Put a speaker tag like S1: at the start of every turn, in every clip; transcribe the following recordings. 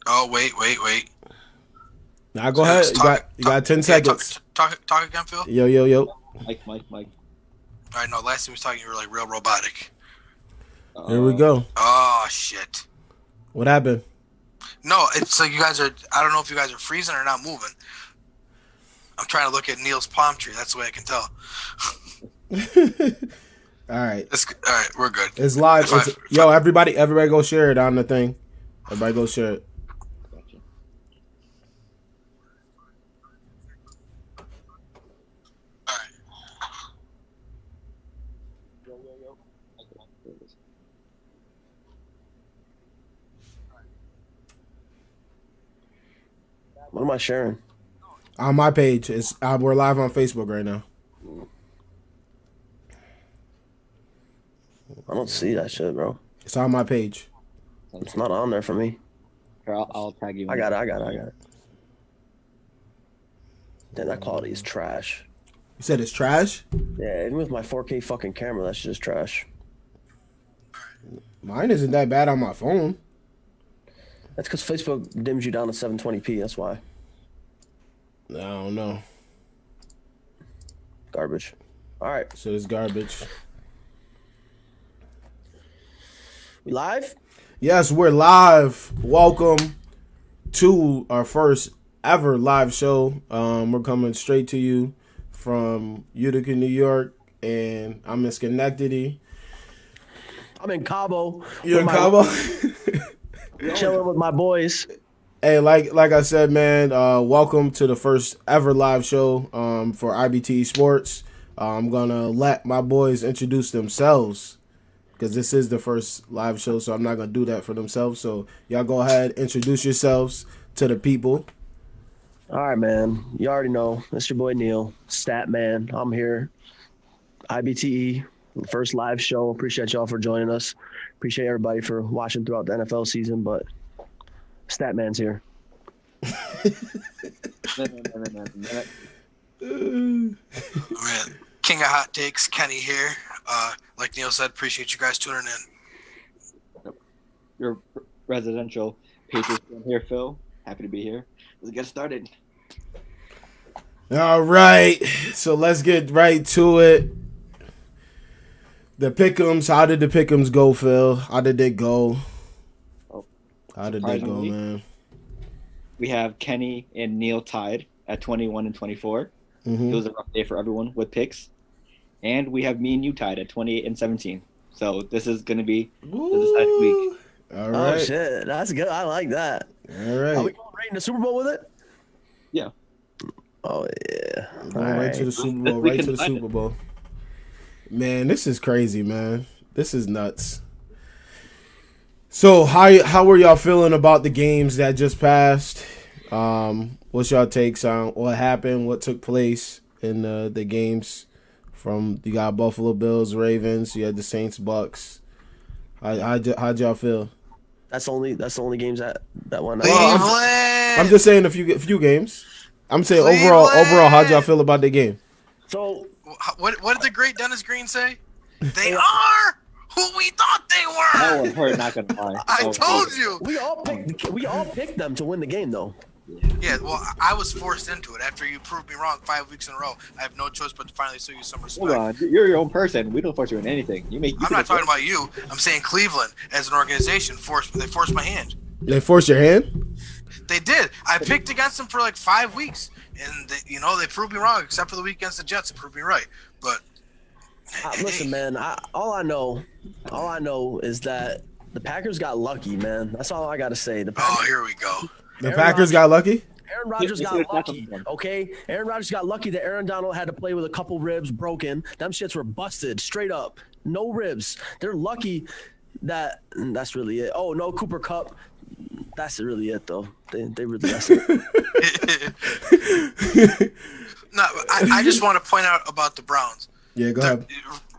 S1: Oh, wait.
S2: Now go ahead. You got 10 seconds.
S1: Talk again, Phil.
S2: Yo.
S3: Mike.
S1: All right, no. Last time we was talking, you were like real robotic.
S2: Here we go.
S1: Oh shit.
S2: What happened?
S1: No, it's like you guys are. I don't know if you guys are freezing or not moving. I'm trying to look at Neil's palm tree. That's the way I can tell.
S2: All right.
S1: All right, we're good.
S2: It's live. Everybody go share it on the thing. Everybody go share it.
S3: Gotcha.
S1: All right.
S3: Yo.
S4: What am I sharing?
S2: On my page, we're live on Facebook right now.
S4: I don't see that shit, bro.
S2: It's on my page.
S4: It's not on there for me.
S3: Here, I'll tag you.
S4: I got it. Damn, that quality is trash.
S2: You said it's trash?
S4: Yeah, even with my 4K fucking camera, that's just trash.
S2: Mine isn't that bad on my phone.
S4: That's because Facebook dims you down to 720p. That's why.
S2: I don't know.
S4: Garbage. All right.
S2: So it's garbage.
S4: We live?
S2: Yes, we're live. Welcome to our first ever live show. We're coming straight to you from Utica, New York, and I'm in Schenectady.
S4: I'm in Cabo.
S2: You're in Cabo?
S4: Chilling with my boys.
S2: Hey, like I said, man, welcome to the first ever live show for IBTE Sports. I'm going to let my boys introduce themselves because this is the first live show, so I'm not going to do that for themselves. So y'all go ahead, introduce yourselves to the people.
S4: All right, man. You already know. It's your boy Neil, Stat Man. I'm here. IBTE, first live show. Appreciate y'all for joining us. Appreciate everybody for watching throughout the NFL season, but Stat Man's here.
S1: Man, King of Hot Takes, Kenny here. Like Neil said, appreciate you guys tuning in.
S3: Your residential Patriots fan here, Phil. Happy to be here. Let's get started.
S2: All right, so let's get right to it. The pick'ems. How did the pick'ems go, Phil? How did they go? How did they go, man?
S3: We have Kenny and Neil tied at 21 and 24.
S2: Mm-hmm.
S3: It was a rough day for everyone with picks. And we have me and you tied at 28 and 17. So this is going to be the deciding week.
S2: All right.
S4: Oh, shit. That's good. I like that.
S2: All right.
S4: Are we going right in the Super Bowl with it?
S3: Yeah.
S4: Oh, yeah.
S2: Going right to the Super Bowl. Right to the Super Bowl. Man, this is crazy, man. This is nuts. So, how were y'all feeling about the games that just passed? What's y'all takes on what happened, what took place in the games? You got Buffalo Bills, Ravens, you had the Saints, Bucks. How'd y'all feel?
S4: That's the only games that went.
S2: I'm just saying a few games. I'm saying overall, how'd y'all feel about the game?
S4: So
S1: what did the great Dennis Green say? They are who we thought they were.
S3: That one hurt, not gonna lie.
S1: I told you.
S4: we all picked them to win the game, though.
S1: Yeah, well, I was forced into it after you proved me wrong 5 weeks in a row. I have no choice but to finally show you some respect.
S3: Hold on, you're your own person. We don't force you in anything.
S1: I'm not talking about you. I'm saying Cleveland as an organization forced my hand.
S2: They forced your hand?
S1: They did. I picked against them for like 5 weeks, and they proved me wrong. Except for the week against the Jets, it proved me right. But
S4: listen, man. All I know is that the Packers got lucky, man. That's all I got to say.
S1: Oh, here we go.
S2: The Packers got lucky?
S4: Aaron Rodgers got lucky, okay? Aaron Rodgers got lucky that Aaron Donald had to play with a couple ribs broken. Them shits were busted, straight up. No ribs. They're lucky that's really it. Oh, no Cooper Kupp. That's really it, though. They really that's it.
S1: No, I just want to point out about the Browns.
S2: Yeah, go ahead.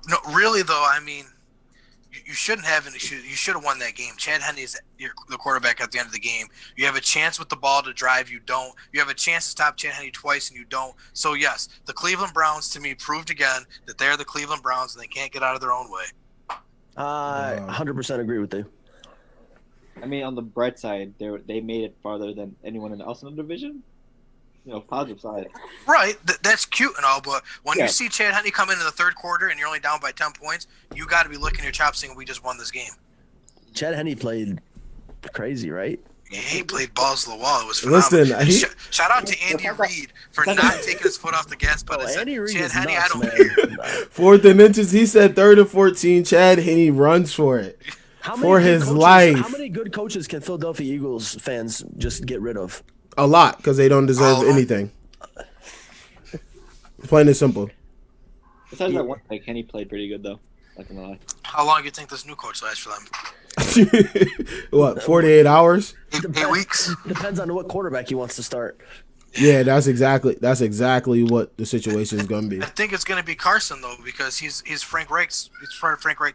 S1: No, really, though, I mean, you shouldn't have an issue. You should have won that game. Chad Henne is the quarterback at the end of the game. You have a chance with the ball to drive. You don't. You have a chance to stop Chad Henne twice, and you don't. So, yes, the Cleveland Browns, to me, proved again that they're the Cleveland Browns, and they can't get out of their own way.
S4: I 100% agree with you.
S3: I mean, on the bright side, they made it farther than anyone else in the division. Positive side.
S1: Right, that's cute and all, but when
S3: Yeah.
S1: you see Chad Henne come into the third quarter and you're only down by 10 points, you got to be licking your chops saying we just won this game.
S4: Chad Henne played crazy, right?
S1: Yeah, he played balls to the wall. It was phenomenal.
S2: Listen,
S1: shout out to Andy Reid for not taking his foot off the gas pedal.
S4: Andy Reid
S1: Chad
S4: is
S1: Henne,
S4: nuts,
S1: I don't
S4: man.
S1: care.
S2: 4th and inches. He said 3rd and 14. Chad Henne runs for it. For his life.
S4: How many good coaches can Philadelphia Eagles fans just get rid of?
S2: A lot, because they don't deserve anything. Plain and simple.
S3: Besides that one pick, Henny played pretty good though. Not gonna lie.
S1: How long do you think this new coach lasts for them?
S2: What, 48 hours?
S1: 8 weeks?
S4: Depends on what quarterback he wants to start.
S2: Yeah, that's exactly what the situation is going to be.
S1: I think it's going to be Carson though, because he's Frank Reich's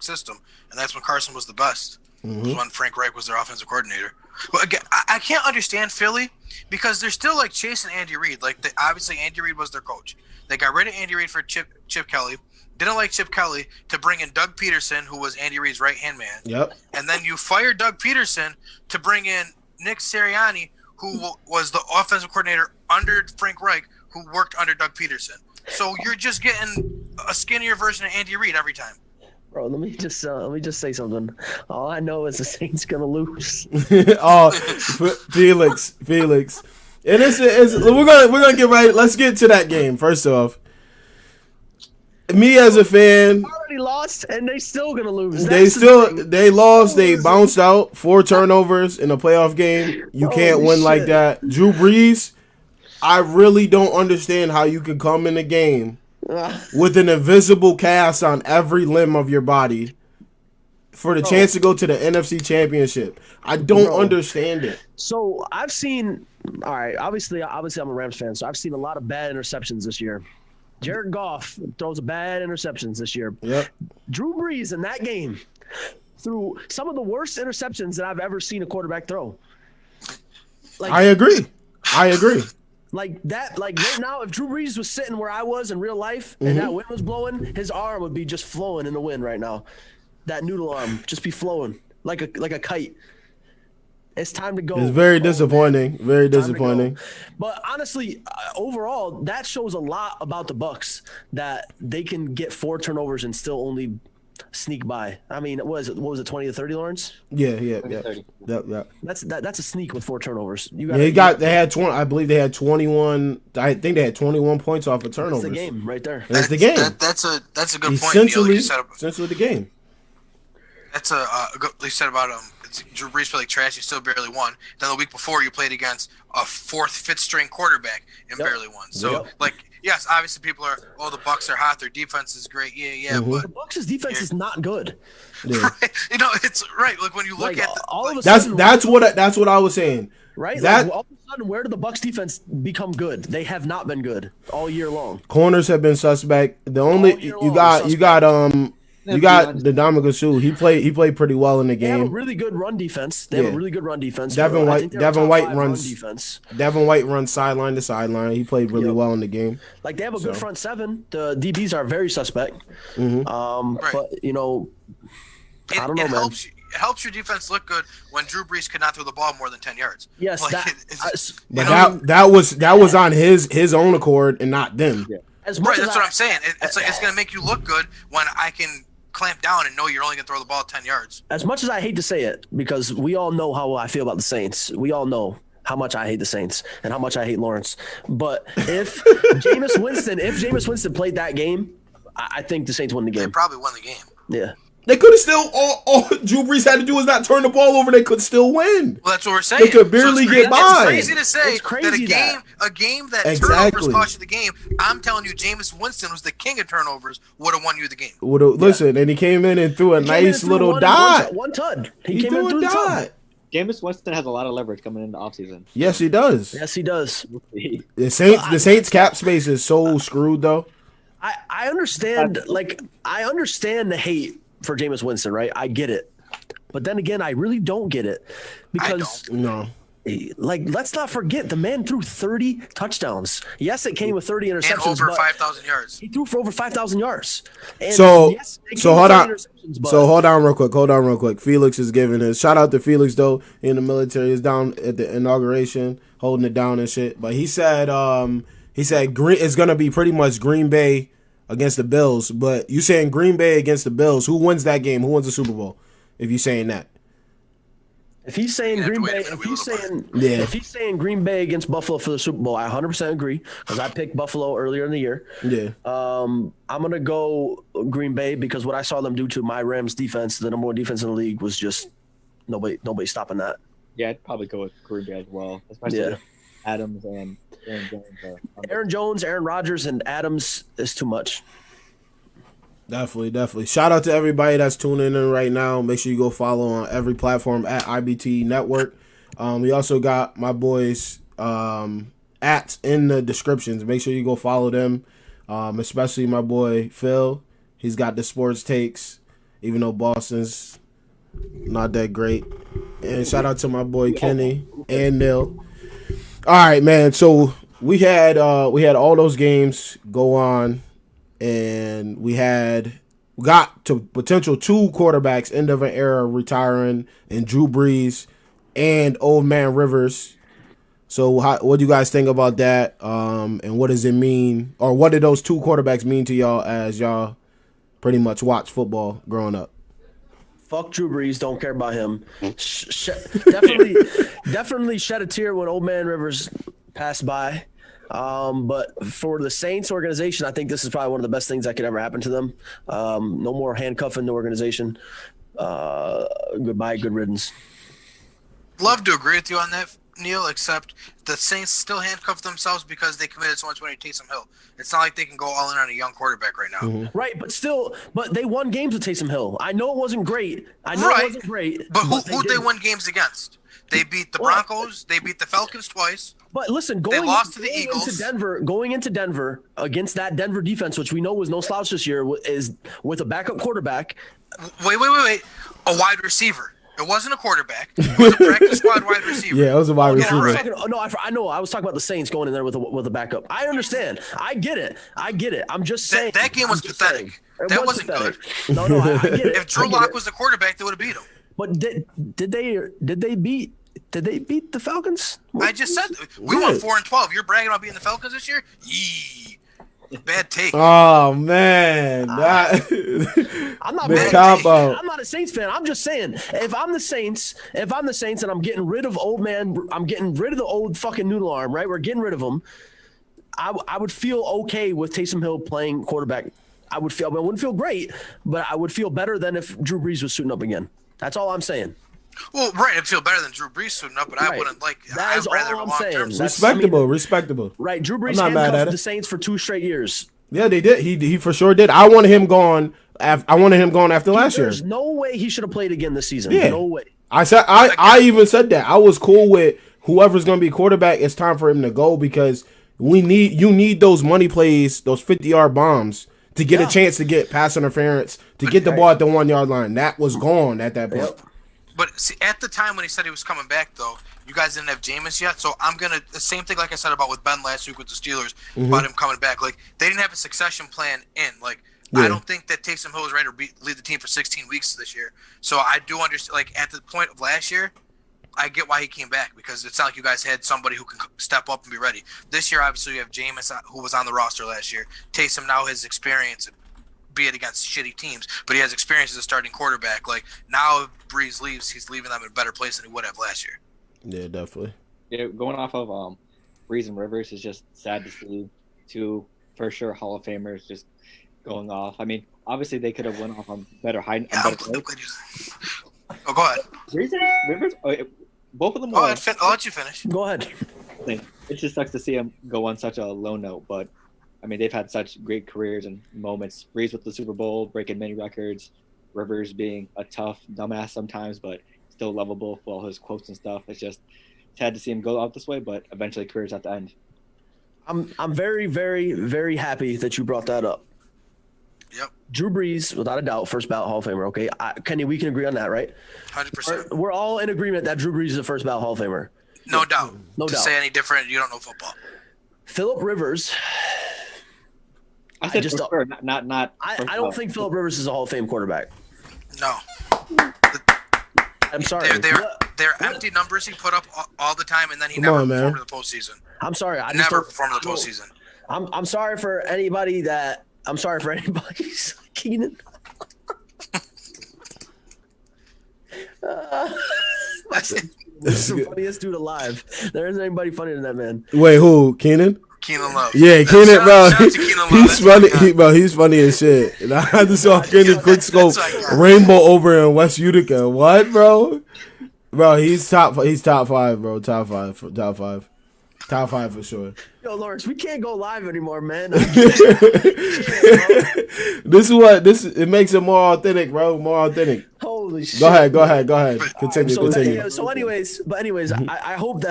S1: system, and that's when Carson was the best. Was when Frank Reich was their offensive coordinator. But again, I can't understand Philly because they're still like chasing Andy Reid. Like obviously Andy Reid was their coach. They got rid of Andy Reid for Chip Kelly. Didn't like Chip Kelly to bring in Doug Peterson, who was Andy Reid's right-hand man.
S2: Yep.
S1: And then you fire Doug Peterson to bring in Nick Sirianni, who was the offensive coordinator under Frank Reich, who worked under Doug Peterson. So you're just getting a skinnier version of Andy Reid every time.
S4: Bro, let me just say something. All I know is the Saints gonna lose.
S2: Oh, Felix, and we're gonna get right. Let's get to that game first off. Me as a fan,
S4: Already lost, and they still gonna lose.
S2: They lost. They bounced out 4 turnovers in a playoff game. You can't win like that. Drew Brees, I really don't understand how you could come in a game with an invisible cast on every limb of your body for the chance to go to the NFC Championship. I don't understand it.
S4: So I've seen. All right, obviously, I'm a Rams fan, so I've seen a lot of bad interceptions this year. Jared Goff throws bad interceptions this year.
S2: Yep.
S4: Drew Brees in that game threw some of the worst interceptions that I've ever seen a quarterback throw.
S2: I agree.
S4: Like that, like right now, if Drew Brees was sitting where I was in real life and that wind was blowing, his arm would be just flowing in the wind right now. That noodle arm just be flowing like a kite. It's time to go.
S2: It's very disappointing. Very disappointing.
S4: But honestly, overall, that shows a lot about the Bucs that they can get 4 turnovers and still only sneak by. I mean, what was it 20 to 30, Lawrence?
S2: Yeah.
S4: That's a sneak with 4 turnovers.
S2: They had 20. I believe they had 21. I think they had 21 points off of turnovers.
S4: That's the game right there.
S2: That's the game.
S1: That's a good point.
S2: Essentially,
S1: Neil,
S2: the game.
S1: That's a good. You said about Drew Brees played like trash. He still barely won. Then the week before, you played against a 4th, 5th string quarterback and barely won. So, yes, obviously people are, the Bucs are hot. Their defense is great. Yeah. But
S4: the Bucs' defense is not good.
S2: Yeah.
S1: Right? It's right. Like when you look at
S4: all of a sudden,
S2: that's what I was saying.
S4: Right? All of a sudden, where did the Bucs defense become good? They have not been good all year long.
S2: Corners have been suspect. The only you got the Dominican Sue. He played pretty well in the game.
S4: They have a really good run defense.
S2: Devin White runs defense. Devin White runs sideline to sideline. He played really well in the game.
S4: Like they have a good front seven. The DBs are very suspect.
S1: Right.
S4: But I don't know, man.
S1: It helps your defense look good when Drew Brees could not throw the ball more than 10 yards.
S4: Yes,
S2: that was on his own accord and not them.
S4: Yeah.
S1: That's what I'm saying. It's going to make you look good when I can clamp down and know you're only going to throw the ball 10 yards.
S4: As much as I hate to say it, because we all know how I feel about the Saints. We all know how much I hate the Saints and how much I hate Lawrence. But if Jameis Winston played that game, I think the Saints won the game.
S1: They probably won the game.
S4: Yeah.
S2: They could have still all Drew Brees had to do was not turn the ball over. They could still win.
S1: Well, that's what we're saying.
S2: They could barely get by.
S1: It's crazy to say that a game that turnovers cost you the game. I'm telling you, Jameis Winston was the king of turnovers. Would have won you the game.
S2: Listen, and he came in and threw a nice little dot.
S4: One tud.
S2: He came in and threw a dot.
S3: Jameis Winston has a lot of leverage coming into offseason.
S2: Yes, he does. The Saints cap space is so screwed though.
S4: I understand. I understand the hate for Jameis Winston, right? I get it. But then again, I really don't get it because Like, let's not forget the man threw 30 touchdowns. Yes, it came with 30 interceptions,
S1: and over
S4: but
S1: 5,000 yards.
S4: he threw for over 5,000 yards. And
S2: So
S4: yes, it came
S2: so
S4: with
S2: hold
S4: 30
S2: on.
S4: interceptions, but
S2: So hold on real quick. Felix is giving his shout out to Felix though in the military. Is down at the inauguration holding it down and shit. But he said Green it's gonna be pretty much Green Bay against the Bills. But you saying Green Bay against the Bills? Who wins that game? Who wins the Super Bowl? If you saying that.
S4: if he's saying Green Bay, if he's saying Green Bay against Buffalo for the Super Bowl, I 100% agree because I picked Buffalo earlier in the year.
S2: Yeah.
S4: I'm gonna go Green Bay because what I saw them do to my Rams defense, the number one defense in the league, was just nobody stopping that.
S3: Yeah, I'd probably go with Green Bay as well, especially with Adams and Aaron Jones. Aaron
S4: Rodgers, and Adams is too much.
S2: Definitely. Shout out to everybody that's tuning in right now. Make sure you go follow on every platform at IBTE Network. We also got my boys ats in the descriptions. Make sure you go follow them, especially my boy Phil. He's got the sports takes, even though Boston's not that great. And shout out to my boy Kenny and Neil. All right, man. So we had all those games go on. And we got to potential 2 quarterbacks, end of an era, retiring, and Drew Brees and Old Man Rivers. So what do you guys think about that? And what does it mean, or what did those 2 quarterbacks mean to y'all as y'all pretty much watch football growing up?
S4: Fuck Drew Brees. Don't care about him. Definitely shed a tear when Old Man Rivers passed by. But for the Saints organization, I think this is probably one of the best things that could ever happen to them. No more handcuffing the organization. Goodbye, good riddance.
S1: Love to agree with you on that, Neil, except the Saints still handcuff themselves because they committed so much money to Taysom Hill. It's not like they can go all in on a young quarterback right now.
S2: Mm-hmm.
S4: Right, but they won games with Taysom Hill. I know it wasn't great. It wasn't great.
S1: But who'd they win games against? They beat the Broncos. They beat the Falcons twice.
S4: But listen,
S1: they lost to the Eagles.
S4: Going into Denver against that Denver defense, which we know was no slouch this year, is with a backup quarterback.
S1: Wait. A wide receiver. It wasn't a quarterback. It was a practice squad wide receiver.
S2: Yeah, it was a wide receiver.
S4: I know. I was talking about the Saints going in there with a backup. I understand. I get it. I'm just saying.
S1: That game was pathetic. That wasn't good.
S4: No, I get it.
S1: If Drew Lock was the quarterback, they would have beat him.
S4: But did they beat the Falcons?
S1: I just said we won 4-12. You're bragging about beating the Falcons this year? Yee. Bad take.
S2: Oh man,
S4: I'm not
S2: the cop out.
S4: I'm not a Saints fan. I'm just saying, if I'm the Saints and I'm getting rid of old man, I'm getting rid of the old fucking noodle arm, right? We're getting rid of him. I would feel okay with Taysom Hill playing quarterback. I wouldn't feel great, but I would feel better than if Drew Brees was suiting up again. That's all I'm saying.
S1: Well, right, I'd feel better than Drew Brees suiting up, but I wouldn't like.
S4: That is all I'm saying.
S2: Respectable.
S4: Right, Drew Brees handcuffed the Saints for 2 straight years.
S2: Yeah, they did. He for sure did. I wanted him gone. I wanted him gone after last year.
S4: There's no way he should have played again this season.
S2: Yeah.
S4: No way.
S2: I even said that. I was cool with whoever's going to be quarterback. It's time for him to go because you need those money plays, those 50-yard bombs to get a chance to get pass interference, to get the ball at the 1-yard line. That was gone at that point.
S4: Yep.
S1: But see, at the time when he said he was coming back, though, you guys didn't have Jameis yet. So I'm going to – the same thing like I said about with Ben last week with the Steelers, about him coming back. Like, they didn't have a succession plan in. Like, I don't think that Taysom Hill is ready to lead the team for 16 weeks this year. So I do understand – like, at the point of last year, I get why he came back because it's not like you guys had somebody who can step up and be ready. This year, obviously, you have Jameis, who was on the roster last year. Taysom now has experience – be it against shitty teams, but he has experience as a starting quarterback. Like, now if Breeze leaves, he's leaving them in a better place than he would have last year.
S2: Yeah, definitely.
S3: Yeah, going off of Breeze and Rivers is just sad to see 2 for sure Hall of Famers just going off. I mean, obviously they could have went off on better height.
S1: Oh, go ahead.
S3: Breeze and Rivers, both of them.
S1: I'll let you finish.
S4: Go ahead.
S3: It just sucks to see him go on such a low note, but I mean, they've had such great careers and moments. Breeze with the Super Bowl, breaking many records. Rivers being a tough dumbass sometimes, but still lovable for all his quotes and stuff. It's just sad to see him go out this way, but eventually career's at the end.
S4: I'm very, very, very happy that you brought that up.
S1: Yep.
S4: Drew Brees, without a doubt, first ballot Hall of Famer. Okay, Kenny, we can agree on that, right?
S1: 100%.
S4: We're all in agreement that Drew Brees is a first ballot Hall of Famer.
S1: No doubt.
S4: No
S1: to
S4: doubt.
S1: say any different, you don't know football.
S4: Phillip Rivers.
S3: I said for sure, not.
S4: I don't think Phillip Rivers is a Hall of Fame quarterback.
S1: No.
S4: I'm sorry.
S1: They're empty numbers he put up all the time, and then he
S2: Come
S1: never
S2: on, man.
S1: performed in the postseason.
S4: I'm sorry. I
S1: Never performed in the postseason.
S4: I'm sorry for anybody that. I'm sorry for anybody. Keenan. That's the funniest dude alive. There isn't anybody funnier than that man.
S2: Wait, who? Keenan?
S1: Keenan Love.
S2: Yeah, Keenan, bro.
S1: Shout out to Keenan Love.
S2: He's funny, bro. He's funny as shit. And I just saw Keenan quick scope rainbow over in West Utica. What, bro? Bro, he's top 5, bro. Top five for sure.
S4: Yo, Lawrence, we can't go live anymore, man.
S2: It makes it more authentic, bro. More authentic.
S4: Holy shit.
S2: Go ahead. Continue.
S4: So anyways, I hope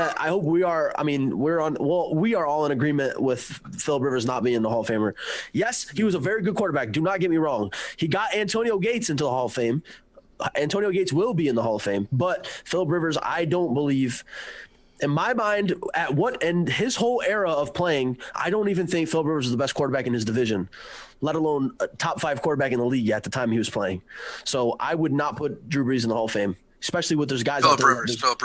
S4: we are. I mean, we are all in agreement with Phillip Rivers not being the Hall of Famer. Yes, he was a very good quarterback. Do not get me wrong. He got Antonio Gates into the Hall of Fame. Antonio Gates will be in the Hall of Fame, but Phillip Rivers, I don't believe. In my mind, and his whole era of playing, I don't even think Phillip Rivers was the best quarterback in his division, let alone a top 5 quarterback in the league at the time he was playing. So I would not put Drew Brees in the Hall of Fame, especially with those guys
S1: Phillip
S4: out there.
S1: Rivers.
S4: Phillip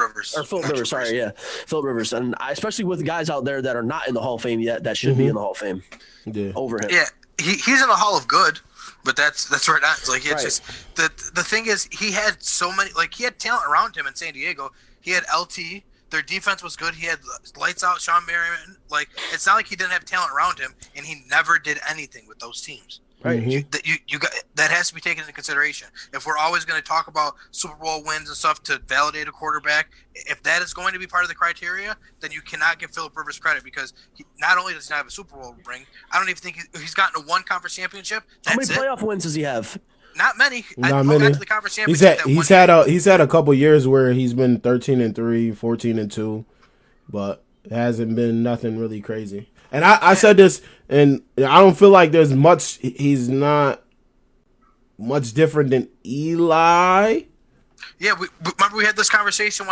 S4: Rivers. And especially with guys out there that are not in the Hall of Fame yet that should be in the Hall of Fame over him.
S1: Yeah, he's in the Hall of Good, but that's where it ends. Like, it's just the thing is, he had so many, like, he had talent around him in San Diego. He had LT. Their defense was good. He had lights out Sean Merriman. Like, it's not like he didn't have talent around him, and he never did anything with those teams.
S4: Right.
S1: You got that has to be taken into consideration. If we're always going to talk about Super Bowl wins and stuff to validate a quarterback, if that is going to be part of the criteria, then you cannot give Phillip Rivers credit, because not only does he not have a Super Bowl ring, I don't even think he's gotten a one conference championship.
S4: How many playoff wins does he have?
S1: Not many.
S2: Not many.
S1: Got to the conference championship
S2: he's had a couple years where he's been 13-3, 14-2, but it hasn't been nothing really crazy. And I said this, and I don't feel like there's much. He's not much different than Eli.
S1: Yeah, remember we had this conversation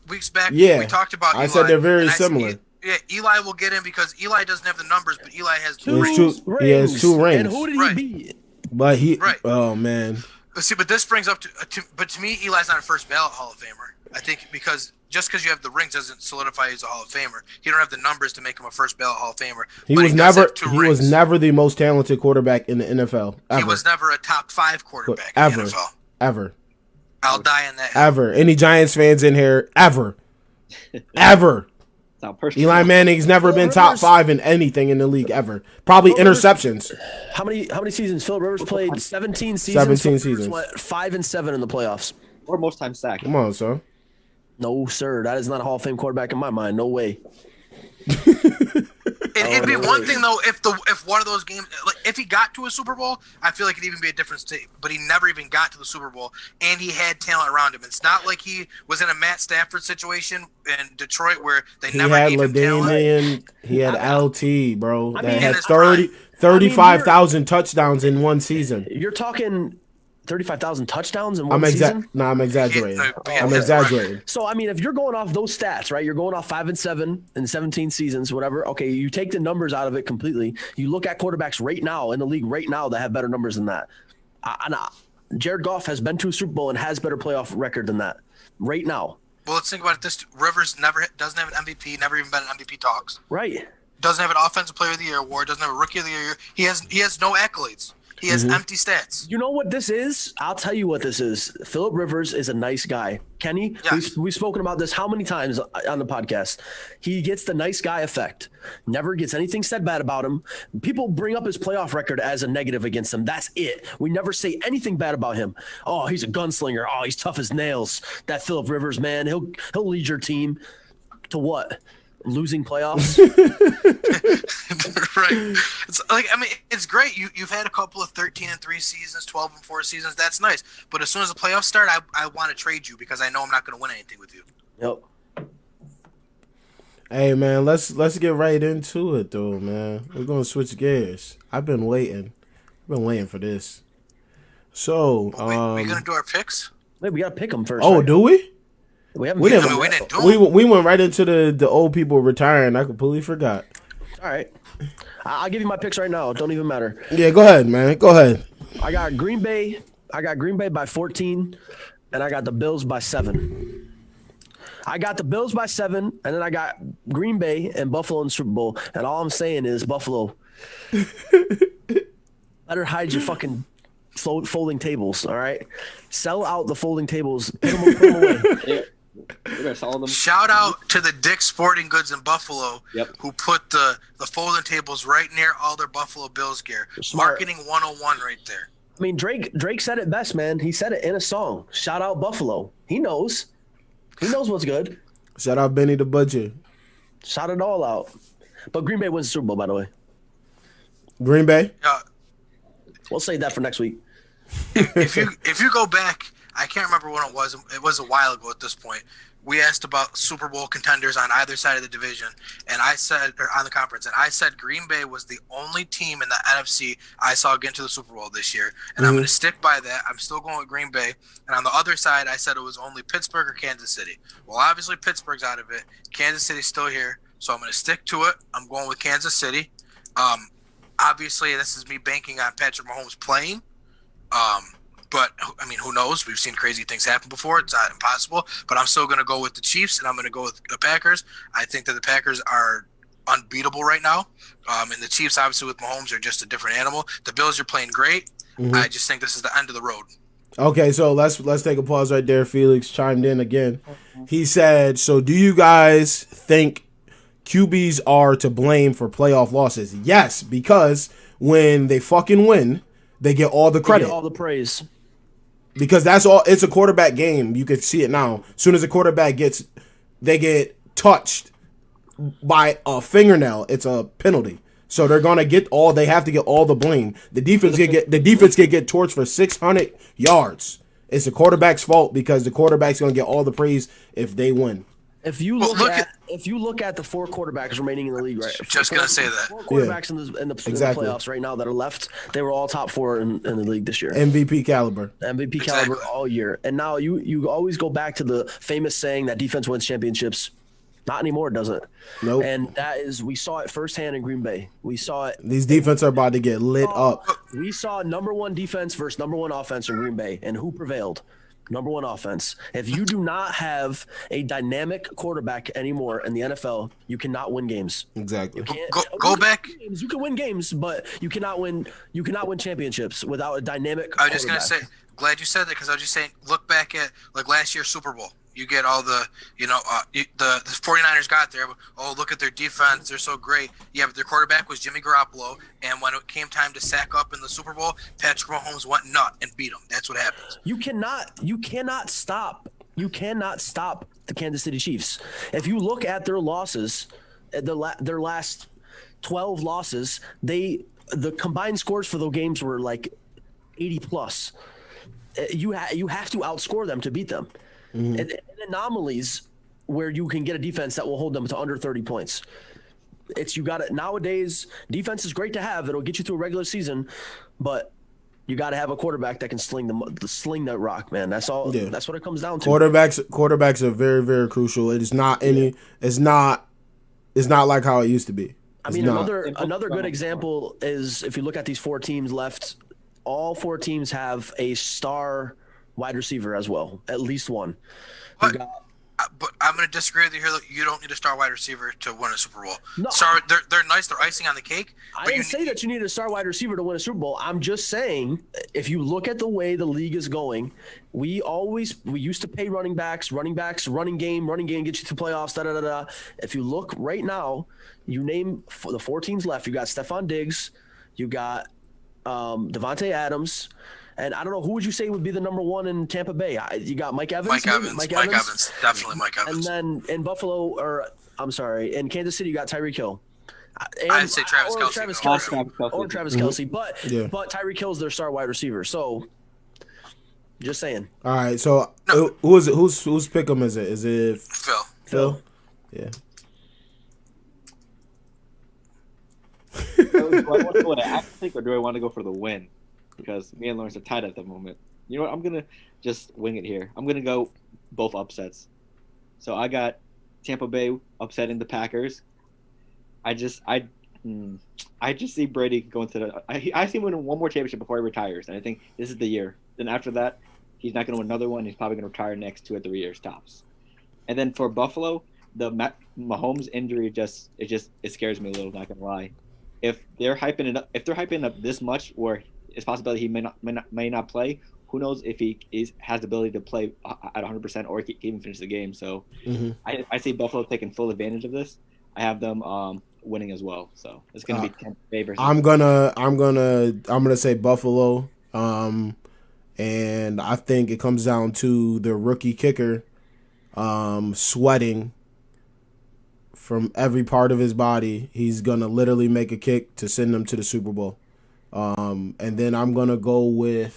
S1: weeks back.
S2: Yeah,
S1: we talked about Eli.
S2: I said they're very similar.
S1: Eli will get in because Eli doesn't have the numbers, but Eli has
S2: two rings. He has 2 rings.
S4: And who did he beat?
S2: But oh man.
S1: See, but this brings up but to me, Eli's not a first ballot Hall of Famer. I think because you have the rings doesn't solidify he's a Hall of Famer. He don't have the numbers to make him a first ballot Hall of Famer.
S2: He was never the most talented quarterback in the NFL. Ever.
S1: He was never a top 5 quarterback
S2: in
S1: the NFL.
S2: Ever.
S1: I'll die in that.
S2: Ever. Any Giants fans in here? Ever. Eli Manning's never been top 5 in anything in the league ever. Probably interceptions.
S4: How many seasons? Phillip Rivers played 17 seasons.
S2: 17 seasons.
S4: Went 5-7 in the playoffs.
S3: Or most times sacked.
S2: Come on, son.
S4: No, sir. That is not a Hall of Fame quarterback in my mind. No way.
S1: It'd be one thing though if one of those games, like if he got to a Super Bowl, I feel like it'd even be a different state. But he never even got to the Super Bowl, and he had talent around him. It's not like he was in a Matt Stafford situation in Detroit where they never gave him talent.
S2: He had LT, bro. That had 35,000 touchdowns in one season.
S4: You're talking 35,000 touchdowns in one season?
S2: No, I'm exaggerating. I'm exaggerating.
S4: So, I mean, if you're going off those stats, right, you're going off 5-7 in 17 seasons, whatever. Okay, you take the numbers out of it completely. You look at quarterbacks right now in the league right now that have better numbers than that. Jared Goff has been to a Super Bowl and has better playoff record than that right now.
S1: Well, let's think about it. This Rivers doesn't have an MVP, never even been in MVP talks.
S4: Right.
S1: Doesn't have an Offensive Player of the Year award. Doesn't have a Rookie of the Year. He has no accolades. He has empty stats.
S4: You know what this is? I'll tell you what this is. Phillip Rivers is a nice guy. Kenny,
S1: yes.
S4: we've spoken about this how many times on the podcast? He gets the nice guy effect. Never gets anything said bad about him. People bring up his playoff record as a negative against him. That's it. We never say anything bad about him. Oh, he's a gunslinger. Oh, he's tough as nails. That Phillip Rivers, man, he'll lead your team to what? Losing playoffs.
S1: Right. It's like, I mean, it's great. You've had a couple of 13-3 seasons, 12-4 seasons. That's nice. But as soon as the playoffs start, I want to trade you because I know I'm not going to win anything with you.
S4: Yep.
S2: Hey man, let's get right into it though, man. We're gonna switch gears. I've been waiting for this. So,
S1: we gonna do our picks?
S4: Wait, we gotta pick them first.
S2: Oh,
S4: right?
S2: do we?
S4: We haven't.
S2: We
S4: beat
S2: didn't.
S4: them
S1: we
S4: yet.
S1: didn't do it.
S2: We went right into the old people retiring. I completely forgot.
S4: All right. I'll give you my picks right now. It don't even matter.
S2: Yeah, go ahead, man. Go ahead.
S4: I got Green Bay. I got Green Bay by 14, and I got the Bills by 7. I got the Bills by 7, and then I got Green Bay and Buffalo in the Super Bowl. And all I'm saying is, Buffalo, better hide your fucking folding tables, all right? Sell out the folding tables. Put them away.
S3: Yeah. We're gonna sell them.
S1: Shout out to the Dick's Sporting Goods in Buffalo, who put the folding tables right near all their Buffalo Bills gear.
S4: Smart.
S1: Marketing 101 right there.
S4: I mean, Drake said it best, man. He said it in a song. Shout out Buffalo. He knows. He knows what's good.
S2: Shout out Benny the Butcher.
S4: Shout it all out. But Green Bay wins the Super Bowl, by the way.
S2: Green Bay.
S4: We'll save that for next week.
S1: If you go back, I can't remember when it was. It was a while ago at this point. We asked about Super Bowl contenders on either side of the division, and I said, or on the conference, and I said Green Bay was the only team in the NFC I saw get to the Super Bowl this year, and I'm going to stick by that. I'm still going with Green Bay. And on the other side, I said it was only Pittsburgh or Kansas City. Well, obviously Pittsburgh's out of it. Kansas City's still here, so I'm going to stick to it. I'm going with Kansas City. Obviously, this is me banking on Patrick Mahomes playing. But, I mean, who knows? We've seen crazy things happen before. It's not impossible. But I'm still going to go with the Chiefs, and I'm going to go with the Packers. I think that the Packers are unbeatable right now. And the Chiefs, obviously, with Mahomes, are just a different animal. The Bills are playing great. I just think this is the end of the road.
S2: Okay, so let's take a pause right there. Felix chimed in again. He said, so do you guys think QBs are to blame for playoff losses? Yes, because when they fucking win, they get all the credit.
S4: They get all the praise.
S2: Because that's all. It's a quarterback game. You can see it now. As soon as a quarterback they get touched by a fingernail, it's a penalty. So they're gonna get all. They have to get all the blame. The defense can get torched for 600 yards. It's the quarterback's fault because the quarterback's gonna get all the praise if they win.
S4: If you look at the 4 quarterbacks remaining in the league, right?
S1: Just gonna say that
S4: 4 quarterbacks in the playoffs right now that are left, they were all top 4 in the league this year.
S2: MVP caliber
S4: all year. And now you always go back to the famous saying that defense wins championships. Not anymore, does it?
S2: Nope.
S4: And we saw it firsthand in Green Bay. We saw it.
S2: These defense are about to get lit up.
S4: We saw number 1 defense versus number 1 offense in Green Bay, and who prevailed? Number 1 offense. If you do not have a dynamic quarterback anymore in the NFL, you cannot win games.
S2: Exactly.
S1: go back.
S4: You can win games, but you cannot win championships without a dynamic
S1: I was just gonna say, glad you said that because I was just saying, look back at like last year's Super Bowl. You get all the, the 49ers got there. Oh, look at their defense. They're so great. Yeah, but their quarterback was Jimmy Garoppolo. And when it came time to sack up in the Super Bowl, Patrick Mahomes went nut and beat him. That's what happens.
S4: You cannot stop the Kansas City Chiefs. If you look at their losses, their last 12 losses, the combined scores for those games were like 80 plus. You have to outscore them to beat them. And anomalies where you can get a defense that will hold them to under 30 points. You got it. Nowadays, defense is great to have. It'll get you through a regular season, but you got to have a quarterback that can sling the rock, man. That's all. Yeah. That's what it comes down to.
S2: Quarterbacks are very, very crucial. It's not like how it used to be.
S4: Another good example is if you look at these 4 teams left, all 4 teams have a star wide receiver as well, at least one.
S1: But I'm going to disagree with you here. You don't need a star wide receiver to win a Super Bowl.
S4: No,
S1: they're nice. They're icing on the cake.
S4: I didn't say that you need a star wide receiver to win a Super Bowl. I'm just saying, if you look at the way the league is going, we used to pay running backs, running game get you to playoffs. Da da da da. If you look right now, you name the 4 teams left. You got Stephon Diggs, you got Devontae Adams. And I don't know, who would you say would be the number 1 in Tampa Bay? You got Mike Evans.
S1: Mike Evans, definitely Mike Evans.
S4: And then in in Kansas City, you got Tyreek Hill.
S1: I'd say Travis Kelce.
S4: Travis Kelce. But Tyreek Hill's their star wide receiver. So, just saying.
S2: All right. So, who is it? Whose pick 'em is it? Is it
S1: Phil?
S2: Yeah.
S3: Do I want to go to act or do I want to go for the win? Because me and Lawrence are tied at the moment. You know what? I'm going to just wing it here. I'm going to go both upsets. So I got Tampa Bay upsetting the Packers. I just see Brady going to the. I see him winning one more championship before he retires, and I think this is the year. Then after that, he's not going to win another one. He's probably going to retire next 2 or 3 years tops. And then for Buffalo, the Mahomes injury it scares me a little. Not going to lie. If they're hyping it up this much, where it's possibility he may not play. Who knows if he has the ability to play at 100% or he can even finish the game. So I see Buffalo taking full advantage of this. I have them winning as well. So it's going to be Tampa Bay versus.
S2: I'm gonna say Buffalo. And I think it comes down to the rookie kicker sweating from every part of his body. He's gonna literally make a kick to send them to the Super Bowl. And then I'm gonna go with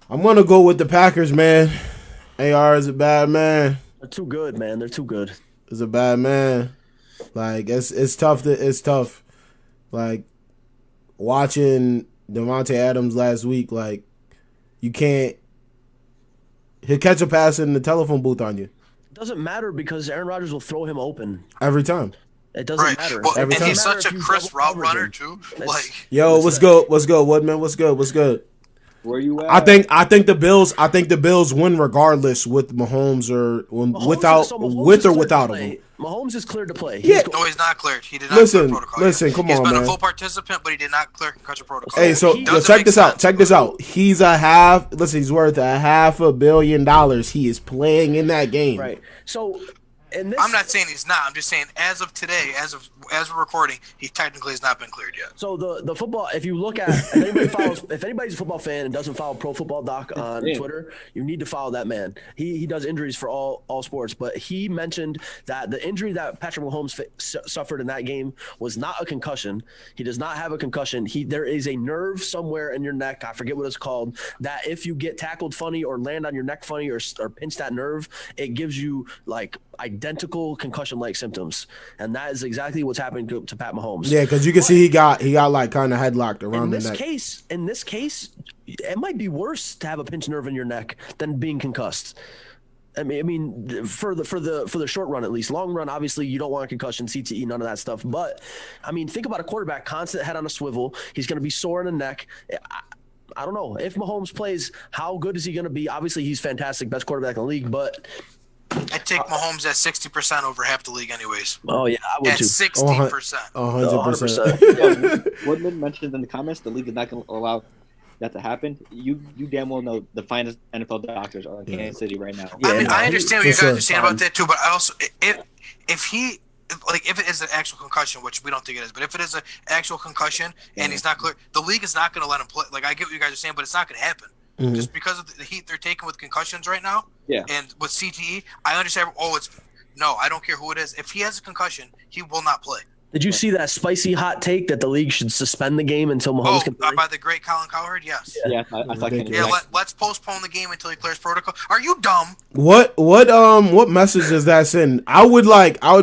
S2: the Packers, man. AR is a bad man.
S4: They're too good, man. They're too good.
S2: Is a bad man. Like it's tough. Like watching Devontae Adams last week, like you can't. He'll catch a pass in the telephone booth on you.
S4: It doesn't matter because Aaron Rodgers will throw him open
S2: every time.
S4: It doesn't matter.
S1: Well,
S2: every
S1: and
S2: time.
S1: he's such a crisp route runner too. Like,
S2: yo, what's good, Woodman? What's good?
S3: Where you at?
S2: I think the Bills win regardless with Mahomes or with or without him.
S4: Mahomes is cleared to play.
S1: No, he's not cleared. He did not clear protocol.
S2: Listen,
S1: yet.
S2: come
S1: He's
S2: on,
S1: been
S2: man.
S1: a full participant, but he did not clear concussion protocol.
S2: Hey, so check this out. He's he's worth $500 million. He is playing in that game.
S4: Right. So
S1: I'm not saying he's not. I'm just saying as of today, as we're recording, he technically has not been cleared yet.
S4: So the football, if you look at if anybody's a football fan and doesn't follow Pro Football Doc on Twitter, you need to follow that man. He does injuries for all sports, but he mentioned that the injury that Patrick Mahomes suffered in that game was not a concussion. He does not have a concussion. There is a nerve somewhere in your neck, I forget what it's called, that if you get tackled funny or land on your neck funny or pinch that nerve, it gives you like identical concussion-like symptoms, and that is exactly what's happening to Pat Mahomes.
S2: Yeah, because you can see he got like kind of headlocked around the neck.
S4: In this case, it might be worse to have a pinched nerve in your neck than being concussed. I mean, for the short run at least. Long run, obviously, you don't want a concussion, CTE, none of that stuff. But I mean, think about a quarterback, constant head on a swivel. He's going to be sore in the neck. I don't know if Mahomes plays. How good is he going to be? Obviously, he's fantastic, best quarterback in the league, but.
S1: I'd take Mahomes at 60% over half the league anyways.
S4: Oh, yeah, I would
S1: at
S4: too.
S1: 60%.
S2: 100%.
S3: Woodman mentioned in the comments the league is not going to allow that to happen. You damn well know the finest NFL doctors are in Kansas City right now.
S1: I mean, I understand what you guys are saying about that too, but I also if it is an actual concussion, which we don't think it is, but if it is an actual concussion and he's not clear, the league is not going to let him play. Like, I get what you guys are saying, but it's not going to happen. Mm-hmm. Just because of the heat they're taking with concussions right now, and with CTE, I understand. I don't care who it is. If he has a concussion, he will not play.
S4: Did you see that spicy hot take that the league should suspend the game until Mahomes can play?
S1: By the great Colin Cowherd? Yes.
S3: Yeah, I thought
S1: let's postpone the game until he clears protocol. Are you dumb?
S2: What message does that send? I would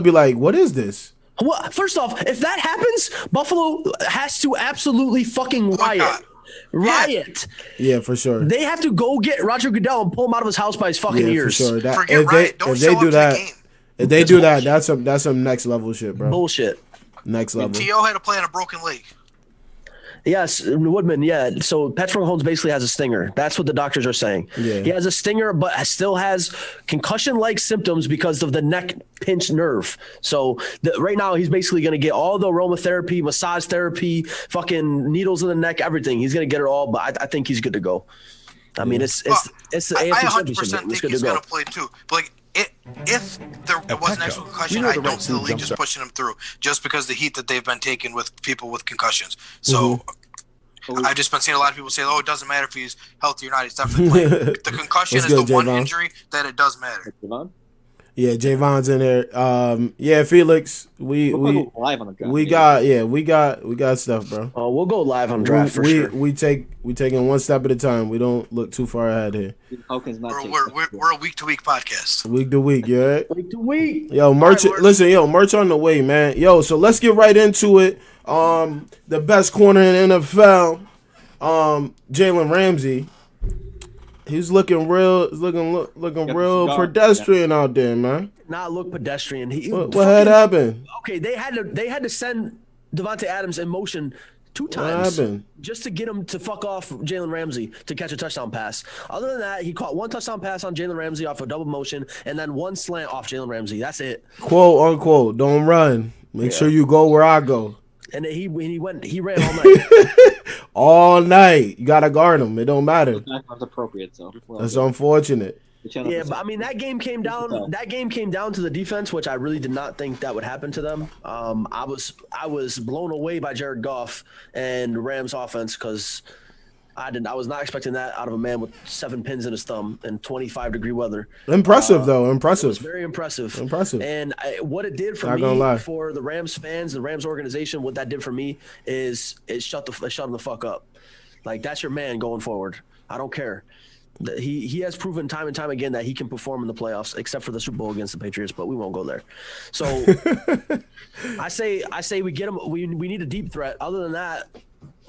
S2: be like, what is this?
S4: Well, first off, if that happens, Buffalo has to absolutely fucking riot. Riot.
S2: Yeah, for sure.
S4: They have to go get Roger Goodell and pull him out of his house by his fucking ears.
S2: For sure.
S1: Forget riot. Don't show up to the game.
S2: If they do that, that's some next level shit, bro.
S4: Bullshit.
S2: Next level.
S1: T.O. had to play on a broken leg.
S4: Yes, Woodman, yeah. So Patrick Mahomes basically has a stinger. That's what the doctors are saying.
S2: Yeah.
S4: He has a stinger, but still has concussion-like symptoms because of the neck pinch nerve. So right now he's basically going to get all the aromatherapy, massage therapy, fucking needles in the neck, everything. He's going to get it all, but I think he's good to go. I mean, it's the AFC
S1: I 100%
S4: Championship.
S1: think he's going to play too. But like, if there was an actual concussion, I don't see the league just pushing him through just because the heat that they've been taking with people with concussions. So I've just been seeing a lot of people say, it doesn't matter if he's healthy or not. He's definitely playing. The concussion is the one injury that it does matter.
S2: Yeah, Javon's in there. Felix, we got stuff, bro.
S4: Oh, we'll go live on draft for sure.
S2: We taking one step at a time. We don't look too far ahead here.
S1: We're a week-to-week podcast.
S2: Week to week, you right?
S4: Week to week.
S2: Yo, merch on the way, man. Yo, so let's get right into it. The best corner in the NFL, Jalen Ramsey. He's looking real pedestrian out there, man.
S4: Not look pedestrian.
S2: What had happened?
S4: Okay, they had to send Devontae Adams in motion 2 times just to get him to fuck off Jalen Ramsey to catch a touchdown pass. Other than that, he caught 1 touchdown pass on Jalen Ramsey off a double motion and then 1 slant off Jalen Ramsey. That's it.
S2: Quote unquote, don't run. Make sure you go where I go.
S4: And he ran all night.
S2: All night. You gotta guard him. It don't matter.
S3: That's appropriate, so
S2: that's unfortunate.
S4: Yeah, but I mean that game came down. That game came down to the defense, which I really did not think that would happen to them. I was blown away by Jared Goff and Rams offense because I was not expecting that out of a man with 7 pins in his thumb and 25-degree weather.
S2: Impressive though, impressive.
S4: It was very impressive. And what it did for me, for the Rams fans, the Rams organization, what that did for me is it shut him the fuck up. Like that's your man going forward. I don't care. He has proven time and time again that he can perform in the playoffs, except for the Super Bowl against the Patriots, but we won't go there. So I say we get him. We need a deep threat. Other than that,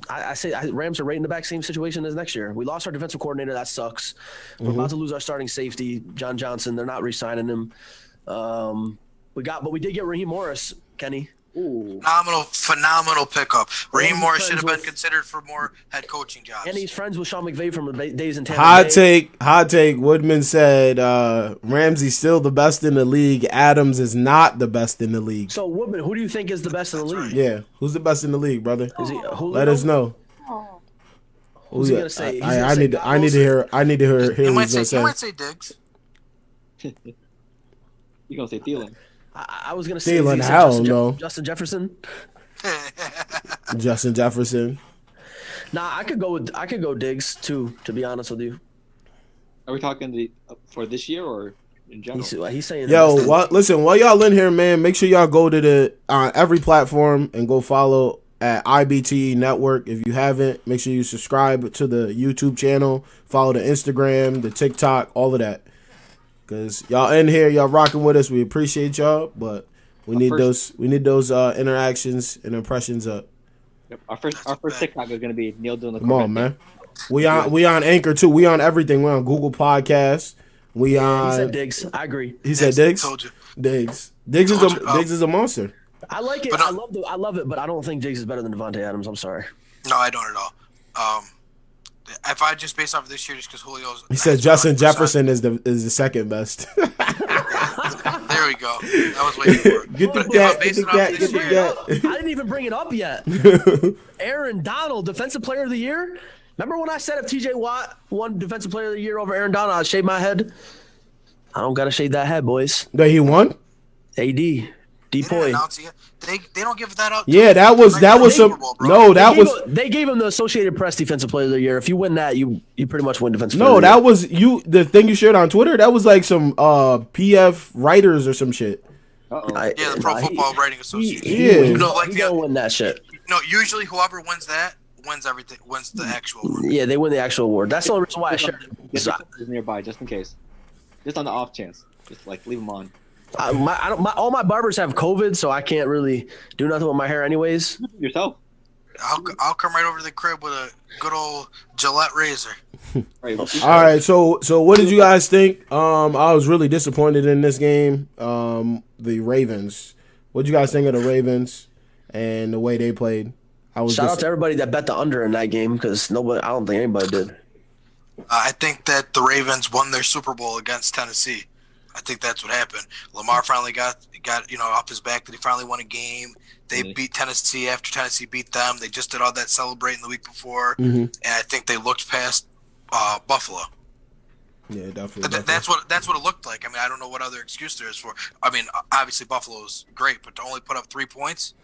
S4: I say Rams are right in the back same situation as next year. We lost our defensive coordinator. That sucks. We're about to lose our starting safety, John Johnson. They're not re-signing him. But we did get Raheem Morris, Kenny.
S3: Ooh.
S1: Phenomenal pickup. Raheem Morris should have been considered for more head coaching jobs.
S4: And he's friends with Sean McVay from the days in Tampa Bay.
S2: Hot take. Woodman said Ramsey's still the best in the league. Adams is not the best in the league.
S4: So Woodman, who do you think is the best in the league?
S2: Yeah, who's the best in the league, brother?
S4: Is he Julio?
S2: Let us know.
S4: Who's he gonna say?
S2: I need to hear.
S1: He might say Diggs.
S3: You gonna say Thielen?
S4: I was gonna say
S2: Thielen.
S4: Justin Jefferson.
S2: Justin Jefferson.
S4: Nah, I could go Diggs too. To be honest with you.
S3: Are we talking for this year or in general?
S4: He's saying.
S2: Yo, listen, while y'all in here, man, make sure y'all go to the every platform and go follow at IBTE Network. If you haven't, make sure you subscribe to the YouTube channel, follow the Instagram, the TikTok, all of that. Cause y'all in here, y'all rocking with us. We appreciate y'all, but we need those interactions and impressions up.
S3: Yep. Our first TikTok is gonna be Neil doing the.
S2: Come on, man. We on Anchor too. We on everything. We on Google Podcasts. We on.
S4: He said Diggs. I agree.
S2: He said Diggs.
S1: Told you.
S2: Diggs is a monster.
S4: I like it. I love it, but I don't think Diggs is better than Devontae Adams. I'm sorry.
S1: No, I don't at all. If I just based off of this year, just because Julio's.
S2: He said Justin Jefferson is the second best.
S1: There we go. I was waiting for it.
S2: Get the cat.
S4: I didn't even bring it up yet. Aaron Donald, Defensive Player of the Year. Remember when I said if TJ Watt won Defensive Player of the Year over Aaron Donald, I'd shave my head? I don't got to shave that head, boys.
S2: That he won?
S4: AD. Depoy.
S1: They don't give that out.
S2: Yeah, that was some. No, that was.
S4: They gave him the Associated Press Defensive Player of the Year. If you win that, you pretty much win Defensive Player.
S2: No, that was you. The thing you shared on Twitter. That was like some PF writers or some shit.
S1: Yeah, the Pro Football Writing Association.
S2: Yeah,
S4: he don't win that shit.
S1: No, usually whoever wins that wins everything. Wins the actual award.
S4: Yeah, they win the actual award. That's the only reason why I shared it.
S3: Get your nearby just in case, just on the off chance. Just like leave them on.
S4: All my barbers have COVID, so I can't really do nothing with my hair anyways.
S3: Yourself.
S1: I'll come right over to the crib with a good old Gillette razor.
S2: All right, so what did you guys think? I was really disappointed in this game. The Ravens. What did you guys think of the Ravens and the way they played?
S4: Shout out to everybody that bet the under in that game because I don't think anybody did.
S1: I think that the Ravens won their Super Bowl against Tennessee. I think that's what happened. Lamar finally got off his back that he finally won a game. They beat Tennessee after Tennessee beat them. They just did all that celebrating the week before, and I think they looked past Buffalo.
S2: Yeah, definitely.
S1: That's what it looked like. I mean, I don't know what other excuse there is for. I mean, obviously Buffalo's great, but to only put up 3 points,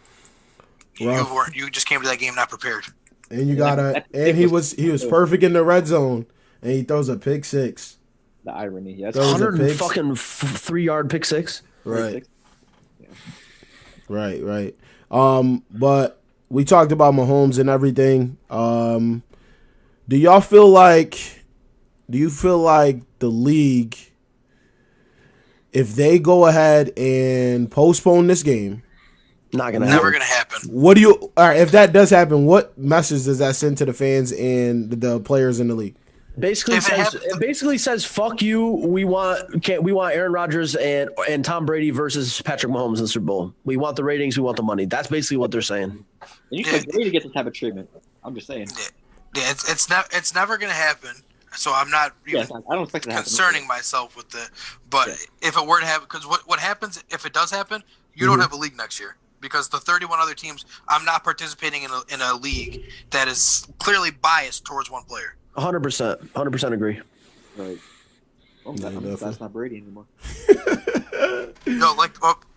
S1: you just came to that game not prepared.
S2: And he was perfect in the red zone, and he throws a pick six.
S3: The irony, yes.
S4: 103-yard pick six.
S2: Right. Yeah. Right. But we talked about Mahomes and everything. Do you feel like the league, if they go ahead and postpone this game,
S1: never gonna happen.
S2: All right, if that does happen, what message does that send to the fans and the players in the league?
S4: Basically it basically says fuck you. We want Aaron Rodgers and Tom Brady versus Patrick Mahomes in the Super Bowl. We want the ratings. We want the money. That's basically what they're saying.
S3: And you expect Brady to get this type of treatment. I'm just saying.
S1: Yeah, it's never gonna happen. So I'm not even
S3: I don't expect it to happen.
S1: concerning myself with it. But if it were to happen, because what happens if it does happen, you don't have a league next year. Because the 31 other teams, I'm not participating in a league that is clearly biased towards one player.
S4: 100% agree.
S3: Right. That's not Brady anymore.
S1: No,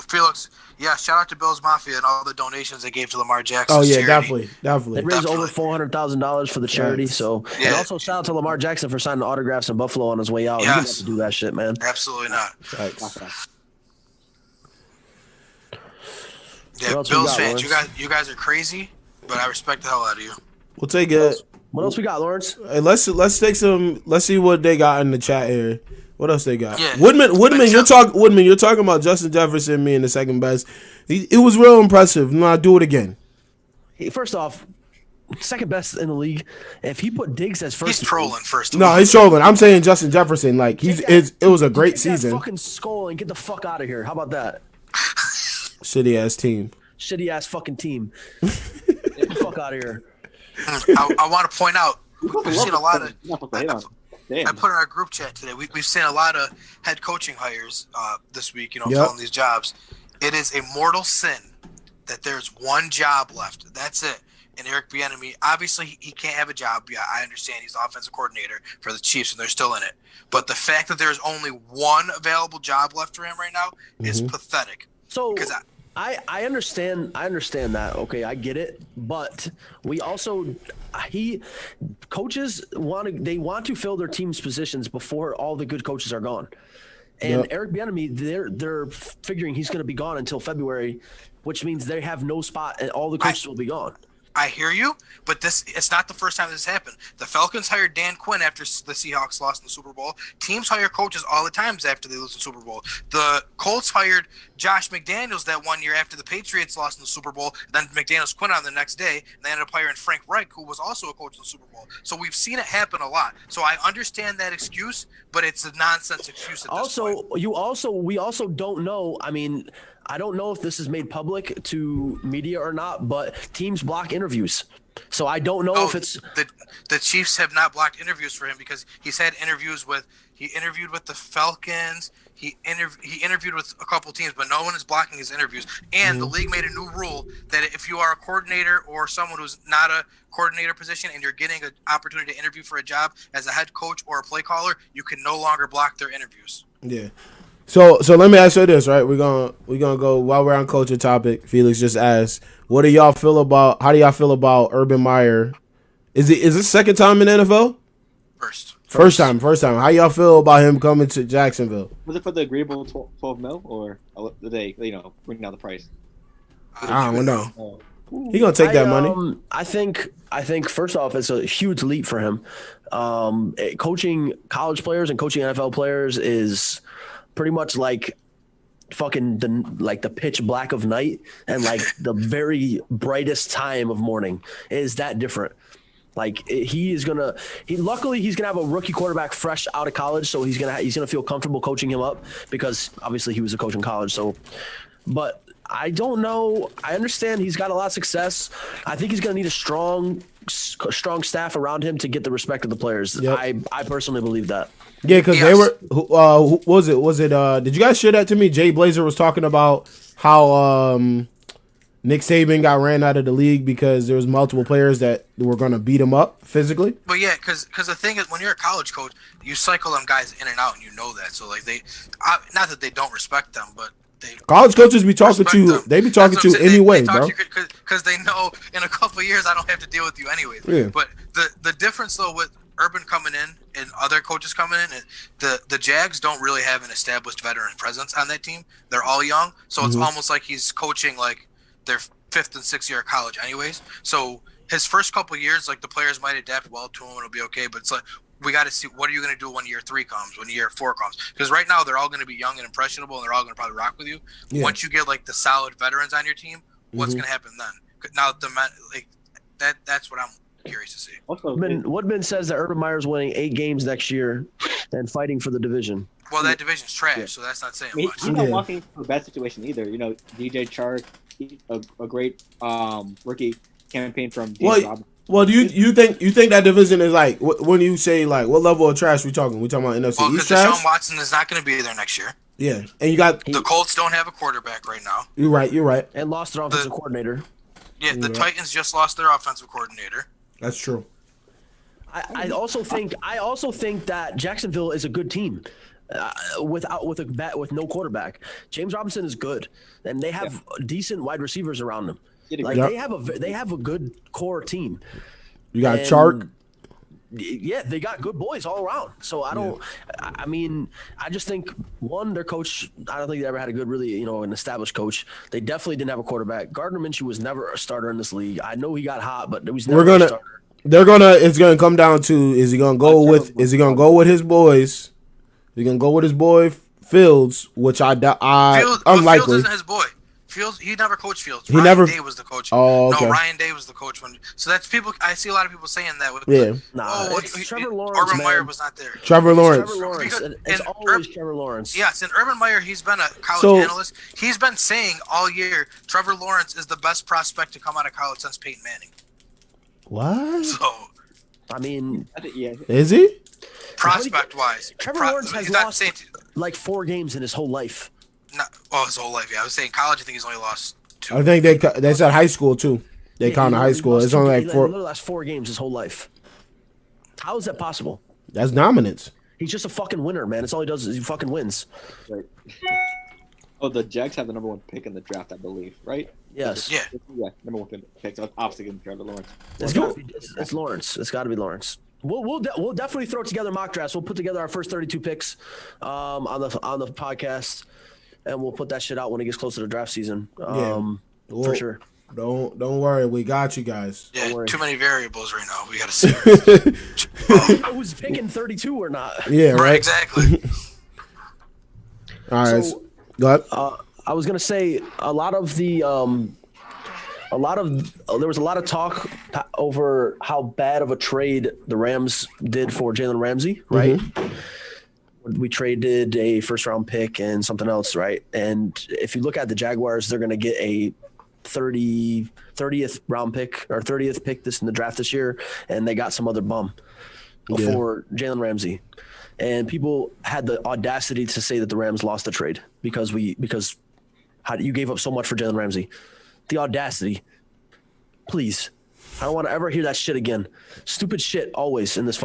S1: Felix. Yeah, shout out to Bills Mafia and all the donations they gave to Lamar Jackson.
S2: Oh yeah,
S1: charity.
S2: definitely.
S4: They raised over $400,000 for the charity.
S2: Yes.
S4: So, and also shout out to Lamar Jackson for signing autographs in Buffalo on his way out. Yes. You didn't have to do that shit, man.
S1: Absolutely not.
S2: Thanks.
S1: Yeah, Bills fans, you guys are crazy, but I respect the hell out of you.
S2: We'll take it.
S4: What else we got, Lawrence?
S2: Hey, let's take some. Let's see what they got in the chat here. What else they got?
S1: Yeah.
S2: Woodman, you're talking about Justin Jefferson being the second best. It was real impressive. No, do it again.
S4: First off, second best in the league. If he put Diggs as first,
S1: he's trolling first.
S2: No, he's trolling. I'm saying Justin Jefferson. Like it was a great season.
S4: Fucking skull and get the fuck out of here. How about that?
S2: Shitty ass team.
S4: Shitty ass fucking team. Get the fuck out of here.
S1: I want to point out we've seen a lot of.
S3: I
S1: put in our group chat today. We've seen a lot of head coaching hires this week. Filling these jobs. It is a mortal sin that there's one job left. That's it. And Eric Bieniemy, obviously, he can't have a job. Yeah, I understand he's the offensive coordinator for the Chiefs, and they're still in it. But the fact that there's only one available job left for him right now is pathetic.
S4: So I understand that. Okay, I get it. But we also coaches want to fill their team's positions before all the good coaches are gone. And Eric Bieniemy, they're figuring he's going to be gone until February, which means they have no spot and all the coaches will be gone.
S1: I hear you, but it's not the first time this happened. The Falcons hired Dan Quinn after the Seahawks lost in the Super Bowl. Teams hire coaches all the times after they lose the Super Bowl. The Colts hired Josh McDaniels that one year after the Patriots lost in the Super Bowl. Then McDaniels quit on the next day, and they ended up hiring Frank Reich, who was also a coach in the Super Bowl. So we've seen it happen a lot. So I understand that excuse, but it's a nonsense excuse at this point.
S4: We also don't know. I mean, I don't know if this is made public to media or not, but teams block interviews. So I don't know if it's
S1: the Chiefs have not blocked interviews for him because he's had interviews he interviewed with the Falcons. He interviewed with a couple teams, but no one is blocking his interviews. And the league made a new rule that if you are a coordinator or someone who's not a coordinator position and you're getting an opportunity to interview for a job as a head coach or a play caller, you can no longer block their interviews.
S2: Yeah. So let me ask you this, right? We're gonna go while we're on culture topic. Felix just asked, how do y'all feel about Urban Meyer? Is this second time in the NFL? First time. How y'all feel about him coming to Jacksonville?
S3: Was it for the agreeable 12 mil, or did they, bring down the price?
S2: I don't know. He gonna take that money.
S4: I think first off, it's a huge leap for him. Coaching college players and coaching NFL players is pretty much like fucking the pitch black of night and like the very brightest time of morning. Is that different? Like luckily he's gonna have a rookie quarterback fresh out of college, so he's gonna feel comfortable coaching him up because obviously he was a coach in college. So, but I don't know. I understand he's got a lot of success. I think he's gonna need a strong staff around him to get the respect of the players. Yep. I personally believe that.
S2: Yeah, because they were. Who was it? Was it? Did you guys share that to me? Jay Blazer was talking about how Nick Saban got ran out of the league because there was multiple players that were going to beat him up physically.
S1: But yeah, because the thing is, when you're a college coach, you cycle them guys in and out, and you know that. So like not that they don't respect them, but
S2: college coaches be talking to them. They be talking to anyway, bro.
S1: Because they know in a couple of years I don't have to deal with you anyways. Yeah. But the difference though with Urban coming in and other coaches coming in, the Jags don't really have an established veteran presence on that team. They're all young, so it's almost like he's coaching like their 5th and 6th year of college anyways. So his first couple of years, like the players might adapt well to him and it'll be okay, but it's like we got to see what are you going to do when year 3 comes, when year 4 comes, because right now they're all going to be young and impressionable and they're all going to probably rock with you. Yeah. Once you get like the solid veterans on your team, what's going to happen then? Now that's what curious to see.
S3: Also,
S4: Woodman says that Urban Meyer's winning 8 games next year and fighting for the division.
S1: Well, that division's trash, so that's not saying much.
S3: he's not walking into a bad situation either. DJ Chark, a great rookie campaign from James Robinson.
S2: Well, do you think that division is like when you say like what level of trash we talking? We talking about NFC East trash?
S1: Deshaun Watson is not going to be there next year.
S2: Yeah, and you got
S1: the Colts don't have a quarterback right now.
S2: You're right.
S4: And lost their offensive coordinator.
S1: Yeah, the Titans just lost their offensive coordinator.
S2: That's true.
S4: I also think that Jacksonville is a good team. With no quarterback, James Robinson is good, and they have decent wide receivers around them. Like they have a good core team.
S2: You got Chark.
S4: Yeah, they got good boys all around. So I don't. Yeah. I mean, I just think their coach. I don't think they ever had a good, really, an established coach. They definitely didn't have a quarterback. Gardner Minshew was never a starter in this league. I know he got hot, but it was never a starter.
S2: It's gonna come down to is he gonna go with his boys? He's gonna go with his boy Fields, which unlikely.
S1: Fields isn't his boy. Fields, he never coached Fields. Ryan Day was the coach.
S2: Oh, okay.
S1: No, Ryan Day was the coach so that's people. I see a lot of people saying that.
S4: Trevor Lawrence.
S1: Urban Meyer was not there.
S2: Trevor Lawrence.
S4: It's always Trevor Lawrence.
S1: Yes, and Urban Meyer, he's been a college analyst. He's been saying all year Trevor Lawrence is the best prospect to come out of college since Peyton Manning.
S2: What?
S1: So,
S4: I mean,
S2: is he?
S1: Prospect-wise,
S4: Trevor Lawrence has lost like 4 games in his whole life.
S1: His whole life. Yeah, I was saying college. I think he's only lost 2.
S2: I think they said high school too. They count high school. It's only like 4.
S4: He lost 4 games his whole life. How is that possible?
S2: That's dominance.
S4: He's just a fucking winner, man. It's all he does is he fucking wins.
S3: Right. Oh, the Jags have the number 1 pick in the draft, I believe, right?
S4: Yes.
S1: Yeah.
S3: Number 1 pick. So obviously going to Trevor Lawrence.
S4: It's Lawrence. It's got to be Lawrence. We'll definitely throw together mock drafts. We'll put together our first 32 picks on the podcast, and we'll put that shit out when it gets closer to draft season. For sure.
S2: Don't worry, we got you guys.
S1: Yeah, too many variables right now. We got to see.
S4: Who's picking 32 or not?
S2: Yeah, right.
S1: Exactly.
S2: All right.
S4: So,
S2: go ahead.
S4: I was gonna say there was a lot of talk over how bad of a trade the Rams did for Jalen Ramsey, right? Mm-hmm. We traded a first-round pick and something else, right? And if you look at the Jaguars, they're going to get a 30th round pick or 30th pick in the draft this year, and they got some other bum for Jalen Ramsey. And people had the audacity to say that the Rams lost the trade because you gave up so much for Jalen Ramsey. The audacity. Please. I don't want to ever hear that shit again. Stupid shit always in this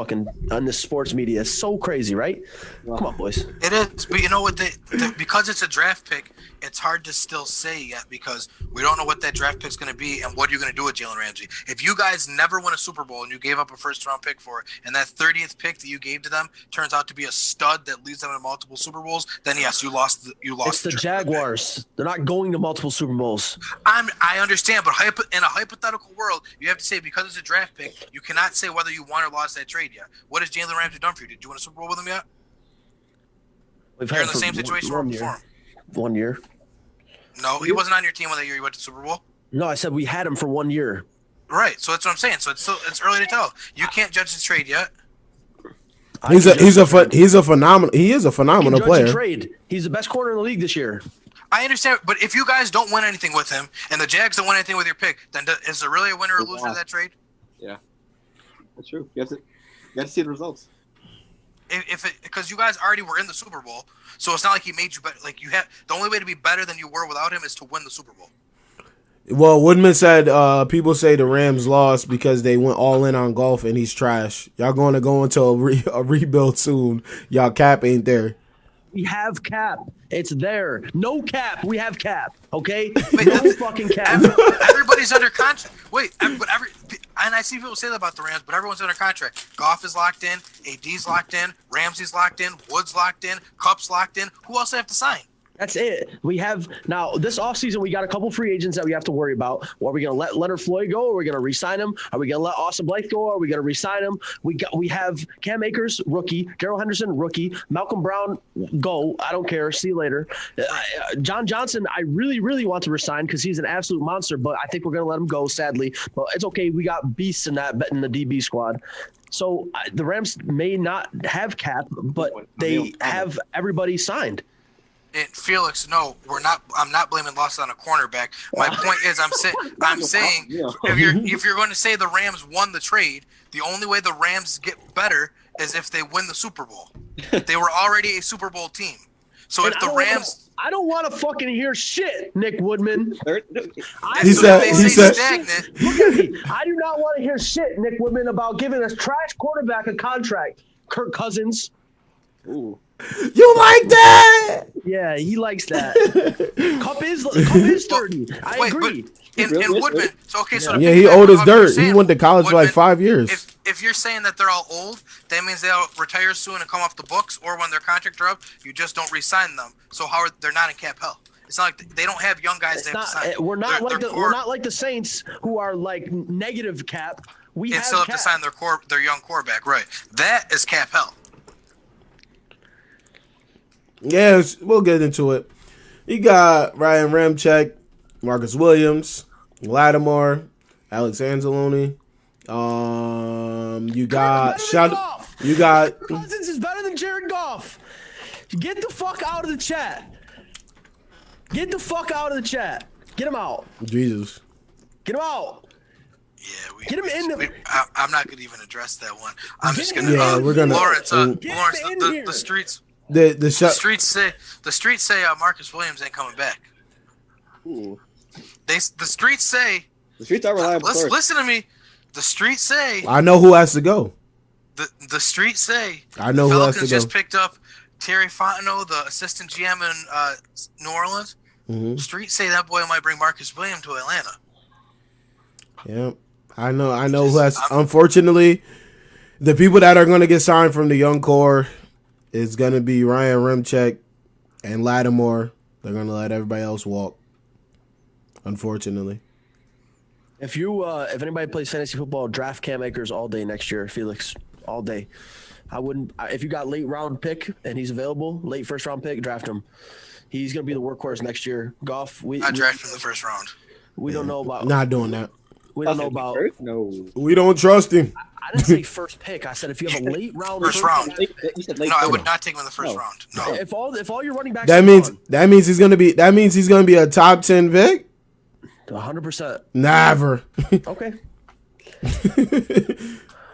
S4: sports media. It's so crazy, right? Come on, boys.
S1: It is, but you know what? Because it's a draft pick, it's hard to still say yet because we don't know what that draft pick's going to be and what you're going to do with Jalen Ramsey. If you guys never win a Super Bowl and you gave up a first-round pick for it, and that 30th pick that you gave to them turns out to be a stud that leads them to multiple Super Bowls, then yes, you lost.
S4: It's the Jaguars. They're not going to multiple Super Bowls.
S1: I understand, but in a hypothetical world, you have to say because it's a draft pick, you cannot say whether you won or lost that trade yet. What has Jalen Ramsey done for you? Did you win a Super Bowl with him yet? You're in the same situation before him.
S4: 1 year.
S1: No, he wasn't on your team when that year you went to the Super Bowl.
S4: No, I said we had him for 1 year.
S1: Right, so that's what I'm saying. So it's early to tell. You can't judge his trade yet.
S2: He is a phenomenal player.
S4: Trade. He's the best corner in the league this year.
S1: I understand, but if you guys don't win anything with him, and the Jags don't win anything with your pick, then is there really a winner or loser of that trade?
S3: Yeah, that's true. You have to see the results.
S1: Because you guys already were in the Super Bowl, so it's not like he made you better. Like the only way to be better than you were without him is to win the Super Bowl.
S2: Well, Woodman said people say the Rams lost because they went all in on golf and he's trash. Y'all going to go into a rebuild soon. Y'all cap ain't there.
S4: We have cap. It's there. No cap. We have cap. Okay?
S1: Wait,
S4: no fucking cap.
S1: Everybody's under contract. Wait, and I see people say that about the Rams, but everyone's under contract. Goff is locked in. AD's locked in. Ramsey's locked in. Woods locked in. Kupp's locked in. Who else do they have to sign?
S4: That's it. We have now this offseason, we got a couple free agents that we have to worry about. Are we going to let Leonard Floyd go? Are we going to re-sign him? Are we going to let Austin Blythe go? Are we going to re-sign him? We have Cam Akers, rookie. Darrell Henderson, rookie. Malcolm Brown, go. I don't care. See you later. John Johnson, I really, really want to resign because he's an absolute monster, but I think we're going to let him go, sadly. But it's okay. We got beasts in the DB squad. So the Rams may not have cap, but they have everybody signed.
S1: And Felix, no, we're not. I'm not blaming loss on a cornerback. My point is, I'm saying if you're going to say the Rams won the trade, the only way the Rams get better is if they win the Super Bowl. They were already a Super Bowl team. So if the Rams,
S4: I don't want to fucking hear shit, Nick Woodman.
S2: He said
S1: stagnant.
S4: Look at me. I do not want to hear shit, Nick Woodman, about giving a trash quarterback a contract. Kirk Cousins.
S3: Ooh.
S2: You like that?
S4: Yeah, he likes that. Cup is 30. I agree.
S1: In Woodman, so
S2: he old as dirt. He went to college for like 5 years.
S1: If you're saying that they're all old, that means they'll retire soon and come off the books, or when their contract are up, you just don't re-sign them. So they're not in cap hell. It's not like they don't have young guys they have to sign.
S4: We're not like the Saints who are like negative cap. We
S1: still have to sign their young quarterback, right? That is cap hell.
S2: Yes, we'll get into it. You got Ryan Ramczyk, Marcus Williams, Lattimore, Alex Anzalone. You got
S4: Cousins is better than Jared Goff. Get the fuck out of the chat. Get the fuck out of the chat. Get him out.
S2: Jesus.
S4: Get him out.
S1: Yeah,
S4: get him in.
S1: I'm not gonna even address that one. I'm just gonna.
S2: We're gonna.
S1: Lawrence, the streets.
S2: The
S1: streets say Marcus Williams ain't coming back.
S3: Ooh.
S1: The streets say.
S3: The streets are reliable.
S1: Listen to me. The streets say.
S2: I know who has to go.
S1: The streets say.
S2: I know who has to go.
S1: Just picked up Terry Fontenot, the assistant GM in New Orleans.
S2: Mm-hmm.
S1: Streets say that boy might bring Marcus Williams to Atlanta.
S2: Yeah, I know who has. Unfortunately, the people that are going to get signed from the young core is going to be Ryan Ramczyk and Lattimore. They're going to let everybody else walk. Unfortunately.
S4: If anybody plays fantasy football, draft Cam Akers all day next year, Felix, all day. I wouldn't. If you got late round pick and he's available, late first round pick, draft him. He's going to be the workhorse next year. Goff,
S1: I draft him in the first round.
S4: We don't know about.
S2: Not doing that.
S4: We don't know about.
S3: No.
S2: We don't trust him.
S4: I didn't say first pick. I said if you have a late round.
S1: First round.
S3: You said late
S1: no, I would not take him in the first round. No.
S4: If all your running backs.
S2: That means he's gonna be a top 10 pick.
S4: 100%.
S2: Never.
S4: Okay.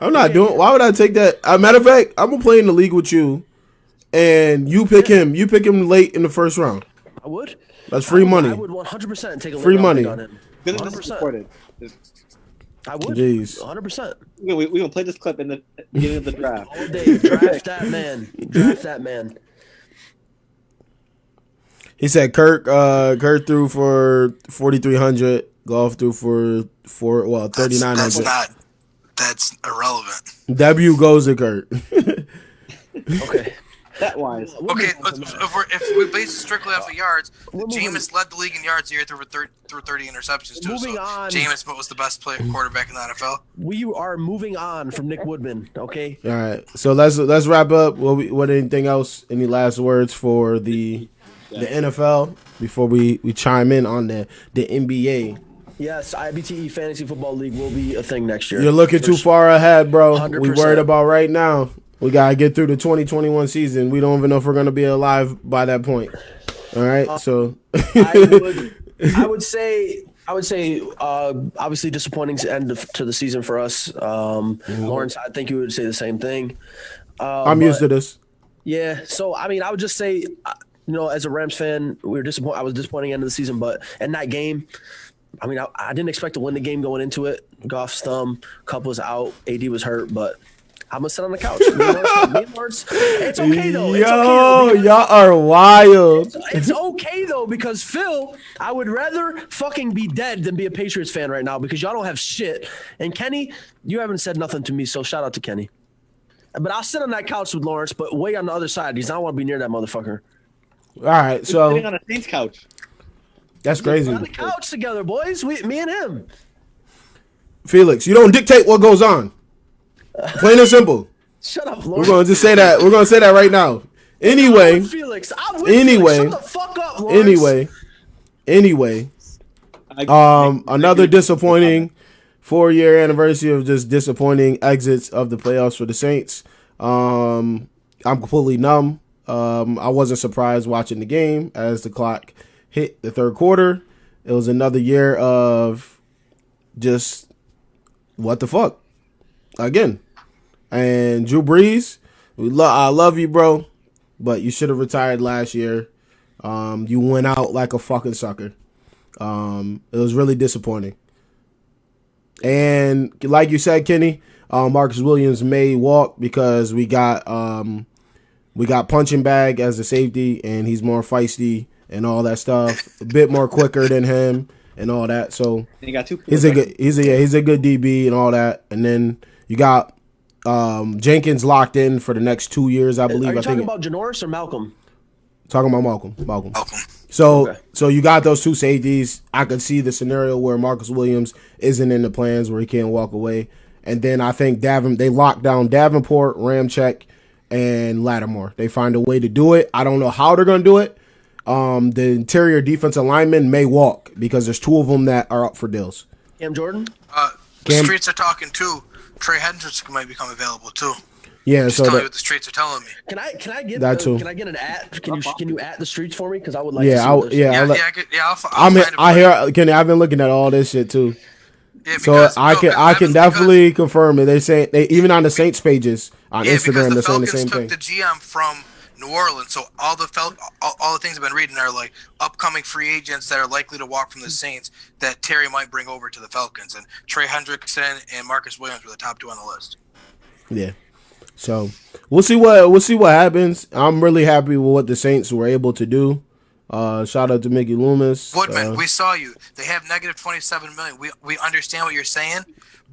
S2: I'm not doing. Why would I take that? Matter of fact, I'm gonna play in the league with you, and you pick him. You pick him late in the first round.
S4: I would.
S2: That's free money.
S4: I would 100% take a
S2: free money
S4: on him. 100%. I would.
S2: Jeez.
S4: 100%.
S3: We're gonna play this clip in the beginning of the draft.
S4: All day. Draft that man. Draft that man.
S2: He said Kirk threw for 4,300. Goff threw for 3,900.
S1: That's irrelevant.
S2: W goes to Kirk.
S4: Okay.
S3: That wise.
S1: Okay, if we base it strictly off of yards, Jameis led the league in yards the year through 30 interceptions too.
S4: Moving on.
S1: Jameis was the best quarterback in the NFL.
S4: We are moving on from Nick Woodman. Okay.
S2: All right, so let's wrap up. What anything else? Any last words for the NFL before we chime in on the NBA?
S4: Yes, IBTE Fantasy Football League will be a thing next year.
S2: You're looking too far ahead, bro.
S4: 100%.
S2: We worried about right now. We gotta get through the 2021 season. We don't even know if we're gonna be alive by that point. All right, so
S4: I would say, obviously disappointing end to the season for us. Lawrence, I think you would say the same thing.
S2: I'm used to this.
S4: Yeah, so I mean, I would just say, as a Rams fan, I was disappointing end of the season, but in that game, I mean, I didn't expect to win the game going into it. Goff's thumb, Cup was out, AD was hurt, but I'm gonna sit on the couch. Me and Lawrence, it's okay though.
S2: Y'all are wild.
S4: It's okay though, because Phil, I would rather fucking be dead than be a Patriots fan right now because y'all don't have shit. And Kenny, you haven't said nothing to me, so shout out to Kenny. But I'll sit on that couch with Lawrence, but way on the other side because I don't want to be near that motherfucker.
S2: All right, so
S3: sitting on a Saints couch.
S2: That's crazy.
S4: We're on the couch together, boys. Me and him.
S2: Felix, you don't dictate what goes on. Plain and simple.
S4: Shut up,
S2: We're
S4: Lawrence.
S2: gonna just say that. We're gonna say that right now. Anyway,
S4: Felix. I'm with
S2: anyway,
S4: Felix. Shut the fuck up, Lawrence.
S2: anyway. Another disappointing 4-year anniversary of just disappointing exits of the playoffs for the Saints. I'm completely numb. I wasn't surprised watching the game as the clock hit the third quarter. It was another year of just what the fuck again. And Drew Brees, I love you, bro, but you should have retired last year. You went out like a fucking sucker. It was really disappointing. And like you said, Kenny, Marcus Williams may walk because we got punching bag as a safety, and he's more feisty and all that stuff. A bit more quicker than him and all that. So
S3: he got two.
S2: He's a good DB and all that. And then you got Jenkins locked in for the next 2 years, I believe.
S4: Are you talking about Janoris or Malcolm?
S2: Talking about Malcolm. So you got those two safeties. I could see the scenario where Marcus Williams isn't in the plans where he can't walk away. And then I think they lock down Davenport, Ramczyk, and Lattimore. They find a way to do it. I don't know how they're going to do it. The interior defensive linemen may walk because there's two of them that are up for deals.
S4: Cam Jordan?
S1: The streets are talking too. Trey Hendricks might become available too.
S2: Yeah,
S1: Just tell me what the streets are telling me.
S4: Can I get
S2: that too.
S4: Can I get an at? Can you at the streets for me? Because I would like.
S2: Yeah,
S4: to see
S2: I hear Kenny. I've been looking at all this shit too.
S1: Yeah,
S2: because, I can definitely confirm it. They say they even on the Saints pages on Instagram they're saying the same thing.
S1: The GM from New Orleans, so all the things I've been reading are like upcoming free agents that are likely to walk from the Saints that Terry might bring over to the Falcons, and Trey Hendrickson and Marcus Williams were the top two on the list.
S2: Yeah. So we'll see what happens. I'm really happy with what the Saints were able to do. Shout out to Mickey Loomis.
S1: Woodman, we saw you. They have negative $27 million. We understand what you're saying,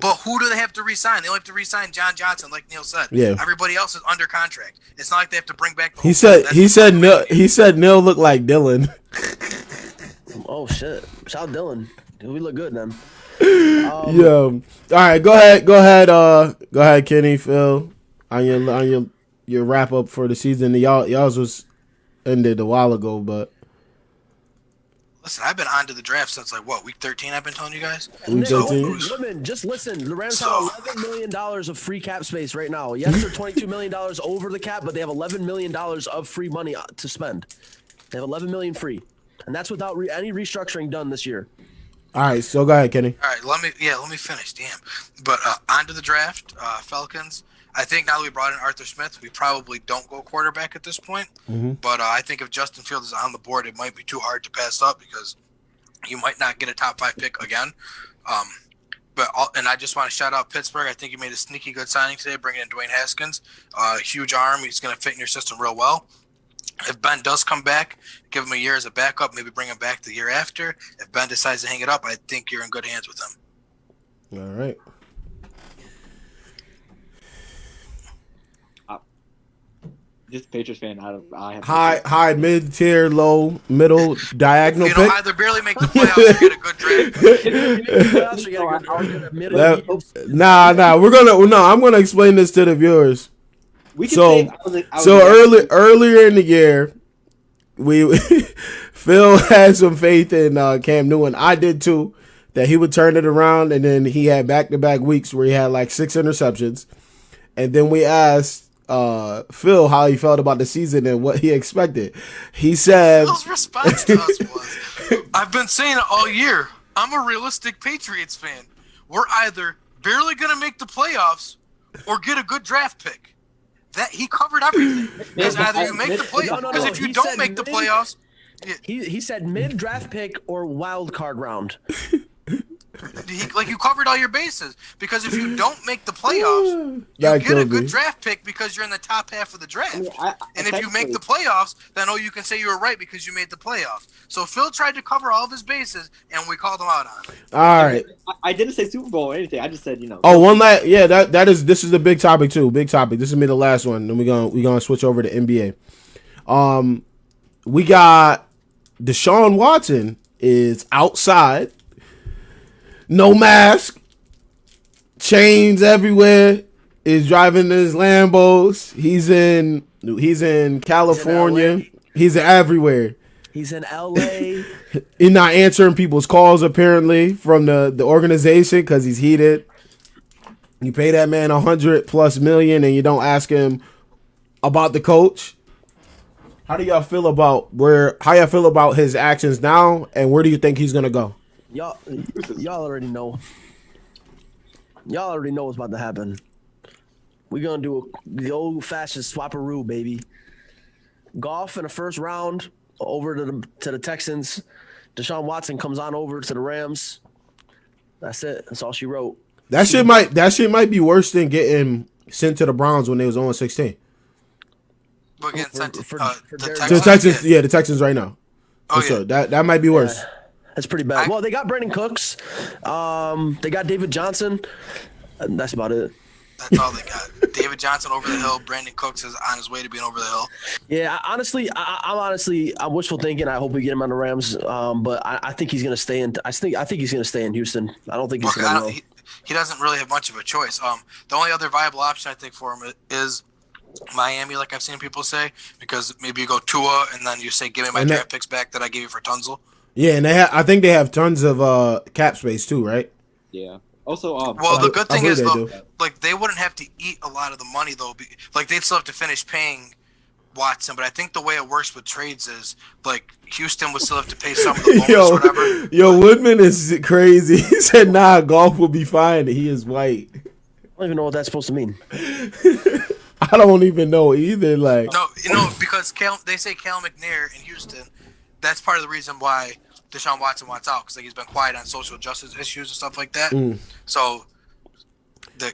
S1: but who do they have to re-sign? They only have to re-sign John Johnson, like Neil said.
S2: Yeah.
S1: Everybody else is under contract. It's not like they have to bring back.
S2: He said Neil looked like Dylan.
S4: Oh shit! Shout out Dylan. We look good then.
S2: Yeah. All right. Go ahead, Kenny, Phil. On your wrap up for the season, y'all's was ended a while ago, but
S1: listen, I've been on to the draft since week 13. I've been telling you guys.
S2: Week 13.
S4: Women, just listen. The Rams have $11 million of free cap space right now. Yes, they're $22 million over the cap, but they have $11 million of free money to spend. They have $11 million free, and that's without any restructuring done this year.
S2: All right, so go ahead, Kenny.
S1: All right, let me finish. Damn, but on to the draft, Falcons. I think now that we brought in Arthur Smith, we probably don't go quarterback at this point.
S2: Mm-hmm.
S1: But I think if Justin Fields is on the board, it might be too hard to pass up because you might not get a top 5 pick again. And I just want to shout out Pittsburgh. I think you made a sneaky good signing today, bringing in Dwayne Haskins. Huge arm. He's going to fit in your system real well. If Ben does come back, give him a year as a backup, maybe bring him back the year after. If Ben decides to hang it up, I think you're in good hands with him.
S2: All right.
S3: Just Patriots fan. I have
S2: high, mid tier, low, middle, diagonal pick.
S1: Either barely make the playoffs or get a good draft.
S2: I'm gonna explain this to the viewers. Earlier in the year, Phil had some faith in Cam Newton. I did too, that he would turn it around, and then he had back-to-back weeks where he had like 6 interceptions, and then we asked Phil how he felt about the season and what he expected. He said
S1: Phil's response to us was, I've been saying it all year. I'm a realistic Patriots fan. We're either barely going to make the playoffs or get a good draft pick. That he covered everything. Because either you make the playoffs, because if you don't make the playoffs,
S4: he said mid draft pick or wild card round.
S1: You covered all your bases, because if you don't make the playoffs, you get a good draft pick because you're in the top half of the draft. And if you make the playoffs, then you can say you were right because you made the playoffs. So Phil tried to cover all of his bases, and we called him out on it.
S2: All right.
S3: I didn't say Super Bowl or anything. I just said
S2: this is a big topic too. Big topic. This is me the last one. Then we're gonna switch over to NBA. we got Deshaun Watson is outside, no mask, chains everywhere. Is driving his Lambos. He's in California. He's everywhere.
S4: He's in LA.
S2: He's not answering people's calls apparently from the organization because he's heated. You pay that man $100+ million and you don't ask him about the coach. How y'all feel about his actions now, and where do you think he's gonna go?
S4: Y'all already know. Y'all already know what's about to happen. We're gonna do the old-fashioned swapperoo, baby. Golf in the first round over to the Texans. Deshaun Watson comes on over to the Rams. That's it. That's all she wrote.
S2: That shit might be worse than getting sent to the Browns when they was 0-16.
S1: We're getting sent to the
S2: The Texans, yeah, the Texans right now. For sure. That might be worse.
S4: That's pretty bad. Well, they got Brandon Cooks. They got David Johnson. And that's about it.
S1: That's all they got. David Johnson over the hill. Brandon Cooks is on his way to being over the hill.
S4: Yeah, I'm wishful thinking. I hope we get him on the Rams. But I think he's gonna stay in. I think he's gonna stay in Houston. I don't think he's gonna go.
S1: He doesn't really have much of a choice. The only other viable option I think for him is Miami, like I've seen people say, because maybe you go Tua and then you say, "Give me my draft picks back that I gave you for Tunzel."
S2: Yeah, and I think they have tons of cap space too, right?
S3: Yeah. Also,
S1: well, the good thing is though, like they wouldn't have to eat a lot of the money though. Like they'd still have to finish paying Watson, but I think the way it works with trades is like Houston would still have to pay some of the bonus or whatever.
S2: Yo, Woodman is crazy. He said, "Nah, golf will be fine." He is white.
S4: I don't even know what that's supposed to mean.
S2: I don't even know either. Like,
S1: no, because they say Cal McNair in Houston. That's part of the reason why Deshaun Watson wants out, because like he's been quiet on social justice issues and stuff like that. So,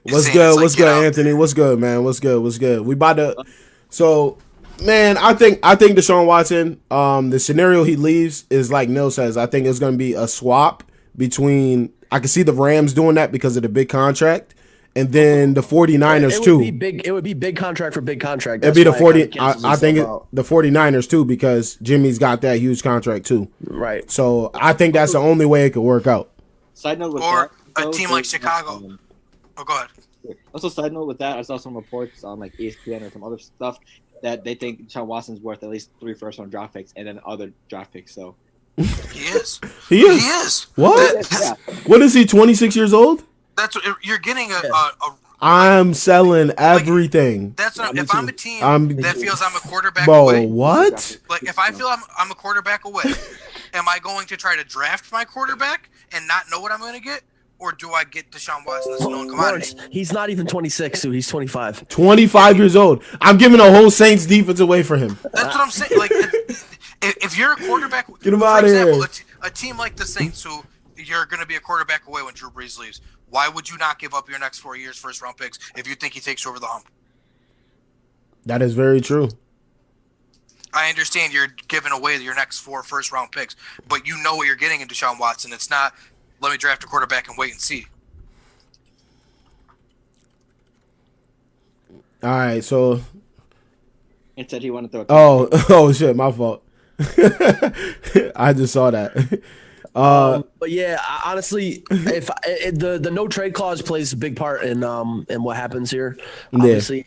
S2: what's good, Anthony? What's good, man? What's good? We about to. So, man, I think Deshaun Watson. The scenario he leaves is like Nil says. I think it's going to be a swap between. I can see the Rams doing that because of the big contract. And then the 49ers too.
S4: It would be big contract for big contract.
S2: It'd be the 40. I think the 49ers too, because Jimmy's got that huge contract too.
S4: Right.
S2: So I think that's the only way it could work out.
S3: Side note with
S1: or
S3: that,
S1: a team like Chicago. Oh, go ahead.
S3: Also, side note with that, I saw some reports on like ESPN or some other stuff that they think Deshaun Watson's worth at least 3 first-round draft picks and then other draft picks. So
S1: he is.
S2: He is. What?
S3: Yeah.
S2: What is he? 26 years old?
S1: That's what you're getting.
S2: I'm selling everything.
S1: That's not, if I'm a team that feels I'm a quarterback
S2: bro,
S1: away.
S2: What?
S1: Like if I feel I'm a quarterback away, am I going to try to draft my quarterback and not know what I'm going to get, or do I get Deshaun Watson as a known commodity?
S4: He's not even 26, dude. He's 25.
S2: 25 years old. I'm giving a whole Saints defense away for him.
S1: That's what I'm saying. Like if you're a quarterback,
S2: get him out of here.
S1: A team like the Saints, who you're going to be a quarterback away when Drew Brees leaves. Why would you not give up your next 4 years first-round picks if you think he takes you over the hump?
S2: That is very true.
S1: I understand you're giving away your next 4 first-round picks, but you know what you're getting in Deshaun Watson. It's not, let me draft a quarterback and wait and see.
S2: All right, so.
S3: It said he wanted to throw.
S2: Oh shit, my fault. I just saw that.
S4: But yeah, honestly, if the no trade clause plays a big part in what happens here. Obviously,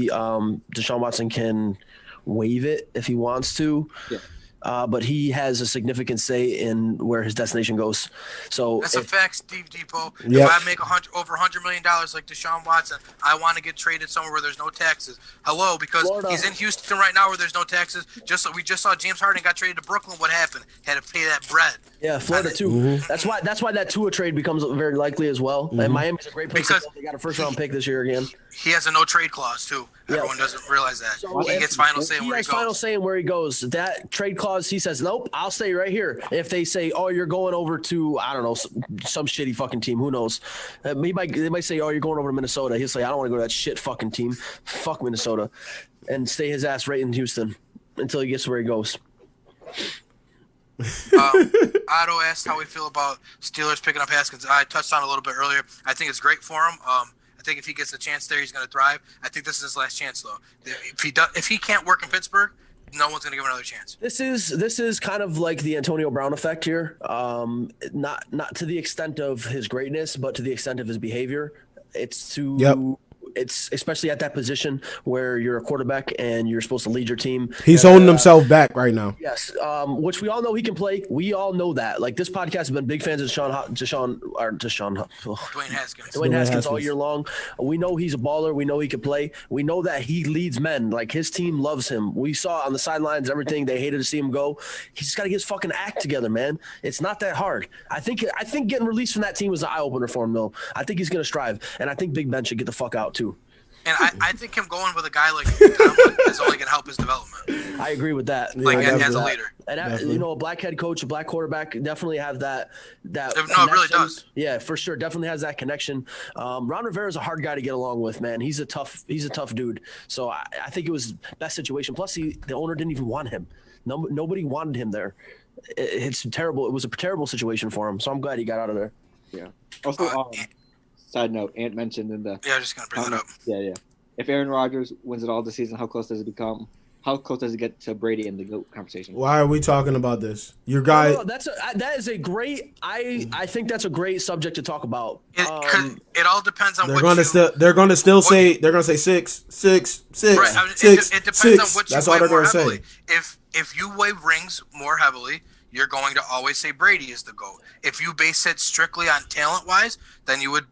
S4: Deshaun Watson can waive it if he wants to. Yeah. But he has a significant say in where his destination goes. So
S1: that's a fact, Steve Depot.
S2: Yep.
S1: If I make over $100 million like Deshaun Watson, I want to get traded somewhere where there's no taxes. Hello, because Florida. He's in Houston right now where there's no taxes. We just saw James Harden got traded to Brooklyn. What happened? Had to pay that bread.
S4: Yeah, Florida too. Mm-hmm. That's why that Tua trade becomes very likely as well. Mm-hmm. And Miami's a great place because they got a first-round pick this year again.
S1: He has a no trade clause too. Yeah. Everyone doesn't realize that. So he gets final say where he goes.
S4: Final say where he goes. That trade clause, he says, nope, I'll stay right here. If they say, oh, you're going over to, I don't know, some shitty fucking team, who knows? They might say, oh, you're going over to Minnesota. He'll say, I don't want to go to that shit fucking team. Fuck Minnesota. And stay his ass right in Houston until he gets where he goes.
S1: Otto asked how we feel about Steelers picking up Haskins. I touched on it a little bit earlier. I think it's great for him. I think if he gets a chance there, he's going to thrive. I think this is his last chance, though. If he can't work in Pittsburgh, no one's going to give him another chance.
S4: This is kind of like the Antonio Brown effect here. Not to the extent of his greatness, but to the extent of his behavior. It's especially at that position where you're a quarterback and you're supposed to lead your team.
S2: He's holding himself back right now.
S4: Yes, which we all know he can play. We all know that. Like, this podcast has been big fans of Dwayne Haskins all year long. We know he's a baller. We know he can play. We know that he leads men. Like, his team loves him. We saw on the sidelines everything. They hated to see him go. He's just got to get his fucking act together, man. It's not that hard. I think getting released from that team was an eye opener for him, though. I think he's gonna strive, and I think Big Ben should get the fuck out too.
S1: And I think him going with a guy like Tomlin is only going to help his development.
S4: I agree with that.
S1: Like, as a leader.
S4: And, a black head coach, a black quarterback definitely have that.
S1: No, it really does.
S4: Yeah, for sure. Definitely has that connection. Ron Rivera is a hard guy to get along with, man. He's a tough dude. So I think it was best situation. Plus, the owner didn't even want him. Nobody wanted him there. It's terrible. It was a terrible situation for him. So I'm glad he got out of there.
S3: Yeah. Also, side note, Ant mentioned in the
S1: I was just gonna bring that up.
S3: Yeah. If Aaron Rodgers wins it all this season, how close does it become? How close does it get to Brady in the GOAT conversation?
S2: Why are we talking about this? Your guy.
S4: No, that is a great. I think that's a great subject to talk about.
S1: It all depends on.
S2: They're gonna still say 6, 6, 6,
S1: right, I mean,
S2: 6,
S1: it depends
S2: 6.
S1: on what you
S2: That's
S1: weigh
S2: all they're
S1: more
S2: gonna
S1: heavily.
S2: say.
S1: If you weigh rings more heavily, you're going to always say Brady is the GOAT. If you base it strictly on talent-wise, then you would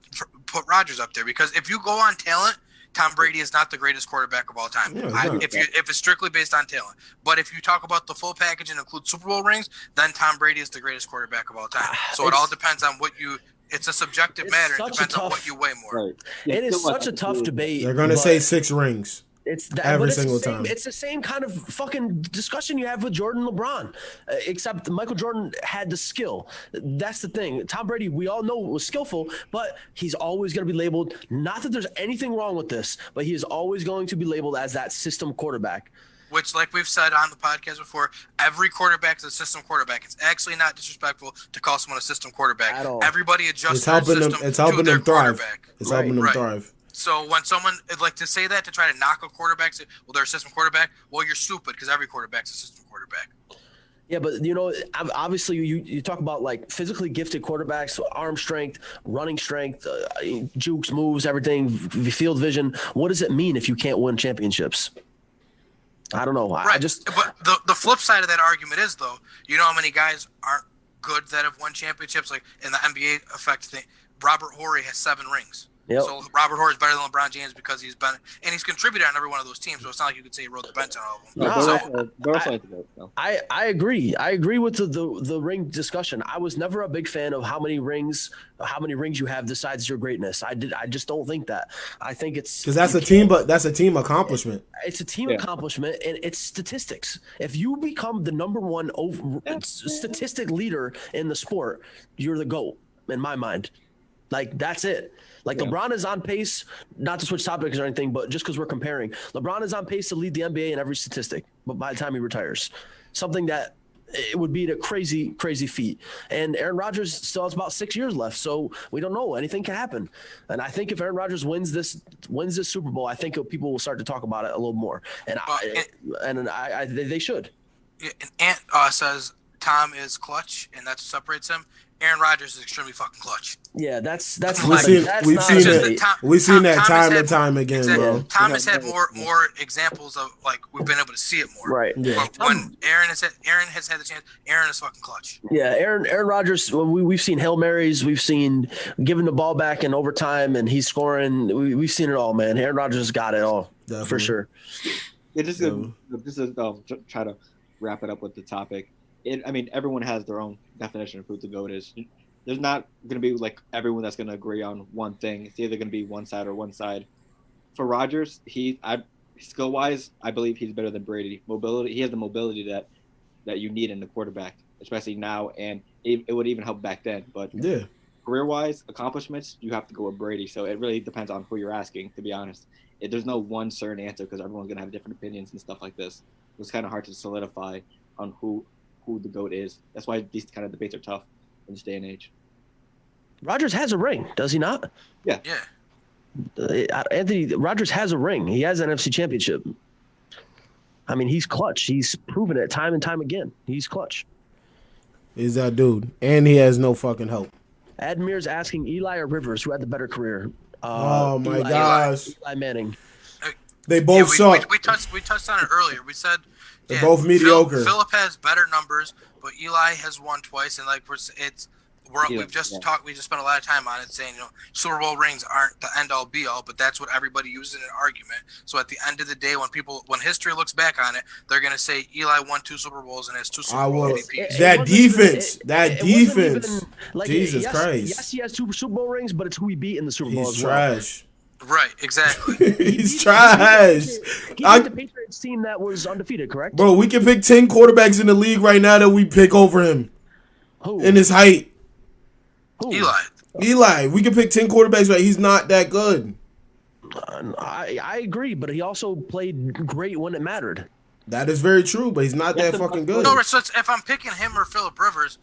S1: put Rodgers up there. Because if you go on talent, Tom Brady is not the greatest quarterback of all time.
S2: Yeah,
S1: if it's strictly based on talent. But if you talk about the full package and include Super Bowl rings, then Tom Brady is the greatest quarterback of all time. So it all depends on what you – it's a subjective matter. It depends on what you weigh more.
S3: Right.
S4: It is such a tough debate.
S2: They're going to say 6 rings.
S4: It's that,
S2: every
S4: it's
S2: single
S4: same,
S2: time.
S4: It's the same kind of fucking discussion you have with Jordan and LeBron, except Michael Jordan had the skill. That's the thing. Tom Brady, we all know, was skillful, but he's always going to be labeled. Not that there's anything wrong with this, but he is always going to be labeled as that system quarterback.
S1: Which, like we've said on the podcast before, every quarterback is a system quarterback. It's actually not disrespectful to call someone a system quarterback.
S4: At all.
S1: Everybody adjusts
S2: It's helping
S1: their
S2: them.
S1: system
S2: It's helping
S1: to their
S2: them thrive.
S1: quarterback.
S2: It's helping them thrive.
S1: So when someone like to say that to try to knock a quarterback, say, well, they're a system quarterback. Well, you're stupid because every quarterback's a system quarterback.
S4: Yeah, but obviously you talk about like physically gifted quarterbacks, arm strength, running strength, jukes, moves, everything, field vision. What does it mean if you can't win championships? I don't know.
S1: Right. But the flip side of that argument is, though, you know how many guys aren't good that have won championships, like in the NBA effect thing. Robert Horry has 7 rings.
S4: Yep.
S1: So Robert Horry is better than LeBron James because he's contributed on every one of those teams. So it's not like you could say he rode the bench on all of them.
S4: I agree. I agree with the ring discussion. I was never a big fan of how many rings you have decides your greatness. I just don't think that. I think it's
S2: because that's a team, but that's a team accomplishment.
S4: It's a team accomplishment, and it's statistics. If you become the number one statistic leader in the sport, you're the GOAT in my mind. Like, that's it. Like, LeBron is on pace, not to switch topics or anything, but just because we're comparing. LeBron is on pace to lead the NBA in every statistic, but by the time he retires. Something that it would be a crazy, crazy feat. And Aaron Rodgers still has about 6 years left, so we don't know. Anything can happen. And I think if Aaron Rodgers wins this Super Bowl, I think people will start to talk about it a little more. And they should.
S1: And Ant says Tom is clutch, and that's what separates him. Aaron Rodgers is extremely fucking clutch.
S4: Yeah, that's
S2: we've seen that time and time again,
S1: exactly.
S2: bro.
S1: Tom has had more examples of, like, we've been able to see it more.
S4: Right.
S1: Yeah. But when Aaron has had the chance, Aaron is fucking clutch.
S4: Yeah, Aaron Rodgers, we've seen Hail Marys, we've seen giving the ball back in overtime and he's scoring. We've seen it all, man. Aaron Rodgers has got it all. Definitely. For sure.
S3: Just to try to wrap it up with the topic. Everyone has their own definition of who the GOAT is. There's not going to be like everyone that's going to agree on one thing. It's either going to be one side or one side. For Rodgers, skill-wise, I believe he's better than Brady. Mobility, he has the mobility that you need in the quarterback, especially now, and it would even help back then. But career-wise, accomplishments, you have to go with Brady. So it really depends on who you're asking, to be honest. There's no one certain answer because everyone's going to have different opinions and stuff like this. It's kind of hard to solidify on who the GOAT is. That's why these kind of debates are tough in this day and age.
S4: Rodgers has a ring, does he not?
S3: Yeah.
S4: Anthony, Rodgers has a ring. He has an NFC championship. I mean, he's clutch. He's proven it time and time again. He's clutch.
S2: He's that dude, and he has no fucking help.
S4: Admir's asking Eli or Rivers who had the better career.
S2: Oh my gosh,
S4: Eli Manning.
S2: They both suck.
S1: We touched on it earlier. We said
S2: they're both mediocre.
S1: Philip has better numbers, but Eli has won twice, and like we've just talked. We just spent a lot of time on it, saying Super Bowl rings aren't the end all be all, but that's what everybody uses in an argument. So at the end of the day, when history looks back on it, they're gonna say Eli won 2 Super Bowls and has 2 Super Bowl MVPs.
S2: That defense. Jesus Christ.
S4: Yes, he has 2 Super Bowl rings, but it's who he beat in the Super Bowl.
S2: He's trash.
S1: Right, exactly.
S2: He's trash.
S4: He beat the Patriots team that was undefeated, correct?
S2: Bro, we can pick 10 quarterbacks in the league right now that we pick over him.
S4: Who?
S2: In his height.
S4: Who?
S1: Eli.
S2: We can pick 10 quarterbacks, right? He's not that good.
S4: I agree, but he also played great when it mattered.
S2: That is very true, but he's not that fucking good.
S1: No, so if I'm picking him or Philip Rivers,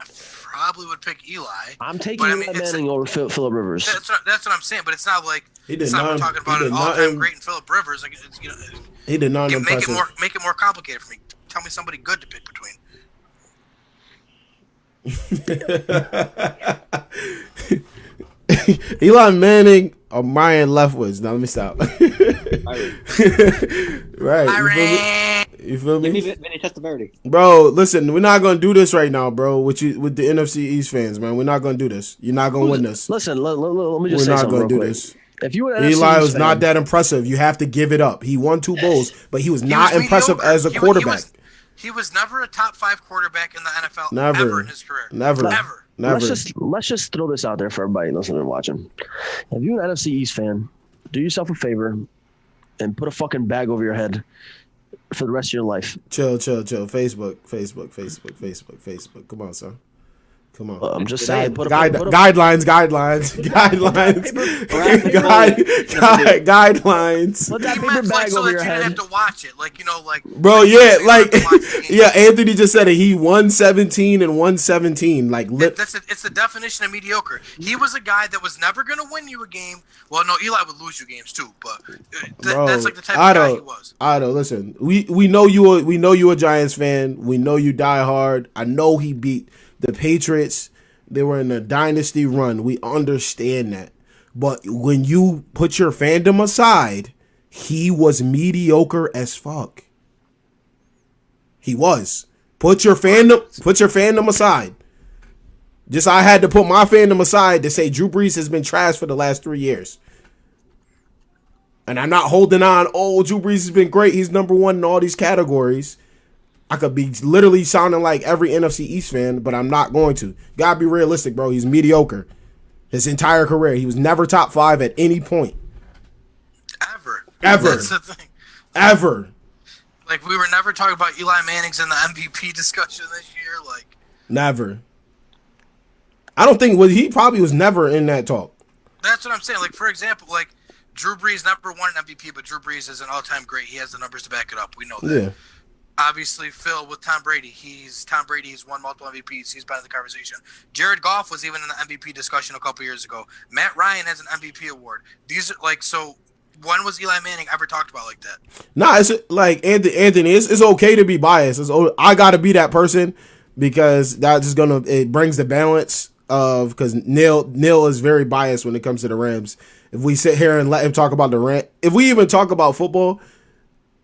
S1: I probably would pick Eli.
S4: I'm taking Eli Manning over Philip Rivers.
S1: That's what I'm saying, but it's not like
S2: he did
S1: it's not talking about an all-time great in Philip Rivers. Like,
S2: he did not impressive.
S1: Make it more complicated for me. Tell me somebody good to pick between.
S2: Eli Manning or Ryan Leftwich. Now let me stop. Right. You feel me?
S3: Vinny Testaverde.
S2: Bro, listen, we're not gonna do this right now, bro. With the NFC East fans, man. We're not gonna do this. You're not gonna win this.
S4: Listen, let me just say something real quick. This. If you were
S2: Eli was not that impressive. You have to give it up. He won 2 bowls, but he was not impressive as a quarterback.
S1: He was never a top 5 quarterback in the NFL ever in his career.
S2: Never.
S4: Let's just throw this out there for everybody listening and watching. If you're an NFC East fan, do yourself a favor and put a fucking bag over your head for the rest of your life.
S2: Chill. Facebook. Come on, son. Come on.
S4: I'm just saying.
S2: Guidelines. Guidelines.
S4: Put that paper bag over your head.
S1: You have to watch it,
S2: Bro, yeah, yeah. Anthony just said it. He won 17 and 117.
S1: It's the definition of mediocre. He was a guy that was never going to win you a game. Well, no, Eli would lose you games too, but that's like the type of guy he was.
S2: Listen, we know you a Giants fan. We know you die hard. I know he beat the Patriots. They were in a dynasty run. We understand that. But when you put your fandom aside, he was mediocre as fuck. He was. Put your fandom aside. I had to put my fandom aside to say Drew Brees has been trash for the last 3 years. And I'm not holding on, Drew Brees has been great. He's number 1 in all these categories. I could be literally sounding like every NFC East fan, but I'm not going to. Gotta be realistic, bro. He's mediocre. His entire career. He was never top 5 at any point.
S1: Ever.
S2: That's the thing. Ever.
S1: Like, we were never talking about Eli Manning's in the MVP discussion this year. Like,
S2: never. I don't think he probably was never in that talk.
S1: That's what I'm saying. Like, for example, Drew Brees never won an MVP, but Drew Brees is an all-time great. He has the numbers to back it up. We know that. Yeah. Obviously, Phil with Tom Brady. He's won multiple MVPs. He's been in the conversation. Jared Goff was even in the MVP discussion a couple years ago. Matt Ryan has an MVP award. These are so. When was Eli Manning ever talked about like that?
S2: Nah, it's like Anthony. It's okay to be biased. I got to be that person because that's just it brings the balance of because Neil is very biased when it comes to the Rams. If we sit here and let him talk about the Rams, if we even talk about football,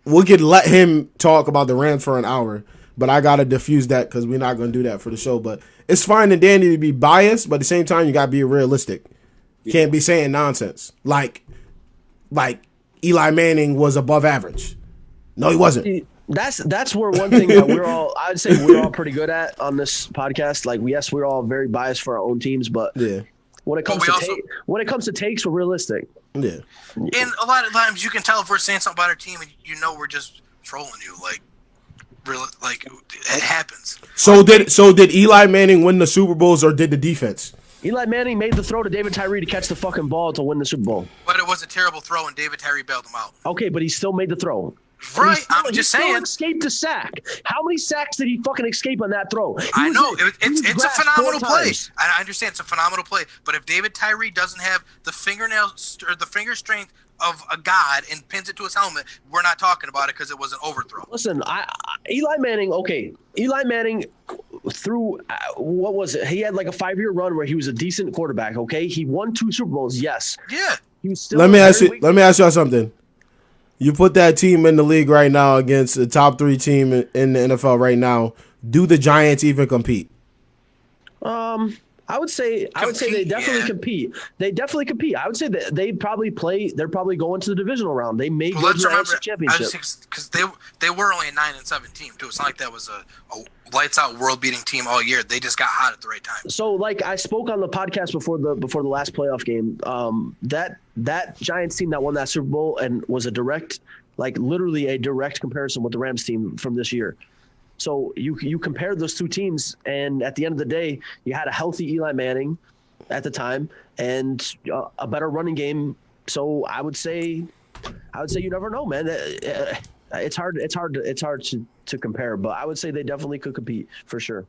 S2: we could let him talk about the Rams for an hour, but I got to diffuse that because we're not going to do that for the show. But it's fine and dandy to be biased, but at the same time, you got to be realistic. You can't be saying nonsense. Like Eli Manning was above average. No, he wasn't.
S4: That's where one thing that I'd say we're all pretty good at on this podcast. Like, yes, we're all very biased for our own teams, but
S2: yeah.
S4: When it comes to takes, we're realistic.
S2: Yeah.
S1: And a lot of times you can tell if we're saying something about our team and we're just trolling you. It happens.
S2: So did Eli Manning win the Super Bowls or did the defense?
S4: Eli Manning made the throw to David Tyree to catch the fucking ball to win the Super Bowl.
S1: But it was a terrible throw and David Tyree bailed him out.
S4: Okay, but he still made the throw.
S1: Right, I'm just saying.
S4: He escaped a sack. How many sacks did he fucking escape on that throw?
S1: I know. It's a phenomenal play. I understand it's a phenomenal play. But if David Tyree doesn't have the fingernails or the finger strength of a god and pins it to his helmet, we're not talking about it because it was an overthrow.
S4: Listen, Eli Manning. Okay, Eli Manning through what was it? He had like a 5-year run where he was a decent quarterback. Okay, he won 2 Super Bowls. Yes.
S1: Yeah.
S4: He was still.
S2: Let me ask y'all something. You put that team in the league right now against the top 3 team in the NFL right now. Do the Giants even compete?
S4: I would say they definitely compete. They definitely compete. I would say that they probably play. They're probably going to the divisional round. They may go to the NFC Championship
S1: because they were only a 9-7 team too. It's not like that was a lights out world beating team all year. They just got hot at the right time.
S4: So like I spoke on the podcast before the last playoff game. That Giants team that won that Super Bowl and was literally a direct comparison with the Rams team from this year. So you compared those 2 teams, and at the end of the day, you had a healthy Eli Manning at the time and a better running game. So I would say you never know, man. It's hard to compare, but I would say they definitely could compete for sure.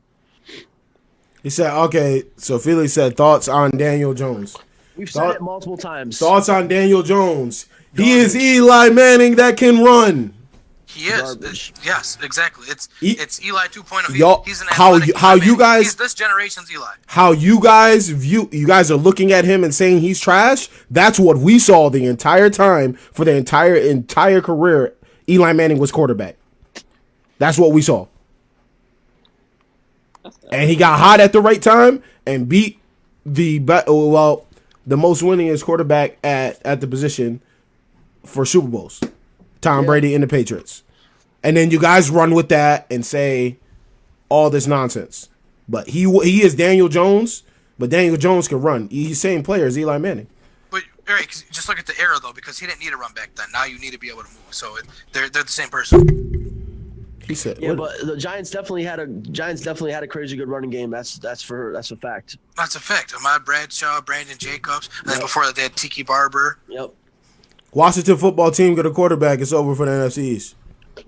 S2: He said, okay, so Felix said thoughts on Daniel Jones.
S4: We've said it multiple times.
S2: Thoughts on Daniel Jones. He is Eli Manning that can run.
S1: He is. Yes, exactly. It's Eli 2.0. He's an
S2: how you guys?
S1: He's this generation's Eli.
S2: How you guys are looking at him and saying he's trash. That's what we saw the entire time for the entire career. Eli Manning was quarterback. That's what we saw. And he got hot at the right time and beat the most winningest quarterback at the position for Super Bowls. Tom Brady and the Patriots. And then you guys run with that and say all this nonsense. But he is Daniel Jones, but Daniel Jones can run. He's the same player as Eli Manning.
S1: But right, just look at the era though, because he didn't need to run back then. Now you need to be able to move. So they're the same person.
S2: He said,
S4: "Yeah, but the Giants definitely had a crazy good running game. That's a fact.
S1: That's a fact. Ahmad Bradshaw, Brandon Jacobs, and then before that they had Tiki Barber.
S4: Yep.
S2: Washington football team get a quarterback. It's over for the NFC East.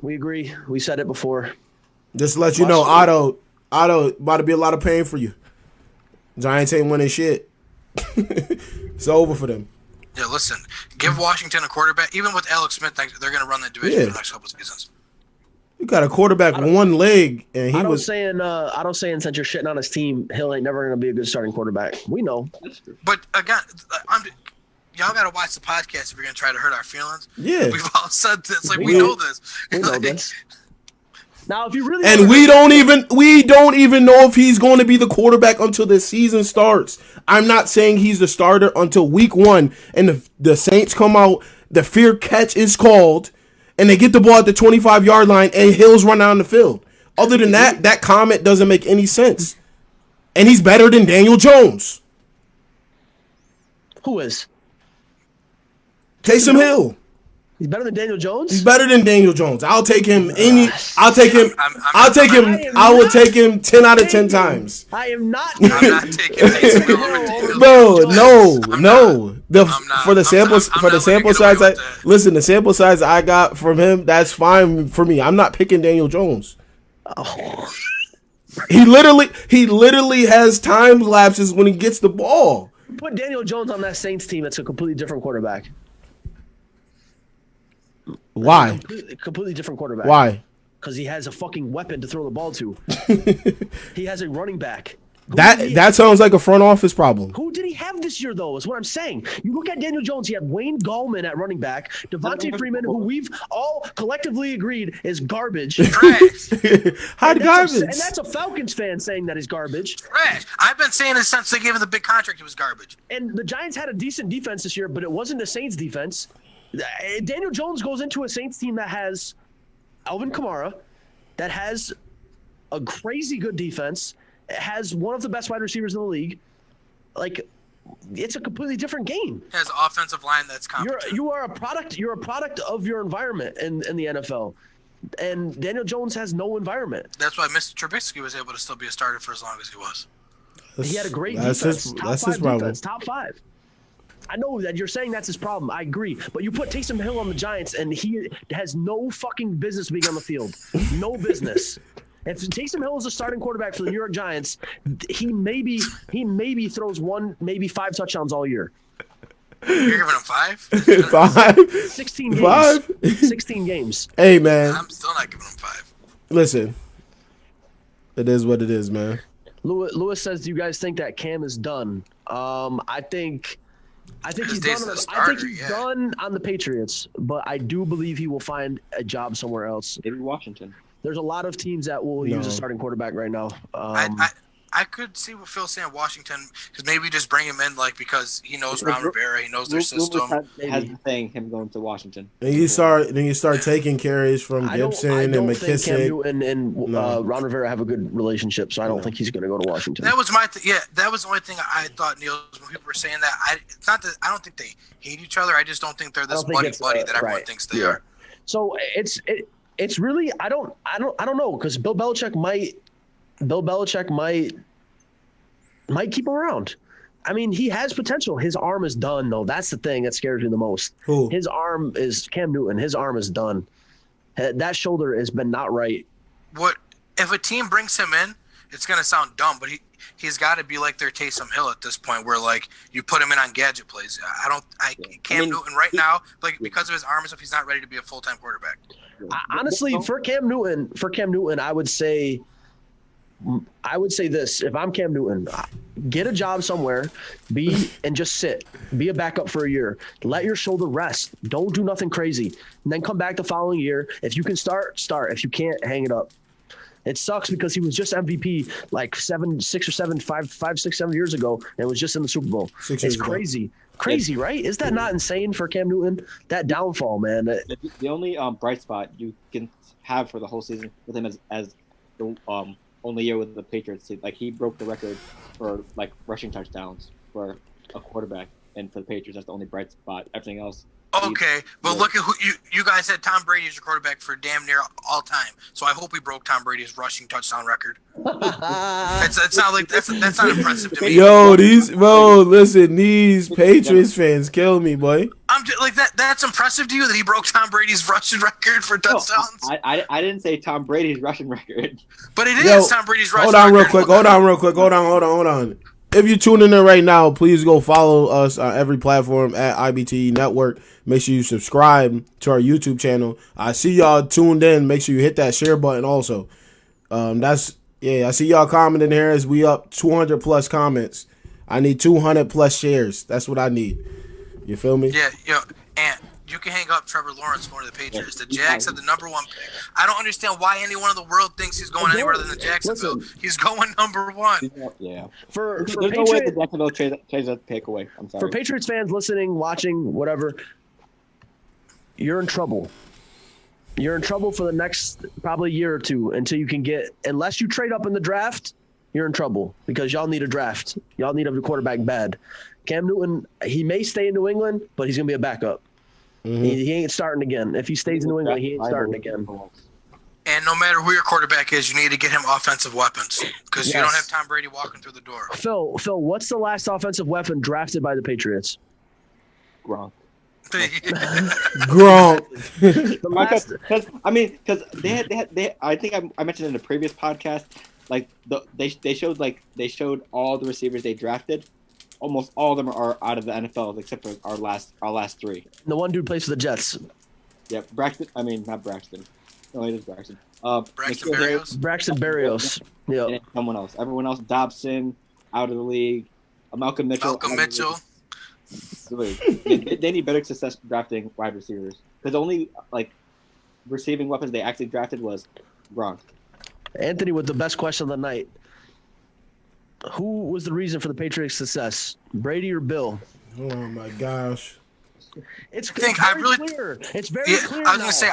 S4: We agree. We said it before.
S2: Just to let you know, Otto, about to be a lot of pain for you. Giants ain't winning shit. It's over for them.
S1: Yeah, listen. Give Washington a quarterback. Even with Alex Smith, they're going to run that division for the next couple of seasons.
S2: You got a quarterback with one leg, and
S4: Otto's saying since you're shitting on his team, Hill ain't never going to be a good starting quarterback. We know.
S1: But again, y'all got to watch the podcast if you're going to try to hurt our feelings.
S2: Yeah.
S1: We've all said this. Like, we know this.
S4: We know this. Now, if you really
S2: and we don't even know if he's going to be the quarterback until the season starts. I'm not saying he's the starter until week 1, and the Saints come out, the fair catch is called, and they get the ball at the 25-yard line, and Hill's run down the field. Other than that comment doesn't make any sense. And he's better than Daniel Jones.
S4: Who is?
S2: Taysom Hill.
S4: He's better than Daniel Jones?
S2: He's better than Daniel Jones. I'll take him I will take him 10 out of 10 times.
S4: I am not.
S1: I'm not taking Taysom Hill over Daniel
S2: Bro, no. For the sample size I got from him, that's fine for me. I'm not picking Daniel Jones.
S4: Oh.
S2: He literally has time lapses when he gets the ball.
S4: Put Daniel Jones on that Saints team. It's a completely different quarterback.
S2: Why?
S4: Completely different quarterback.
S2: Why?
S4: Because he has a fucking weapon to throw the ball to. He has a running back.
S2: That sounds like a front office problem.
S4: Who did he have this year, though, is what I'm saying. You look at Daniel Jones, he had Wayne Gallman at running back, Devontae Freeman, who we've all collectively agreed is garbage.
S1: Trash.
S2: Garbage.
S4: And that's a Falcons fan saying that he's garbage.
S1: Trash. I've been saying it since they gave him the big contract, it was garbage.
S4: And the Giants had a decent defense this year, but it wasn't the Saints' defense. Daniel Jones goes into a Saints team that has Alvin Kamara, that has a crazy good defense, has one of the best wide receivers in the league. Like, it's a completely different game.
S1: Has an offensive line that's competent.
S4: You're a product of your environment in the NFL. And Daniel Jones has no environment.
S1: That's why Mr. Trubisky was able to still be a starter for as long as he was.
S4: He had a great defense. That's his problem. Top 5. I know that you're saying that's his problem. I agree. But you put Taysom Hill on the Giants, and he has no fucking business being on the field. No business. If Taysom Hill is a starting quarterback for the New York Giants, he maybe throws 5 touchdowns all year.
S1: You're giving him 5?
S2: 5?
S4: 16 games.
S2: 5?
S4: 16 games.
S2: Hey, man.
S1: I'm still not giving him 5.
S2: Listen. It is what it is, man.
S4: Lewis says, "Do you guys think that Cam is done?" I think he's done on the Patriots, but I do believe he will find a job somewhere else.
S3: Maybe Washington.
S4: There's a lot of teams that will use a starting quarterback right now.
S1: I could see what Phil's saying, Washington, because maybe just bring him in because he knows Ron Rivera, he knows their system.
S3: Has been saying him going to Washington.
S2: And you start taking carries from Gibson and McKissick.
S4: Cam Newton and Ron Rivera have a good relationship, so I don't think he's going to go to Washington.
S1: That was that was the only thing I thought, Neil, when people were saying that. It's not that I don't think they hate each other. I just don't think they're this buddy that everyone thinks they are.
S4: So it's really I don't know, because Bill Belichick might keep him around. I mean, he has potential. His arm is done, though. That's the thing that scares me the most.
S2: Who?
S4: His arm is Cam Newton. His arm is done. That shoulder has been not right.
S1: What if a team brings him in? It's gonna sound dumb, but he's got to be like their Taysom Hill at this point, where like you put him in on gadget plays. Cam Newton right now, like because of his arm and stuff, he's not ready to be a full-time quarterback.
S4: Honestly, for Cam Newton, I would say this: if I'm Cam Newton, get a job somewhere, and just sit, be a backup for a year, let your shoulder rest, don't do nothing crazy, and then come back the following year. If you can start. If you can't, hang it up. It sucks because he was just MVP like 5, 6, 7 years ago, and was just in the Super Bowl. It's crazy, right? Is that not insane for Cam Newton? That downfall, man.
S3: The only bright spot you can have for the whole season with him as the only year with the Patriots, like he broke the record for like rushing touchdowns for a quarterback, and for the Patriots, that's the only bright spot. Everything else.
S1: Okay, but look at who you guys had Tom Brady as your quarterback for damn near all time. So I hope he broke Tom Brady's rushing touchdown record. It's not like that's not impressive to me.
S2: Yo, listen, these Patriots fans kill me, boy.
S1: I'm just, like that. That's impressive to you that he broke Tom Brady's rushing record for touchdowns.
S3: No, I didn't say Tom Brady's rushing record,
S1: but it is Tom Brady's rushing record.
S2: Hold on real quick. Hold on. If you're tuning in right now, please go follow us on every platform at IBTE Network. Make sure you subscribe to our YouTube channel. I see y'all tuned in. Make sure you hit that share button also. I see y'all commenting here as we up 200 plus comments. I need 200 plus shares. That's what I need. You feel me?
S1: Yeah, and you can hang up Trevor Lawrence going to the Patriots. The Jags have the number 1 pick. I don't understand why anyone in the world thinks he's going anywhere other than Jacksonville. He's going number 1.
S3: Yeah.
S4: For
S3: There's no way the Jacksonville trades that pick away. I'm sorry.
S4: For Patriots fans listening, watching, whatever, you're in trouble. You're in trouble for the next probably year or two until you can get – unless you trade up in the draft, you're in trouble because y'all need a draft. Y'all need a quarterback bad. Cam Newton, he may stay in New England, but he's going to be a backup. Mm-hmm. He ain't starting again. If he stays in New England, he ain't starting again.
S1: And no matter who your quarterback is, you need to get him offensive weapons because you don't have Tom Brady walking through the door.
S4: Phil, what's the last offensive weapon drafted by the Patriots?
S3: Gronk.
S2: Gronk.
S3: Because they I think I mentioned in a previous podcast, like they showed all the receivers they drafted. Almost all of them are out of the NFL except for our last 3.
S4: The one dude plays for the Jets.
S3: Yeah, Braxton. I mean, not Braxton. No, it is Braxton.
S1: Braxton Berrios.
S4: Braxton Berrios. Yeah.
S3: And someone else. Everyone else. Dobson out of the league. Malcolm Mitchell. They need better success drafting wide receivers because the only receiving weapons they actually drafted was Gronk.
S4: Anthony with the best question of the night. Who was the reason for the Patriots' success, Brady or Bill?
S2: Oh my gosh!
S4: It's very clear. It's very clear.
S1: I was gonna say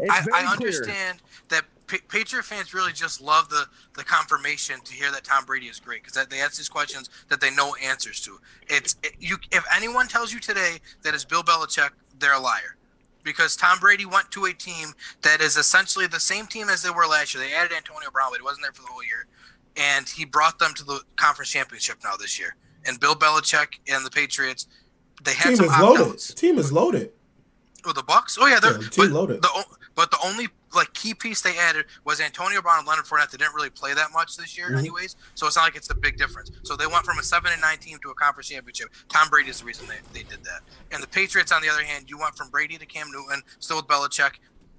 S1: I understand that Patriot fans really just love the confirmation to hear that Tom Brady is great because they ask these questions that they know answers to. If anyone tells you today that it's Bill Belichick, they're a liar. Because Tom Brady went to a team that is essentially the same team as they were last year. They added Antonio Brown, but he wasn't there for the whole year. And he brought them to the conference championship now this year. And Bill Belichick and the Patriots, they had some opt-outs.
S2: Team is loaded.
S1: Oh, the Bucks? Oh, yeah.
S2: Team loaded.
S1: But the only like key piece they added was Antonio Brown and Leonard Fournette. They didn't really play that much this year, anyways. So it's not like it's a big difference. So they went from a 7-9 team to a conference championship. Tom Brady is the reason they did that. And the Patriots, on the other hand, you went from Brady to Cam Newton, still with Belichick,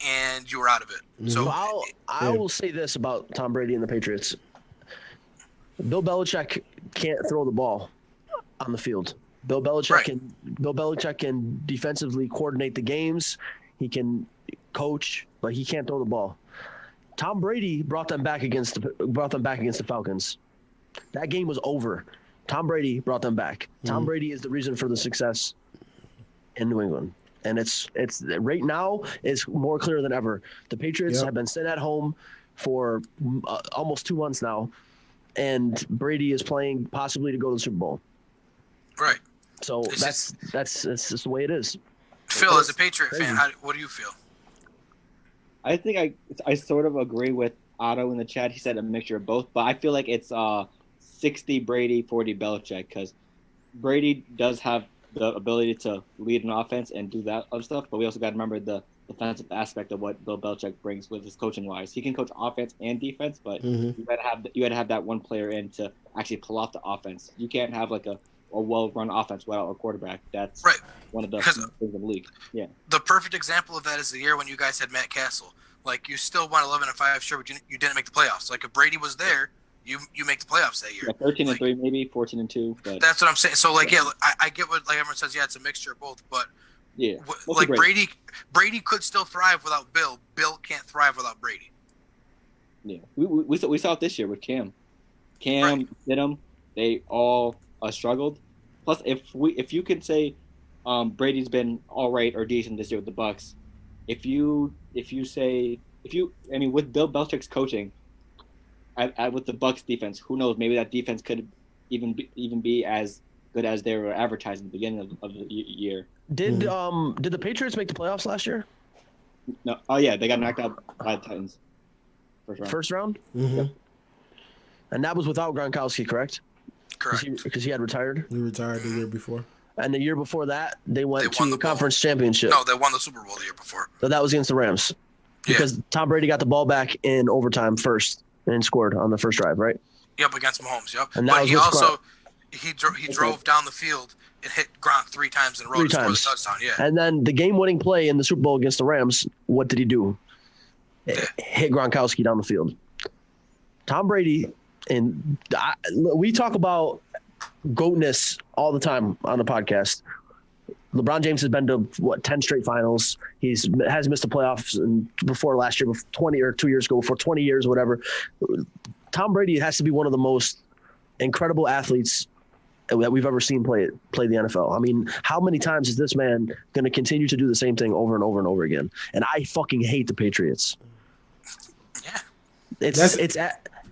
S1: and you were out of it. So
S4: I will say this about Tom Brady and the Patriots. Bill Belichick can't throw the ball on the field. Bill Belichick can defensively coordinate the games. He can coach, but he can't throw the ball. Tom Brady brought them back against the Falcons. That game was over. Tom Brady brought them back. Tom Brady is the reason for the success in New England. And it's right now it's more clear than ever. The Patriots have been sitting at home for almost 2 months now, and Brady is playing possibly to go to the Super Bowl.
S1: Right.
S4: So that's just the way it is.
S1: Phil, as a Patriot fan, what do you feel?
S3: I think I sort of agree with Otto in the chat. He said a mixture of both, but I feel like it's 60 Brady, 40 Belichick, because Brady does have the ability to lead an offense and do that other stuff, but we also got to remember the defensive aspect of what Bill Belichick brings with his coaching wise. He can coach offense and defense, but you got to have that one player in to actually pull off the offense. You can't have like a well-run offense without a quarterback. That's one of the things in the league. Yeah.
S1: The perfect example of that is the year when you guys had Matt Castle. Like, you still won 11-5, sure, but you didn't make the playoffs. Like, if Brady was there, you make the playoffs that year.
S3: Yeah, 13-3, maybe 14-2. But
S1: that's what I'm saying. So, like, I get what like everyone says. Yeah, it's a mixture of both, but like Brady could still thrive without Bill. Bill can't thrive without Brady.
S3: Yeah, we saw it this year with Cam. Stidham, they all struggled. Plus, if you could say Brady's been all right or decent this year with the Bucks, with Bill Belichick's coaching, with the Bucks defense, who knows? Maybe that defense could even be as good as they were advertising at the beginning of the year.
S4: Did the Patriots make the playoffs last year?
S3: No. Oh yeah, they got knocked out by the Titans.
S4: First round.
S2: Mm-hmm.
S4: Yep. And that was without Gronkowski, correct?
S1: Correct.
S4: Because he had retired.
S2: He retired the year before.
S4: And the year before that, they went to the conference championship.
S1: No, they won the Super Bowl the year before.
S4: So that was against the Rams. Because Tom Brady got the ball back in overtime first and scored on the first drive, right?
S1: Yep, against Mahomes. Yep.
S4: And
S1: but he also he drove down the field and hit Gronk 3 times in a row to score the touchdown. Yeah.
S4: And then the game-winning play in the Super Bowl against the Rams, what did he do? Hit Gronkowski down the field. Tom Brady, and we talk about GOATness all the time on the podcast. LeBron James has been to 10 straight finals. Has missed the playoffs before last year, 20 or 2 years ago, before 20 years, whatever. Tom Brady has to be one of the most incredible athletes that we've ever seen play the NFL. I mean, how many times is this man going to continue to do the same thing over and over and over again? And I fucking hate the Patriots.
S1: Yeah,
S4: it's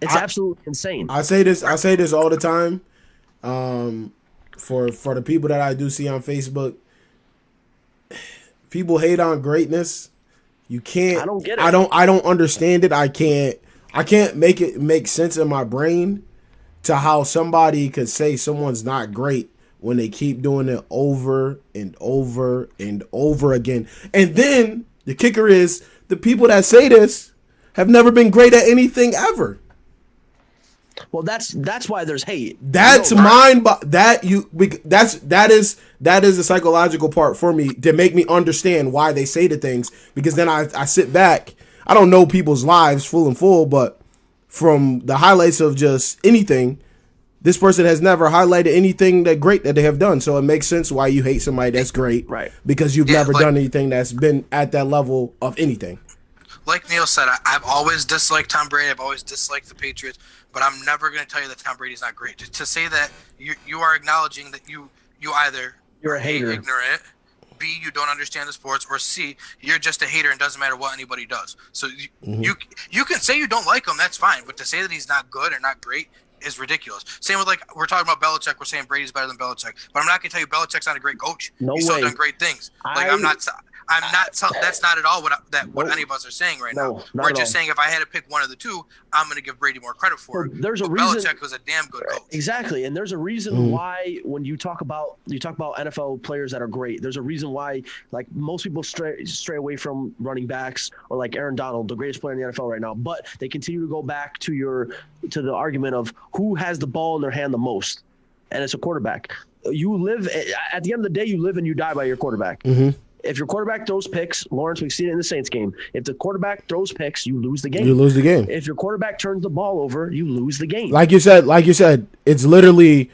S4: absolutely insane.
S2: I say this all the time. For the people that I do see on Facebook, people hate on greatness. You can't.
S4: I don't get it.
S2: I don't understand it. I can't make it make sense in my brain to how somebody could say someone's not great when they keep doing it over and over and over again. And then the kicker is the people that say this have never been great at anything ever.
S4: Well, that's why there's hate.
S2: That's mine, but that is the psychological part for me to make me understand why they say the things, because then I sit back. I don't know people's lives full and full, but from the highlights of just anything, this person has never highlighted anything that great that they have done. So it makes sense why you hate somebody that's great,
S4: right?
S2: Because you've never done anything that's been at that level of anything.
S1: Like Neil said, I've always disliked Tom Brady. I've always disliked the Patriots, but I'm never going to tell you that Tom Brady's not great. To say that you are acknowledging that you either
S4: you're a hater,
S1: ignorant, B, you don't understand the sports, or C, you're just a hater and doesn't matter what anybody does. So you can say you don't like him, that's fine, but to say that he's not good or not great is ridiculous. Same with, like, we're talking about Belichick. We're saying Brady's better than Belichick, but I'm not going to tell you Belichick's not a great coach.
S4: No
S1: He's
S4: way.
S1: still done great things. I'm not I'm not. That's not at all what any of us are saying right now. We're just saying if I had to pick one of the two, I'm going to give Brady more credit for it.
S4: There's a
S1: reason.
S4: Belichick
S1: was a damn good coach.
S4: Exactly, and there's a reason why when you talk about NFL players that are great, there's a reason why like most people stray away from running backs or like Aaron Donald, the greatest player in the NFL right now, but they continue to go back to the argument of who has the ball in their hand the most, and it's a quarterback. You live at the end of the day, you live and you die by your quarterback. If your quarterback throws picks, Lawrence, we've seen it in the Saints game. If the quarterback throws picks, you lose the game. You lose the game. If your quarterback turns the ball over, you lose the game.
S2: Like you said, it's literally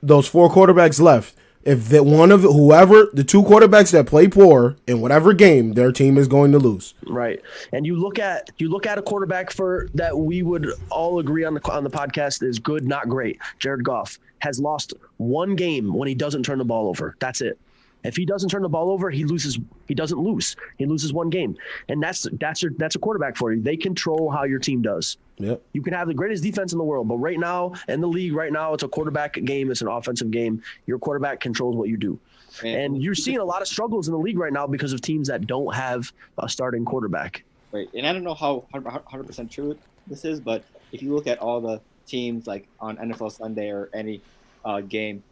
S2: those 4 quarterbacks left. If the the 2 quarterbacks that play poor in whatever game, their team is going to lose.
S4: Right. And you look at a quarterback that we would all agree on the podcast is good, not great. Jared Goff has lost 1 game when he doesn't turn the ball over. That's it. If he doesn't turn the ball over, he loses. He doesn't lose. He loses 1 game, and that's a quarterback for you. They control how your team does.
S2: Yep.
S4: You can have the greatest defense in the world, but right now in the league, it's a quarterback game. It's an offensive game. Your quarterback controls what you do, and you're seeing a lot of struggles in the league right now because of teams that don't have a starting quarterback.
S3: Right, and I don't know how 100% true this is, but if you look at all the teams like on NFL Sunday or any game,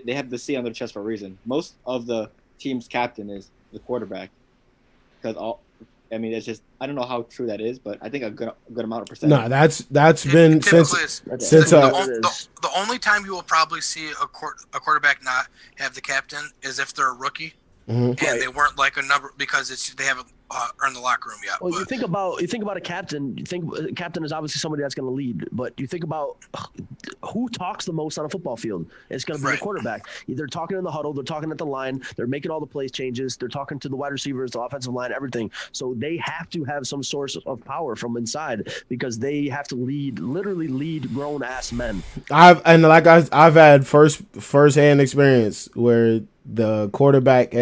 S3: they have the C on their chest for a reason. Most of the team's captain is the quarterback, because it's just I don't know how true that is, but I think a good amount of percent.
S2: No, that's been since
S1: the only time you will probably see a quarterback not have the captain is if they're a rookie and they weren't like a number because they haven't earned the locker room yet.
S4: Well, you think about a captain. You think a captain is obviously somebody that's going to lead, but you think about who talks the most on a football field. It's going to be the quarterback. They're talking in the huddle. They're talking at the line. They're making all the plays changes. They're talking to the wide receivers, the offensive line, everything. So they have to have some source of power from inside because they have to literally lead grown ass men. I've
S2: had first-hand experience where the quarterback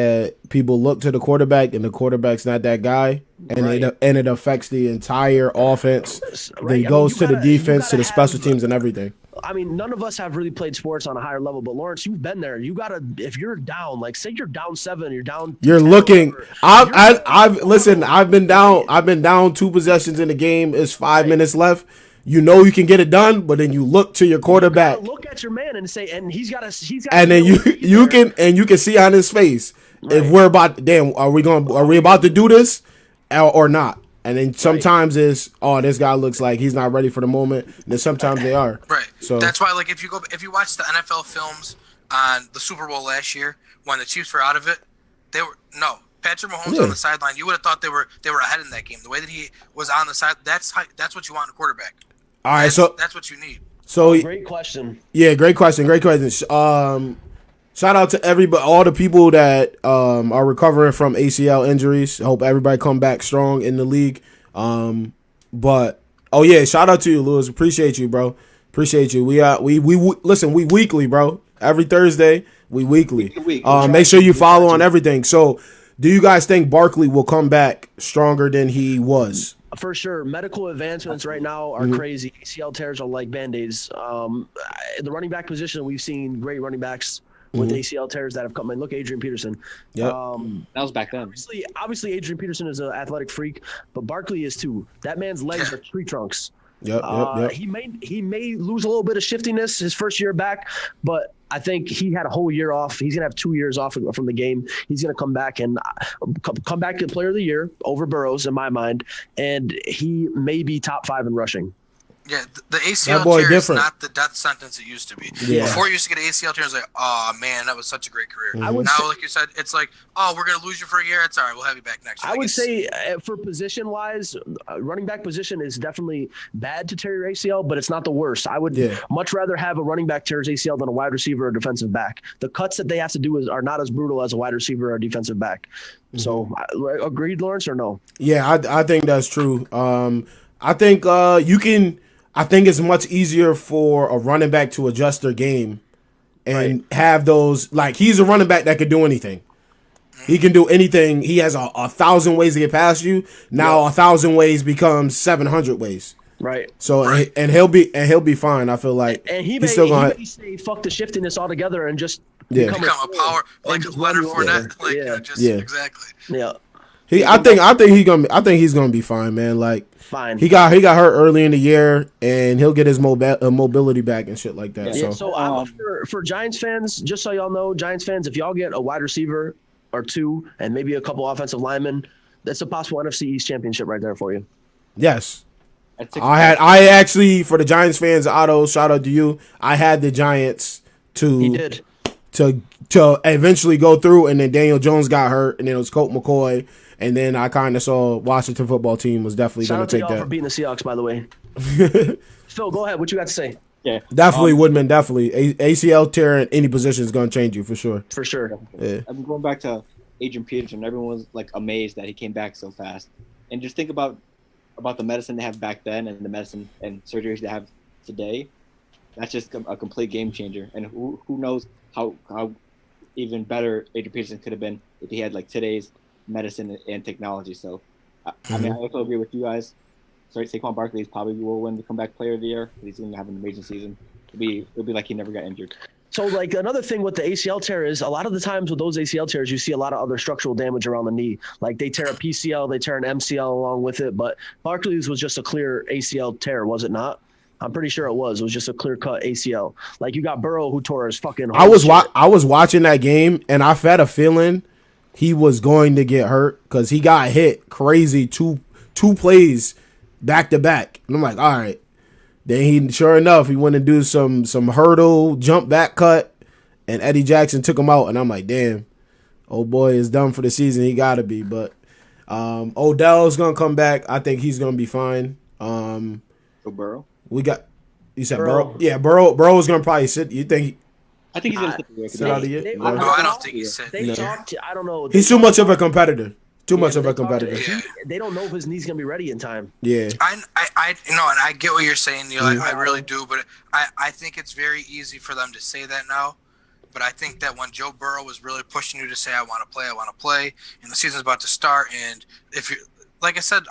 S2: people look to the quarterback and the quarterback's not that guy and it affects the entire offense. Then goes to the defense, to the special teams and everything.
S4: I mean, none of us have really played sports on a higher level, but Lawrence, you've been there. You gotta, if you're down, like say you're down 7, you're down.
S2: You're looking. I've been down 2 possessions in the game. It's 5 minutes left. You know you can get it done, but then you look to your quarterback.
S4: You look at your man and say, and he's got.
S2: And then you can see on his face if we're about. Damn, are we about to do this or not? And then sometimes it's this guy looks like he's not ready for the moment. And then sometimes they are.
S1: Right. So that's why like if you watch the NFL films on the Super Bowl last year when the Chiefs were out of it, Patrick Mahomes on the sideline. You would have thought they were ahead in that game. The way that he was on the side, that's what you want in a quarterback.
S2: All right,
S1: that's what you need.
S2: So
S4: great question.
S2: Yeah, great question. Shout out to everybody, all the people that are recovering from ACL injuries. Hope everybody come back strong in the league. Shout out to you, Lewis. Appreciate you, bro. Appreciate you. We listen. We weekly, bro. Every Thursday, we weekly. Make sure you follow on everything. So, do you guys think Barkley will come back stronger than he was?
S4: For sure. Medical advancements right now are crazy. ACL tears are like Band-Aids. The running back position, we've seen great running backs with ACL tears that have come in. Look, Adrian Peterson.
S3: Yep. That was back then.
S4: Obviously, Adrian Peterson is an athletic freak, but Barkley is too. That man's legs are tree trunks.
S2: Yep.
S4: He may lose a little bit of shiftiness his first year back, but I think he had a whole year off. He's gonna have 2 years off from the game. He's gonna come back and come back to Player of the Year over Burrows in my mind, and he may be top 5 in rushing.
S1: Yeah, the ACL tear is not the death sentence it used to be. Yeah. Before you used to get ACL tears, like, oh man, that was such a great career. Now, like you said, it's like, oh, we're gonna lose you for a year. It's all right, we'll have you back next year.
S4: I would say for position-wise, running back position is definitely bad to tear your ACL, but it's not the worst. I would much rather have a running back tear his ACL than a wide receiver or defensive back. The cuts that they have to do are not as brutal as a wide receiver or a defensive back. So, agreed, Lawrence, or no?
S2: Yeah, I think that's true. I think it's much easier for a running back to adjust their game and have those, like, he's a running back that could do anything. He can do anything. He has 1,000 ways to get past you. Now 1,000 ways becomes 700 ways.
S4: Right.
S2: So and he'll be fine. I feel like
S4: and he may say fuck the shiftiness altogether and just become
S1: a power like Leonard Fournette. Exactly.
S4: Yeah.
S2: he's gonna be fine, man. Like
S4: Fine.
S2: he got hurt early in the year, and he'll get his mobility back and shit like that.
S4: Yeah,
S2: so
S4: for Giants fans, just so y'all know, Giants fans, if y'all get a wide receiver or two and maybe a couple offensive linemen, that's a possible NFC East championship right there for you.
S2: yes. I actually, for the Giants fans, Otto, shout out to you. I had the Giants to eventually go through, and then Daniel Jones got hurt, and then it was Colt McCoy, and then I kind of saw Washington football team was definitely going to take that.
S4: Shout out to y'all for beating the Seahawks, by the way. Phil, go ahead. What you got to say?
S3: Yeah,
S2: definitely Woodman. Definitely ACL tear in any position is going to change you for sure.
S4: For sure.
S2: Yeah.
S3: I'm going back to Adrian Peterson. Everyone was like amazed that he came back so fast, and just think about the medicine they have back then and the medicine and surgeries they have today. That's just a complete game changer. And who knows how even better Adrian Peterson could have been if he had like today's medicine and technology. So, I mean, I also agree with you guys. Sorry, Saquon Barkley probably will win the comeback player of the year. He's going to have an amazing season. It'll be like he never got injured.
S4: So, like, another thing with the ACL tear is a lot of the times with those ACL tears, you see a lot of other structural damage around the knee. Like, they tear a PCL, they tear an MCL along with it. But Barkley's was just a clear ACL tear, was it not? I'm pretty sure it was. It was just a clear-cut ACL. Like, you got Burrow who tore his fucking
S2: I was watching that game, and I had a feeling he was going to get hurt because he got hit crazy two plays back-to-back. And I'm like, all right. Then sure enough, he went to do some hurdle, jump back cut, and Eddie Jackson took him out. And I'm like, damn, old boy is done for the season. He got to be. But Odell's going to come back. I think he's going to be fine.
S3: Burrow?
S2: You said Burrow? Yeah, Burrow's going to probably sit. You think
S3: I think he's going to
S2: sit out of the year?
S1: No, I don't think he's sitting.
S4: They talked. I don't know.
S2: He's too much of a competitor. Too much of a competitor.
S4: They don't know if his knee's gonna be ready in time.
S2: Yeah.
S1: I and I get what you're saying, Neil. I really do, but I think it's very easy for them to say that now. But I think that when Joe Burrow was really pushing you to say, I want to play, and the season's about to start, and if you, like I said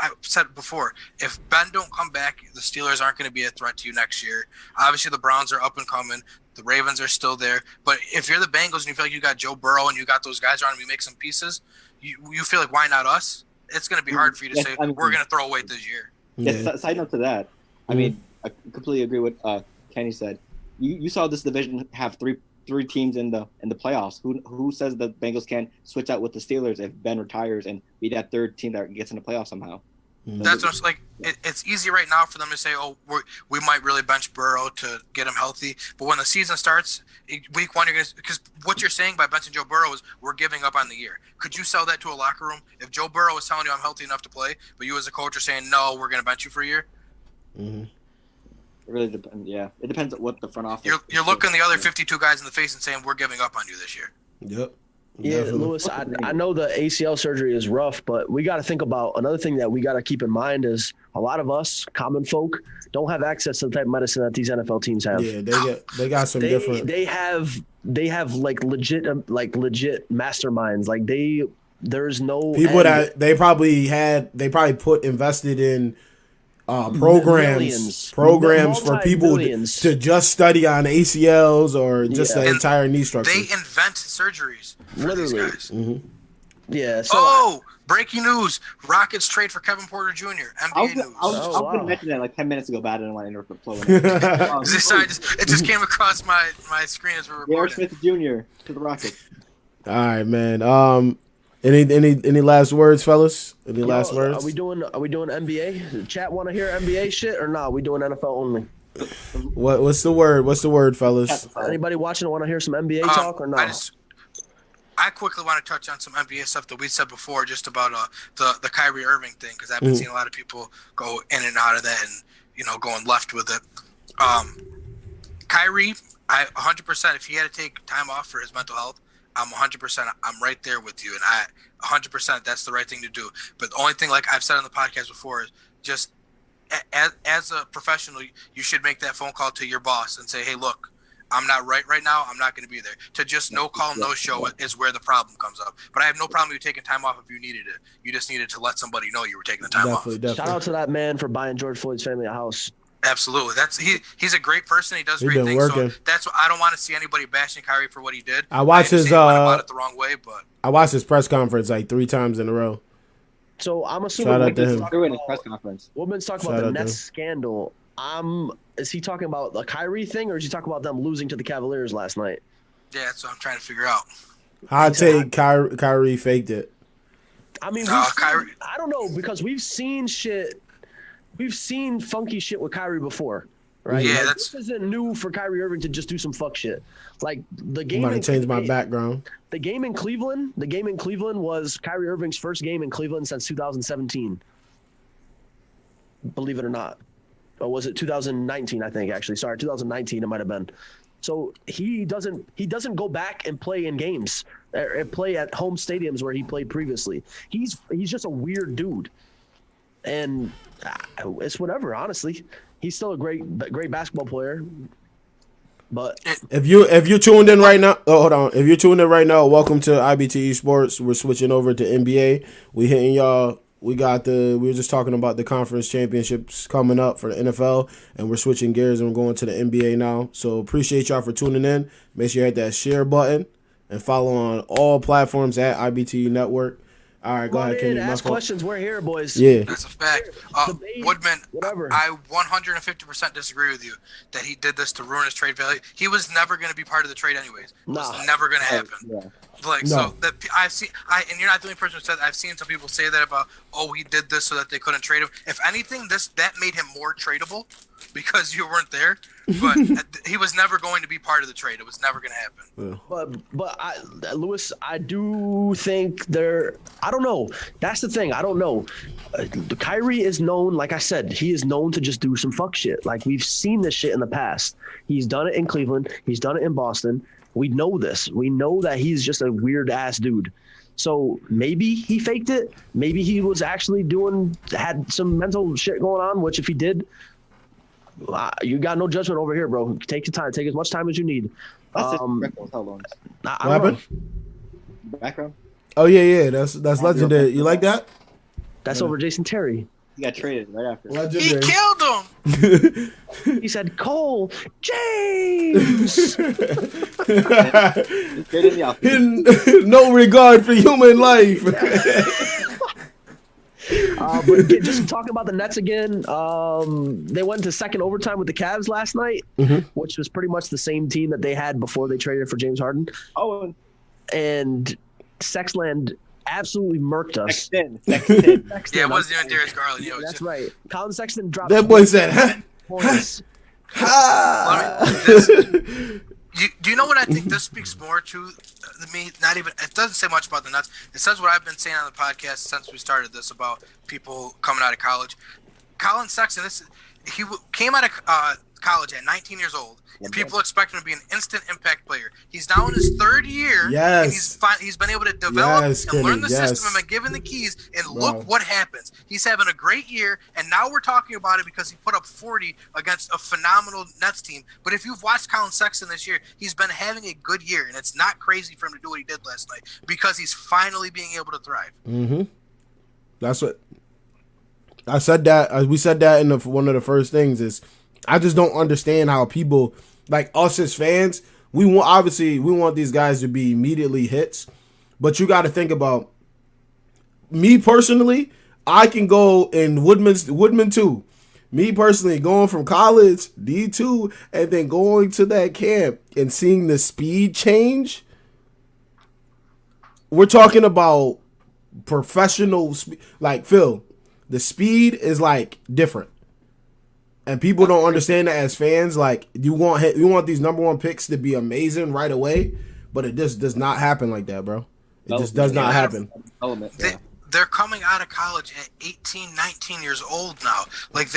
S1: before, if Ben don't come back, the Steelers aren't going to be a threat to you next year. Obviously, the Browns are up and coming. The Ravens are still there. But if you're the Bengals and you feel like you got Joe Burrow and you got those guys around and you make some pieces, you feel like, why not us? It's going to be hard for you to say, we're going to throw away this year.
S3: Yeah. Side note to that, I mean, I completely agree with Kenny said. You saw this division have three teams in the playoffs. Who says the Bengals can't switch out with the Steelers if Ben retires and be that third team that gets in the playoffs somehow?
S1: That's what's like. It's easy right now for them to say, "Oh, we might really bench Burrow to get him healthy." But when the season starts, week one, you're gonna, because what you're saying by benching Joe Burrow is we're giving up on the year. Could you sell that to a locker room if Joe Burrow is telling you I'm healthy enough to play, but you as a coach are saying no, we're gonna bench you for a year?
S3: Mm-hmm. It really depends. Yeah, it depends on what the front office.
S1: You're looking the other 52 guys in the face and saying we're giving up on you this year.
S2: Yep.
S4: Yeah, Lewis, I know the ACL surgery is rough, but we got to think about another thing that we got to keep in mind is a lot of us, common folk, don't have access to the type of medicine that these NFL teams have.
S2: Yeah, they got some different.
S4: They have like legit masterminds. Like there's no
S2: people that they probably invested in programs for people to just study on ACLs or just the entire knee structure.
S1: They invent surgeries for these guys.
S2: Mm-hmm.
S4: Yeah. So
S1: breaking news: Rockets trade for Kevin Porter Jr. NBA news.
S3: I was going to mention that like 10 minutes ago, but I didn't want to interrupt the flow.
S1: It just came across my screen as we're recording.
S3: Smith Jr. to the Rockets.
S2: All right, man. Any last words, fellas? Any last words?
S4: Are we doing NBA? The chat want to hear NBA shit or not? We doing NFL only?
S2: What's the word, fellas?
S4: Anybody watching want to hear some NBA talk or not?
S1: I quickly want to touch on some NBA stuff that we said before, just about the Kyrie Irving thing, because I've been seeing a lot of people go in and out of that, and going left with it. Kyrie, 100%. If he had to take time off for his mental health, I'm 100%. I'm right there with you, and 100%. That's the right thing to do. But the only thing, like I've said on the podcast before, is just as a professional, you should make that phone call to your boss and say, "Hey, look, I'm not right now. I'm not going to be there." To just no call, no show is where the problem comes up. But I have no problem with you taking time off if you needed it. You just needed to let somebody know you were taking the time off.
S2: Definitely.
S4: Shout out to that man for buying George Floyd's family a house.
S1: Absolutely. He's a great person. He does great things.
S2: Working.
S1: So that's what I don't want to see anybody bashing Kyrie for what he did.
S2: I watched his
S1: about it the wrong way, but
S2: I watched his press conference like 3 times in a row.
S4: So I'm assuming
S2: Shout out to him.
S3: They're in his press conference.
S4: Woodman's talking
S2: Shout
S4: about the
S2: out to
S4: Nets
S2: him.
S4: scandal. Is he talking about the Kyrie thing, or is he talking about them losing to the Cavaliers last night?
S1: Yeah, that's what I'm trying to figure out.
S2: I'd take Kyrie faked it.
S4: I mean,
S1: Kyrie.
S4: I don't know, because we've seen funky shit with Kyrie before, right?
S1: Yeah,
S4: like, this isn't new for Kyrie Irving to just do some fuck shit. Like the game.
S2: I'm about to change my background.
S4: The game in Cleveland was Kyrie Irving's first game in Cleveland since 2017. Believe it or not. Or was it 2019, I think, actually. Sorry, 2019 it might have been. So he doesn't go back and play in games or play at home stadiums where he played previously. He's just a weird dude. And it's whatever, honestly. He's still a great basketball player. But
S2: if you're tuned in right now, hold on. If you're tuned in right now, welcome to IBTE Sports. We're switching over to NBA. We hitting y'all. We were just talking about the conference championships coming up for the NFL, and we're switching gears and we're going to the NBA now. So appreciate y'all for tuning in. Make sure you hit that share button and follow on all platforms at IBTE Network. All right, go ahead, Kenny.
S4: Ask questions. We're here, boys.
S2: Yeah.
S1: That's a fact. Woodman,
S4: whatever.
S1: I 150% disagree with you that he did this to ruin his trade value. He was never going to be part of the trade anyways. It was never going to happen.
S3: Yeah.
S1: Like,
S2: No.
S1: so that and you're not the only person who said that. I've seen some people say that about, he did this so that they couldn't trade him. If anything, that made him more tradable because you weren't there. But he was never going to be part of the trade. It was never going to happen.
S2: Yeah.
S4: Lewis, I do think I don't know. That's the thing. I don't know. Kyrie is known, like I said, he is known to just do some fuck shit. Like, we've seen this shit in the past. He's done it in Cleveland. He's done it in Boston. We know this. We know that he's just a weird ass dude. So maybe he faked it. Maybe he was actually had some mental shit going on, which if he did, you got no judgment over here, bro. Take your time. Take as much time as you need.
S3: That's how long?
S2: What happened?
S3: Background?
S2: Oh yeah. That's legendary. You like that?
S4: That's over Jason Terry.
S3: He got traded right after.
S1: He killed him.
S4: He said, Cole, James.
S2: No regard for human life.
S4: But just talking about the Nets again, they went to second overtime with the Cavs last night, which was pretty much the same team that they had before they traded for James Harden.
S3: Oh,
S4: and Sexland absolutely murked us.
S3: Sexton.
S1: Yeah, it wasn't even Darius Garland.
S4: That's right. Colin Sexton dropped.
S2: That boy said,
S4: points.
S1: Do you know what I think this speaks more to me? Not even, it doesn't say much about the Nets. It says what I've been saying on the podcast since we started this about people coming out of college. Colin Sexton, he came out of college at 19 years old, and people expect him to be an instant impact player. He's now in his third year, and he's been able to develop and learn the system and been given the keys, and look what happens. He's having a great year, and now we're talking about it because he put up 40 against a phenomenal Nets team. But if you've watched Colin Sexton this year, he's been having a good year, and it's not crazy for him to do what he did last night because he's finally being able to thrive.
S2: Mm-hmm. That's what I said. We said that in one of the first things is I just don't understand how people like us as fans. We want these guys to be immediately hits, but you got to think about me personally. I can go in Woodman too. Me personally, going from college D2 and then going to that camp and seeing the speed change. We're talking about professional like Phil. The speed is like different. And people don't understand that as fans. Like you want these number one picks to be amazing right away, but it just does not happen like that, bro. It just does not happen.
S1: They're coming out of college at 18, 19 years old now. Like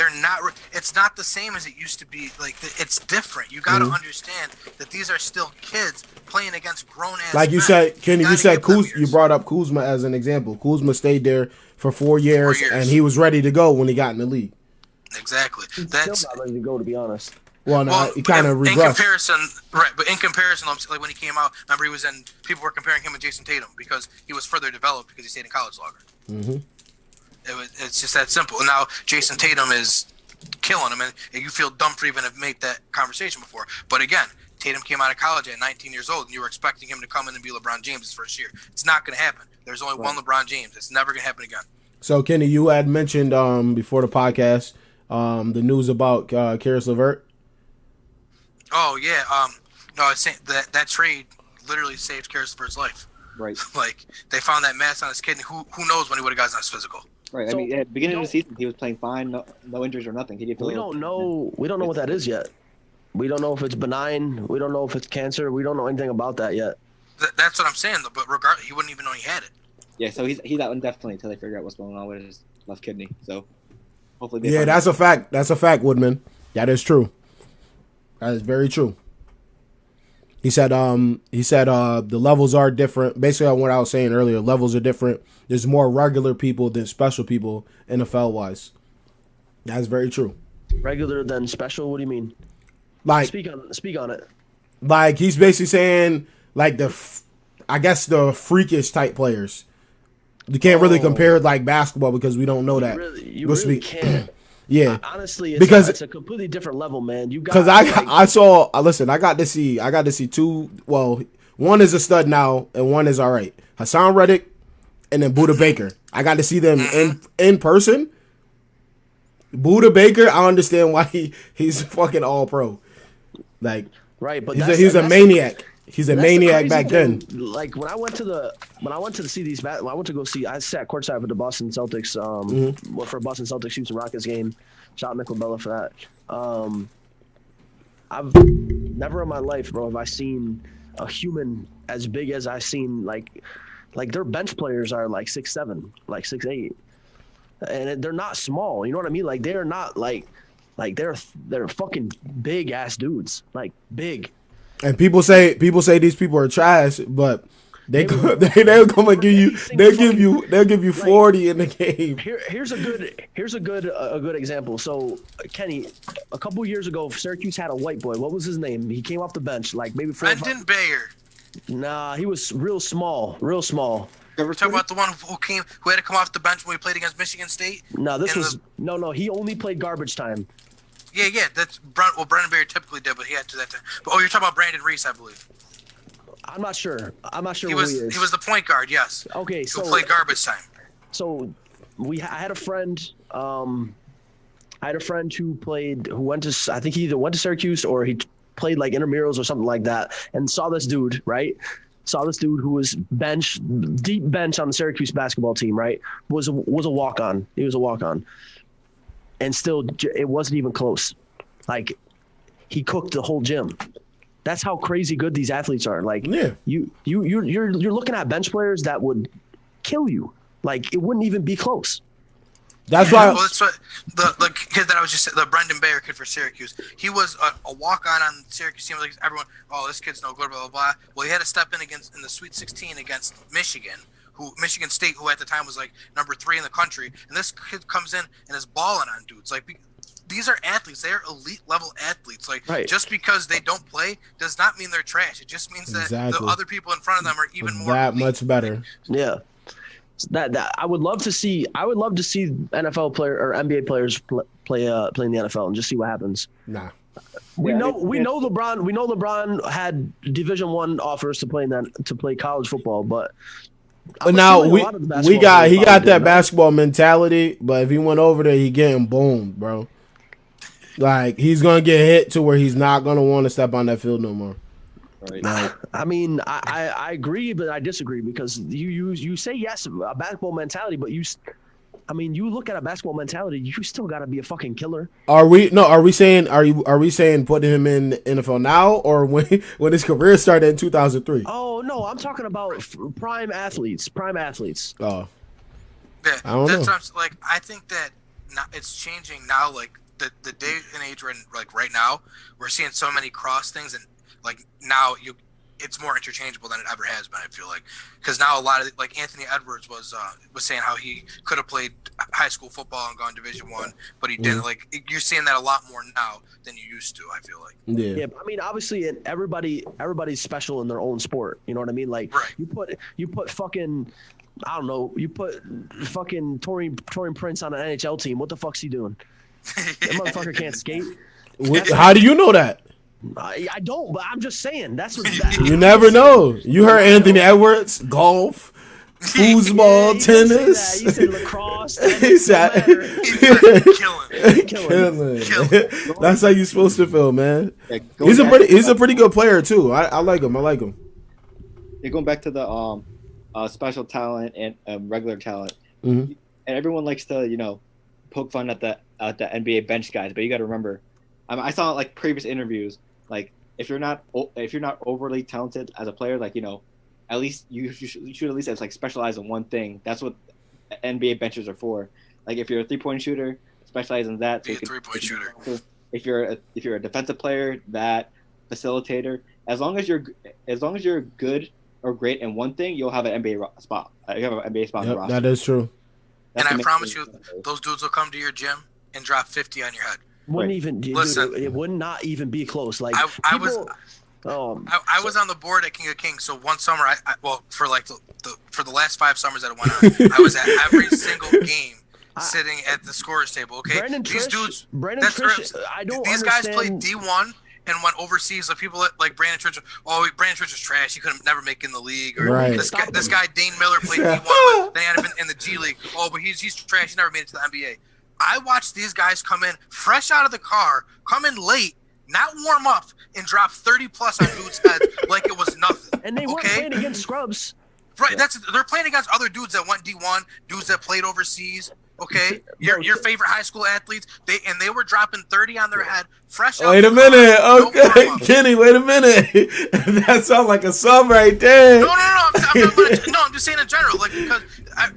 S1: it's not the same as it used to be. Like it's different. You got to understand that these are still kids playing against grown ass.
S2: Like you said, Kenny, you brought up Kuzma as an example. Kuzma stayed there for 4 years, and he was ready to go when he got in the league.
S1: Exactly.
S4: That's still not ready to go, to be honest.
S2: Well, he kind of regressed.
S1: In comparison, right? But in comparison, like when he came out, remember people were comparing him with Jason Tatum because he was further developed because he stayed in college longer. Mm-hmm. It's just that simple. And now Jason Tatum is killing him, and you feel dumb for even have made that conversation before. But again, Tatum came out of college at 19 years old, and you were expecting him to come in and be LeBron James his first year. It's not going to happen. There's only one LeBron James. It's never going to happen again.
S2: So Kenny, you had mentioned before the podcast the news about Karis LeVert.
S1: Oh yeah. No, I saying that trade literally saved Karis LeVert's life.
S3: Right.
S1: Like they found that mass on his kidney. Who knows when he would have gotten his physical?
S3: Right.
S4: So,
S3: I mean, at the beginning of the season, he was playing fine, no injuries or nothing. He didn't feel
S4: We don't know what that is yet. We don't know if it's benign. We don't know if it's cancer. We don't know anything about that yet.
S1: That's what I'm saying. Though. But regardless, he wouldn't even know he had it.
S3: Yeah, so he's out indefinitely until they figure out what's going on with his left kidney. So hopefully,
S2: Yeah, that's a fact. That's a fact, Woodman. That is true. That is very true. He said the levels are different. Basically on what I was saying earlier, levels are different. There's more regular people than special people NFL wise. That's very true.
S4: Regular than special? What do you mean?
S2: Like
S4: Speak on it.
S2: like he's basically saying like I guess the freakish type players. You can't really compare it like basketball because we don't know that.
S4: You really can't.
S2: Yeah,
S4: honestly,
S2: because
S4: it's a completely different level, man. You got
S2: because I got to see two. Well, one is a stud now, and one is all right. Hassan Reddick, and then Buda Baker. I got to see them in person. Buda Baker, I understand why he's fucking all pro. Like
S4: right, but
S2: he's a maniac. He's a maniac back
S4: thing.
S2: then.
S4: Like when I went to see these, I went to go see. I sat courtside for the Boston Celtics. For a Boston Celtics Houston Rockets game. Shout out Nicola Bella for that. I've never in my life, bro, have I seen a human as big as I seen like their bench players are like 6'7", like 6'8", and they're not small. You know what I mean? Like they're not like they're fucking big ass dudes, like big.
S2: And people say these people are trash, but they'll come and give you 40 in the game.
S4: Here's a good example. So Kenny, a couple years ago, Syracuse had a white boy. What was his name? He came off the bench like maybe
S1: Brendan Bayer.
S4: Nah, he was real small.
S1: We're talking about the one who had to come off the bench when we played against Michigan State.
S4: No, he only played garbage time.
S1: Yeah, that's Brendan Bayer typically did, but he had to that time. But, you're talking about Brandon Reese, I believe.
S4: I'm not sure
S1: He was
S4: who he is.
S1: he was the point guard, yes.
S4: Okay, so
S1: who played garbage time.
S4: So I had a friend. I had a friend who went to, I think he either went to Syracuse or he played like intramurals or something like that, and saw this dude, right? Saw this dude who was deep bench on the Syracuse basketball team, right? Was a walk-on. He was a walk-on. And still, it wasn't even close. Like, he cooked the whole gym. That's how crazy good these athletes are. Like,
S2: yeah.
S4: You're looking at bench players that would kill you. Like, it wouldn't even be close.
S2: That's why.
S1: Well, that's what the kid that I was just the Brendan Bayer kid for Syracuse. He was a walk-on the Syracuse team. Like everyone, this kid's no good, blah blah blah. Well, he had to step in the Sweet 16 against Michigan State, who at the time was like number 3 in the country. And this kid comes in and is balling on dudes. Like these are athletes. They are elite level athletes. Like just because they don't play does not mean they're trash. It just means that the other people in front of them are even more
S2: that
S1: elite.
S2: much better.
S4: Yeah. That I would love to see. I would love to see NFL player or NBA players play in the NFL and just see what happens.
S2: Nah.
S4: We know LeBron. We know LeBron had Division I offers to play college football, but
S2: now he got that basketball mentality. But if he went over there, he getting boomed, bro. Like he's gonna get hit to where he's not gonna want to step on that field no more.
S3: Right.
S4: I mean, I agree, but I disagree because you say yes, a basketball mentality, but you look at a basketball mentality, you still got to be a fucking killer.
S2: Are we saying putting him in the NFL now or when his career started in 2003?
S4: Oh no, I'm talking about prime athletes.
S2: Oh,
S1: yeah,
S2: I don't know.
S1: Like I think that it's changing now. Like the day and age we're in, like right now, we're seeing so many cross things and. Like now, it's more interchangeable than it ever has been. I feel like because now a lot of like Anthony Edwards was saying how he could have played high school football and gone Division I, but he didn't. Like you're seeing that a lot more now than you used to. I feel like.
S4: Yeah. I mean, obviously, everybody's special in their own sport. You know what I mean? Like you put fucking. I don't know. You put fucking Torian Prince on an NHL team. What the fuck's he doing? That motherfucker can't skate.
S2: How do you know that?
S4: I don't, but I'm just saying. That's what
S2: you never know. You heard Anthony Edwards golf. foosball,
S4: He didn't say
S2: tennis.
S4: that. He said lacrosse.
S2: He said,
S1: Killing.
S2: That's how you supposed to feel, man.
S3: Yeah,
S2: He's a pretty good player too. I like him. I like him.
S3: Yeah, going back to the special talent and regular talent,
S2: Mhm.
S3: and everyone likes to poke fun at the NBA bench guys, but you got to remember, I saw like previous interviews, like if you're not overly talented as a player, like at least you should at least like specialize in one thing. That's what NBA benches are for. Like if you're a 3-point shooter, specialize in that.
S1: Be a 3-point shooter.
S3: If you're a defensive player, that facilitator. As long as you're good or great in one thing, you'll have an NBA spot. You have an NBA spot on the roster.
S2: That is true.
S1: And I promise you, those dudes will come to your gym and drop 50 on your head.
S4: Wouldn't even
S1: Listen,
S4: it would not even be close. Like
S1: I was on the board at King of Kings. So one summer, for the last 5 summers that I went on, I was at every single game, sitting at the scorer's table. Okay, these guys played D1 and went overseas. Like people like Brandon Church. Oh, Brandon Church is trash. He could never make it in the league. Or this guy Dane Miller played D1, but then he had been in the G League. Oh, but he's trash. He never made it to the NBA. I watched these guys come in fresh out of the car, come in late, not warm up, and drop 30 plus on dudes' heads like it was nothing.
S4: And they weren't playing against scrubs.
S1: Right, they're playing against other dudes that went D1, dudes that played overseas. Okay, your favorite high school athletes. They were dropping 30 on their head, fresh.
S2: Wait a minute, okay, Kenny. Wait a minute. That sounds like a sub right there.
S1: No. I'm just saying in general, like because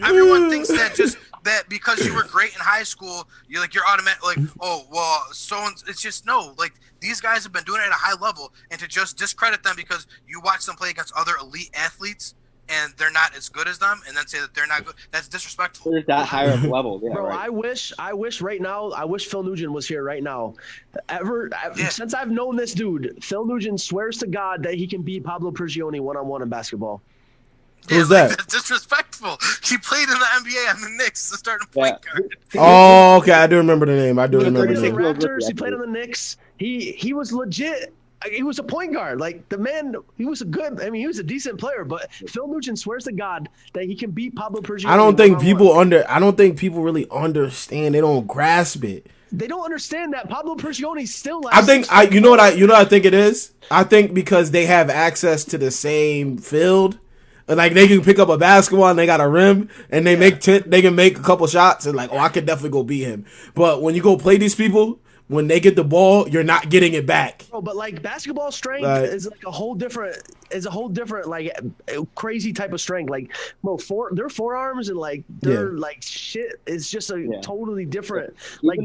S1: everyone thinks that because you were great in high school, you're automatic. Like, oh well, it's just no. Like these guys have been doing it at a high level, and to just discredit them because you watch them play against other elite athletes and they're not as good as them, and then say that they're not good. That's disrespectful.
S3: There's that higher level,
S4: bro.
S3: Right.
S4: I wish right now. I wish Phil Nugent was here right now. Since I've known this dude, Phil Nugent swears to God that he can beat Pablo Prigioni one-on-one in basketball.
S2: Who's that?
S1: That's disrespectful. He played in the NBA on the Knicks, the starting point guard.
S2: Oh, okay. I do remember the name.
S4: He played on the Raptors. He played on the Knicks. He was legit. He was a point guard. Like the man, he was he was a decent player. But Phil Nugent swears to God that he can beat Pablo Prigioni.
S2: I don't think people really understand. They don't grasp it.
S4: They don't understand that Pablo Prigioni still.
S2: You know what I think it is. I think because they have access to the same field. And like they can pick up a basketball and they got a rim and they they can make a couple shots and like, oh, I could definitely go beat him. But when you go play these people, when they get the ball, you're not getting it back.
S4: Oh, but like basketball strength is like a whole different like crazy type of strength. Like, bro, their forearms and like their like shit is just a totally different. Like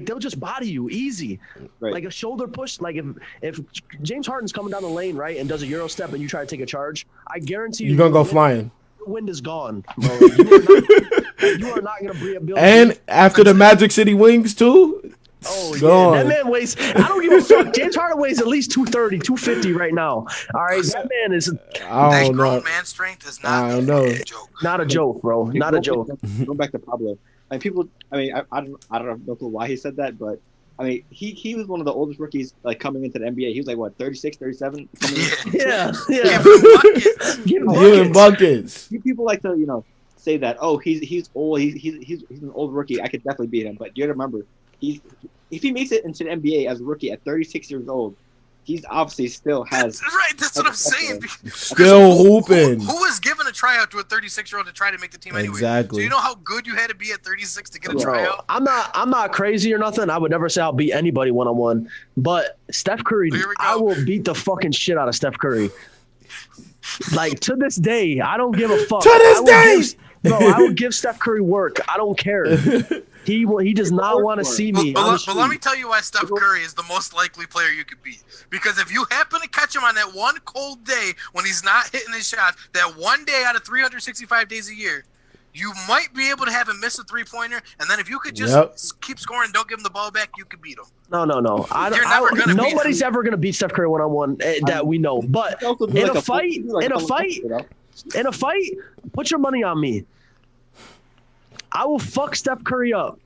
S4: they'll just body you easy. Right. Like a shoulder push. Like if James Harden's coming down the lane right and does a Euro step and you try to take a charge, I guarantee
S2: you're gonna go flying.
S4: The wind is gone, bro. You are not gonna be able.
S2: And after the Magic City Wings too.
S4: Oh, yeah. That man weighs, I don't give a fuck. James Harden weighs at least 230, 250 right now. All right. That man is.
S1: That grown man strength is not a joke.
S4: Not a joke, bro. Not a joke.
S3: Going back to Pablo. I don't know why he said that, but I mean, he was one of the oldest rookies like coming into the NBA. He was like, what, 36, 37?
S4: Yeah.
S2: Giving buckets.
S3: People like to, say that, oh, he's old. He's an old rookie. I could definitely beat him. But you got to remember, if he makes it into the NBA as a rookie at 36 years old, he's obviously still has.
S1: Right, that's what I'm saying.
S2: Still hooping.
S1: Who is given a tryout to a 36-year-old to try to make the team anyway?
S2: Exactly.
S1: So you know how good you had to be at 36 to get a tryout?
S4: I'm not crazy or nothing. I would never say I'll beat anybody one-on-one. But Steph Curry, I will beat the fucking shit out of Steph Curry. Like, to this day, I don't give a fuck.
S2: To this day!
S4: I would give Steph Curry work. I don't care. He does not want to see me.
S1: But let me tell you why Steph Curry is the most likely player you could beat. Because if you happen to catch him on that one cold day when he's not hitting his shots, that one day out of 365 days a year, you might be able to have him miss a three-pointer, and then if you could just keep scoring, don't give him the ball back, you could beat him.
S4: No. Nobody's ever gonna beat Steph Curry one-on-one that we know. But in a fight, put your money on me. I will fuck Steph Curry up.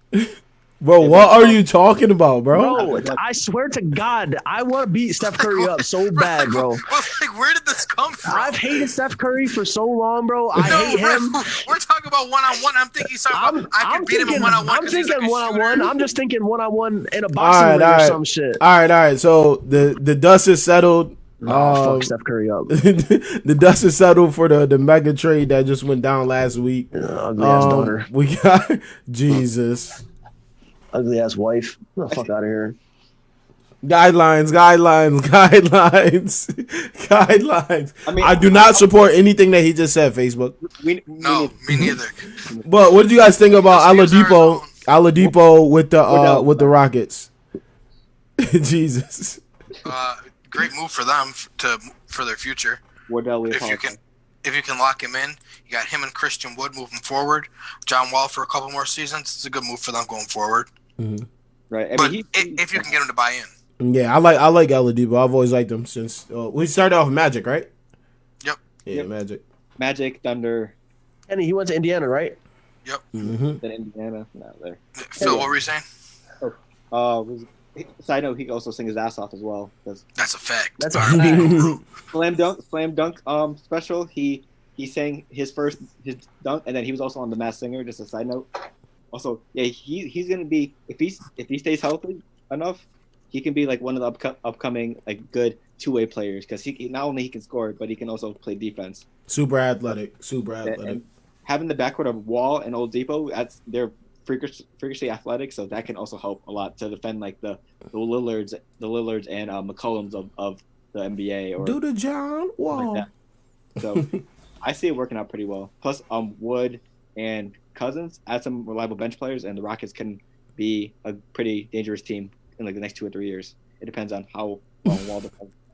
S2: Bro, what are you talking about, bro?
S4: Bro, I swear to God, I want to beat Steph Curry up so bad, bro.
S1: Like, where did this come from?
S4: I've hated Steph Curry for so long, bro. I hate him.
S1: We're talking about one-on-one. I'm thinking he's talking about I can beat him in one-on-one.
S4: I'm thinking one-on-one. I'm just thinking one-on-one in a boxing ring or some shit.
S2: All right. So the dust is settled.
S4: Fuck Steph Curry up.
S2: The dust is settled for the mega trade that just went down last week.
S4: Ugly ass daughter.
S2: We got Jesus.
S4: Ugly ass wife. Get the fuck out of here.
S2: Guidelines. I mean, I do not support anything that he just said. Facebook.
S1: Me neither.
S2: But what did you guys think about Oladipo with the Rockets? Jesus.
S1: Great move for them for their future. If you can lock him in, you got him and Christian Wood moving forward. John Wall for a couple more seasons. It's a good move for them going forward.
S3: Mm-hmm. Right.
S1: But if you can get him to buy in.
S2: Yeah, I like Oladipo. I've always liked him since we started off Magic, right?
S1: Yep.
S2: Yeah,
S3: yep. Magic, Thunder.
S4: And he went to Indiana, right?
S1: Yep.
S3: Mm-hmm. Then Indiana, not there.
S1: Phil, what were you saying?
S3: Side note, he can also sing his ass off as well.
S1: That's a fact.
S4: That's a fact.
S3: Slam dunk special. He sang his dunk, and then he was also on The Masked Singer. Just a side note. Also, yeah, he's gonna be if he stays healthy enough, he can be like one of the upcoming like good two-way players because he not only he can score but he can also play defense.
S2: Super athletic.
S3: And having the backcourt of Wall and Oladipo, they're freakishly athletic, so that can also help a lot to defend like the Lillards and McCollums of the NBA or
S2: do the John Wall.
S3: Like that. So I see it working out pretty well. Plus, Wood and Cousins add some reliable bench players, and the Rockets can be a pretty dangerous team in like the next 2 or 3 years. It depends on how long Wall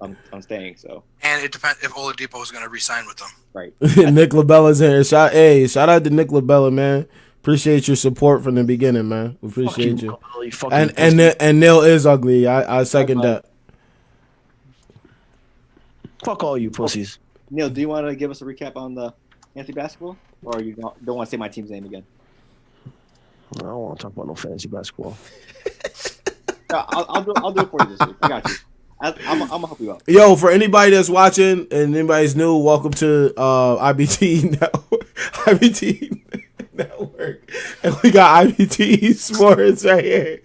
S3: on staying. So,
S1: and it depends if Oladipo is going to re-sign with them.
S3: Right.
S2: Nick LaBella's here. Shout out to Nick LaBella, man. Appreciate your support from the beginning, man. We appreciate you. And Neil is ugly. I second that.
S4: Fuck all you pussies.
S3: Neil, do you want to give us a recap on the fantasy basketball, or you don't want to say my team's name again?
S4: I don't want to talk about no fantasy basketball.
S3: I'll do it for you this week. I got you. I'm gonna help you out.
S2: Yo, for anybody that's watching and anybody's new, welcome to IBTE Network, and we got IBTE Sports right here.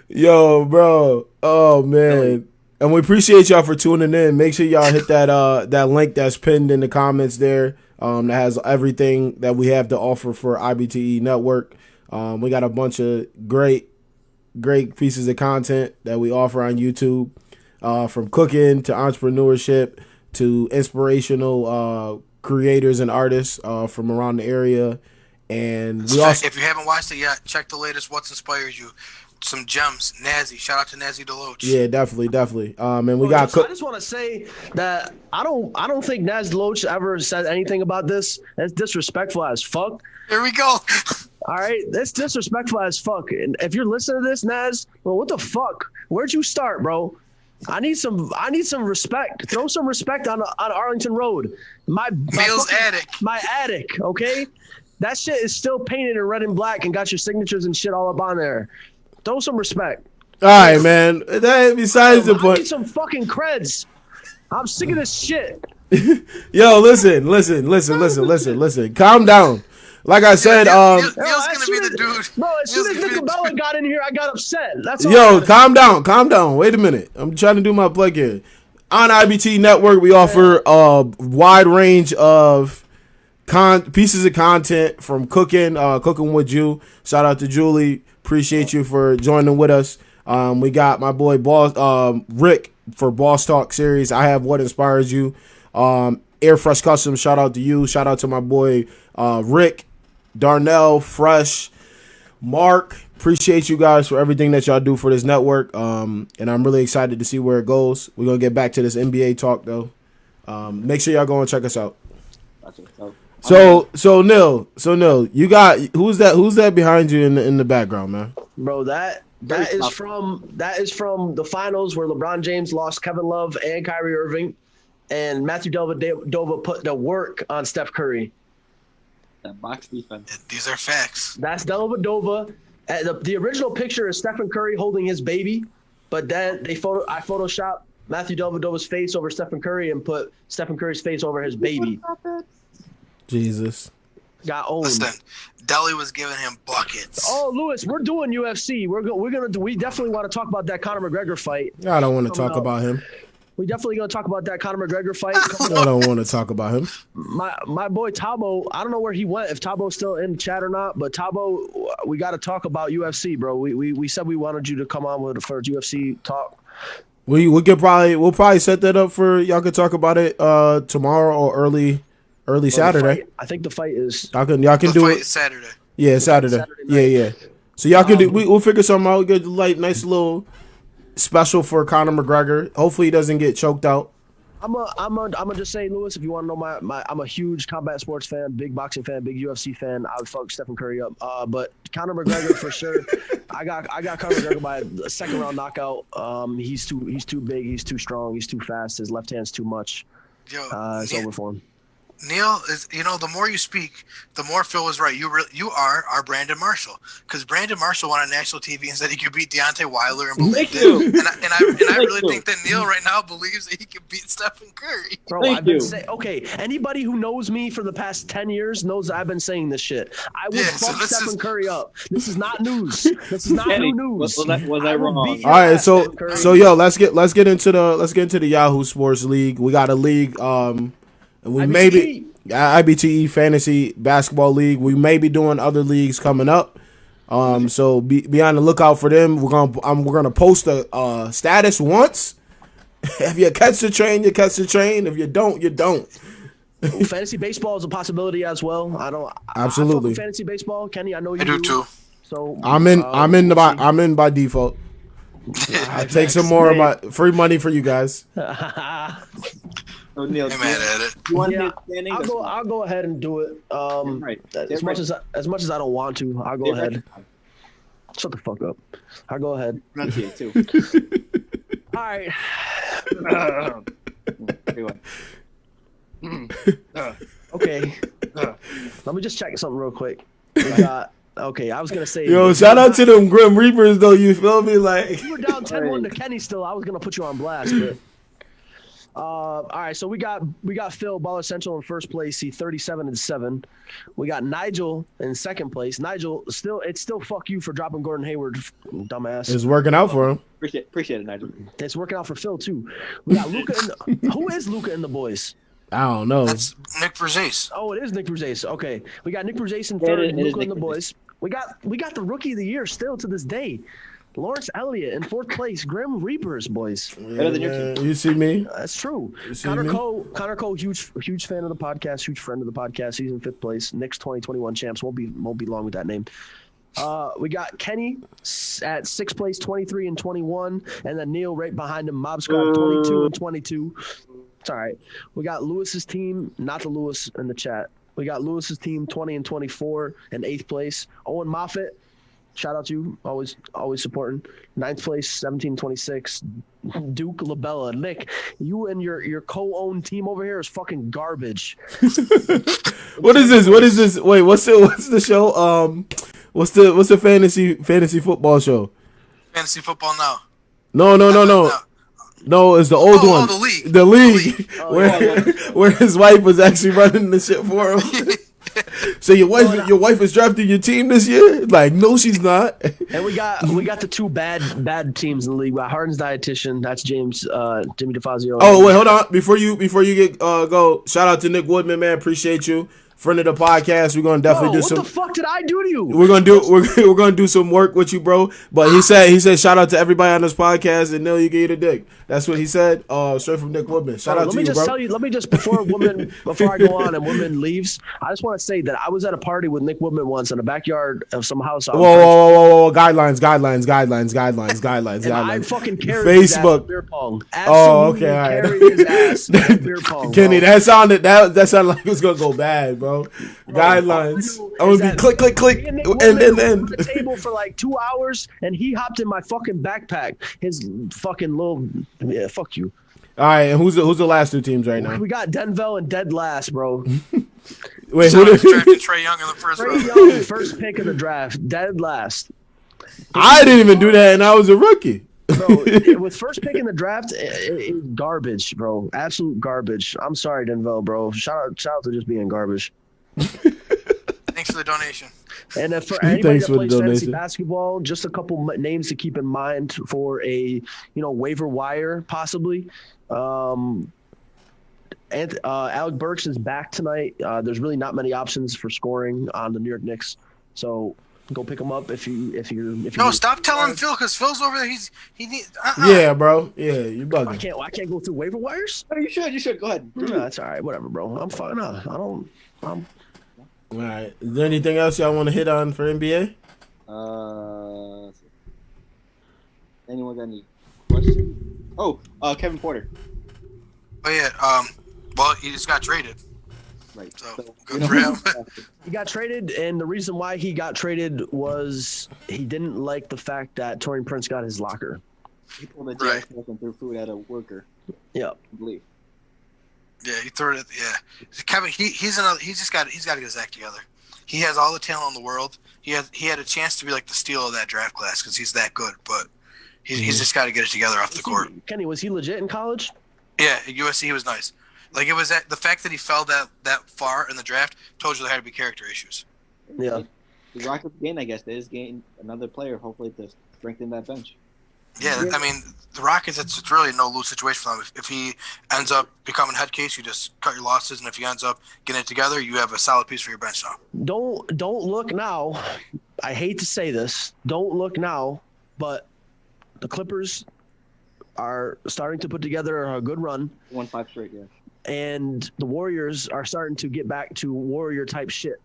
S2: Yo, bro. Oh man. And we appreciate y'all for tuning in. Make sure y'all hit that link that's pinned in the comments there. That has everything that we have to offer for IBTE Network. We got a bunch of great pieces of content that we offer on YouTube, from cooking to entrepreneurship to inspirational creators and artists from around the area. And
S1: if you haven't watched it yet, check the latest What's Inspired You. Some gems. Nazi. Shout out to Nazi Deloach.
S2: Yeah, definitely. And we
S4: I just want to say that I don't think Naz Deloach ever said anything about this. That's disrespectful as fuck.
S1: Here we go.
S4: All right, that's disrespectful as fuck. And if you're listening to this, Naz, well, what the fuck? Where'd you start, bro? I need some respect. Throw some respect on Arlington Road. My attic, okay? That shit is still painted in red and black and got your signatures and shit all up on there. Throw some respect.
S2: All right, man. That besides the point.
S4: I need some fucking creds. I'm sick of this shit.
S2: Yo, listen. Calm down. Like I said,
S1: Neil's gonna be the dude.
S4: Bro, as soon as Nick LaBella got in here, I got upset. That's all.
S2: Yo, calm down. Wait a minute. I'm trying to do my plug here. On IBT Network, we offer a wide range of pieces of content from cooking with you. Shout out to Julie. Appreciate you for joining with us. We got my boy Rick for Boss Talk series. I have What Inspires You. Air Fresh Customs. Shout out to you. Shout out to my boy Rick, Darnell, Fresh, Mark. Appreciate you guys for everything that y'all do for this network. And I'm really excited to see where it goes. We're gonna get back to this NBA talk though. Make sure y'all go and check us out. So Neil, you got who's that behind you in the background, man?
S4: Bro, that is from the finals where LeBron James lost Kevin Love and Kyrie Irving, and Matthew Dellavedova put the work on Steph Curry.
S3: That box defense.
S1: These are facts.
S4: That's Dellavedova. The original picture is Stephen Curry holding his baby, but then I photoshopped Matthew Dellavedova's face over Stephen Curry and put Stephen Curry's face over his baby.
S2: Jesus.
S4: Got owned.
S1: Listen, Delly was giving him buckets.
S4: Oh, Lewis, we're doing UFC. We definitely want to talk about that Conor McGregor fight.
S2: I don't want to talk about him.
S4: We definitely gonna talk about that Conor McGregor fight.
S2: I don't want to talk about him.
S4: My boy Tabo, I don't know where he went, if Tabo's still in the chat or not, but Tabo, we got to talk about UFC, bro. We said we wanted you to come on for UFC talk.
S2: We'll probably set that up for y'all could talk about it tomorrow or early Saturday.
S4: I think the fight is
S2: y'all can do it
S1: Saturday.
S2: Yeah, Saturday. Yeah. So y'all can do. We'll figure something out. Get nice little special for Conor McGregor. Hopefully he doesn't get choked out.
S4: I'm gonna just say, Lewis, if you want to know I'm a huge combat sports fan, big boxing fan, big UFC fan. I would fuck Stephen Curry up. But Conor McGregor for sure. I got Conor McGregor by a second round knockout. He's too big, he's too strong, he's too fast. His left hand's too much. It's over for him.
S1: Neil is, the more you speak, the more Phil was right. You are our Brandon Marshall, because Brandon Marshall went on national TV and said he could beat Deontay Wilder and believed it. And I really think that Neil right now believes that he could beat Stephen Curry.
S4: Bro, I've been saying, okay, anybody who knows me for the past 10 years knows I've been saying this shit. I would fuck Stephen Curry up. This is not news. This is not new news.
S3: Was I wrong?
S2: All right, so yo, let's get into the Yahoo Sports League. We got a league. And we IBTE Fantasy Basketball League. We may be doing other leagues coming up. So be on the lookout for them. We're gonna post a status once. If you catch the train, you catch the train. If you don't, you don't.
S4: Fantasy baseball is a possibility as well.
S2: Absolutely.
S4: I fantasy baseball, Kenny. I know you
S1: I do too.
S4: So
S2: I'm in by default. I take some more of my free money for you guys.
S3: Oh, Neil,
S1: I'm mad at it.
S4: I'll go ahead and do it.
S3: Right.
S4: As much as I don't want to, I'll go ahead. Shut the fuck up. I'll go ahead.
S3: Pronunciate too.
S4: All right. Okay. Let me just check something real quick. We got. Okay, I was gonna say.
S2: Yo, shout out to them Grim Reapers though. You feel me? Like
S4: you were down 10-1 to Kenny. Still, I was gonna put you on blast, but. All right, so we got Phil Baller Central in first place. He's 37-7. We got Nigel in second place. Nigel it's still fuck you for dropping Gordon Hayward, dumbass.
S2: It's working out for him.
S3: Appreciate it, Nigel.
S4: It's working out for Phil too. We got Luca. Who is Luca in the boys?
S2: I don't know.
S1: That's Nick Verzace.
S4: Oh, it is Nick Verzace. Okay, we got Nick Verzace in third. Luca in the boys. We got the rookie of the year still to this day. Lawrence Elliott in fourth place. Grim Reapers, boys.
S3: Better than your team.
S2: You see me?
S4: That's true. Connor Cole, huge fan of the podcast, huge friend of the podcast. He's in fifth place. Knicks 2021 champs. Won't be long with that name. We got Kenny at sixth place, 23-21, and then Neil right behind him, Mob Squad 22-22. It's all right. We got Lewis's team, not the Lewis in the chat. We got Lewis's team 20-24 in eighth place. Owen Moffitt. Shout out to you, always supporting. Ninth place, 17-26. Duke Labella. Nick, you and your co-owned team over here is fucking garbage.
S2: What is this? Wait, what's the show? What's the fantasy football show?
S1: Fantasy Football Now.
S2: No. No, it's the old one.
S1: The league.
S2: Where his wife was actually running the shit for him. So your wife is drafting your team this year? Like, no, she's not.
S4: And we got the two bad teams in the league. We got Harden's dietitian. That's James Jimmy DeFazio.
S2: Oh wait, hold on. Before you get go, shout out to Nick Woodman, man. Appreciate you. Friend of the podcast. We're gonna definitely do some.
S4: What the fuck did I do to you?
S2: We're gonna do some work with you, bro. But he said shout out to everybody on this podcast and Neil, you get a dick. That's what he said. Straight from Nick Woodman. Shout out to you, bro.
S4: Let me just before I go on and Woodman leaves, I just want to say that I was at a party with Nick Woodman once in the backyard of some house.
S2: Whoa! Guidelines.
S4: I fucking carried
S2: Facebook
S4: his ass beer pong.
S2: Oh, okay. All right.
S4: Carried his ass beer pong.
S2: Kenny, that sounded like it was gonna go bad, bro. Guidelines. I'm gonna be click, and then
S4: the table for like 2 hours, and he hopped in my fucking backpack. His fucking little fuck you.
S2: All right, and who's the last two teams right now?
S4: We got Denville and dead last, bro.
S2: Wait,
S1: So
S2: who
S1: he's
S2: did?
S1: drafting Trey Young in the first
S4: Trey
S1: round.
S4: Young, first pick of the draft, dead last.
S2: I didn't even do that, and I was a rookie.
S4: Bro, with first pick in the draft, garbage, bro. Absolute garbage. I'm sorry, Denville, bro. Shout out to just being garbage.
S1: Thanks for the donation.
S4: And for anybody
S2: Thanks
S4: that
S2: for the
S4: plays fantasy
S2: donation.
S4: basketball, just a couple names to keep in mind for a waiver wire possibly. And Alec Burks is back tonight. There's really not many options for scoring on the New York Knicks, so go pick him up if you.
S1: No, stop telling Phil because Phil's over there. He needs.
S2: Yeah, bro. Yeah, you bugging.
S4: I can't go through waiver wires.
S3: Oh, you should. Go ahead.
S4: No, that's all right. Whatever, bro. I'm fine. I'm
S2: All right. Is there anything else y'all want to hit on for NBA?
S3: Anyone got any questions? Oh, Kevin Porter.
S1: Oh yeah. Well, he just got traded.
S3: Right.
S1: So good for him.
S4: He got traded, and the reason why he got traded was he didn't like the fact that Taurean Prince got his locker.
S3: He pulled a
S1: Right.
S3: jail and threw food at a worker.
S4: Yep.
S3: I believe.
S1: Yeah, he threw it. Yeah, Kevin. He's got to get his act together. He has all the talent in the world. He had a chance to be like the steal of that draft class because he's that good. But he's just got to get it together off the court.
S4: Kenny, was he legit in college?
S1: Yeah, at USC he was nice. Like it was the fact that he fell that far in the draft told you there had to be character issues.
S4: Yeah.
S3: The Rockets gain, I guess. They just gain another player, hopefully, to strengthen that bench.
S1: Yeah, I mean the Rockets. It's really no lose situation for them. If he ends up becoming head case, you just cut your losses, and if he ends up getting it together, you have a solid piece for your bench now.
S4: Don't look now. I hate to say this. Don't look now, but the Clippers are starting to put together a good run.
S3: 1-5 straight, yeah.
S4: And the Warriors are starting to get back to Warrior type shit.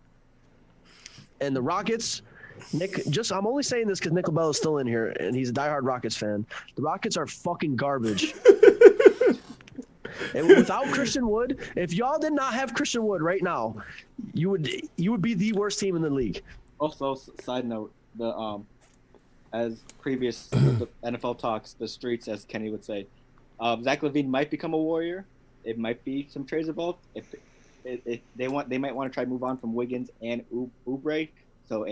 S4: And the Rockets, I'm only saying this because Nick LaBelle is still in here and he's a diehard Rockets fan. The Rockets are fucking garbage. And without Christian Wood, if y'all did not have Christian Wood right now, you would be the worst team in the league.
S3: Also, side note, as previous the NFL talks, the streets, as Kenny would say, Zach LaVine might become a Warrior. It might be some trades involved. If they might want to try to move on from Wiggins and Oubre. So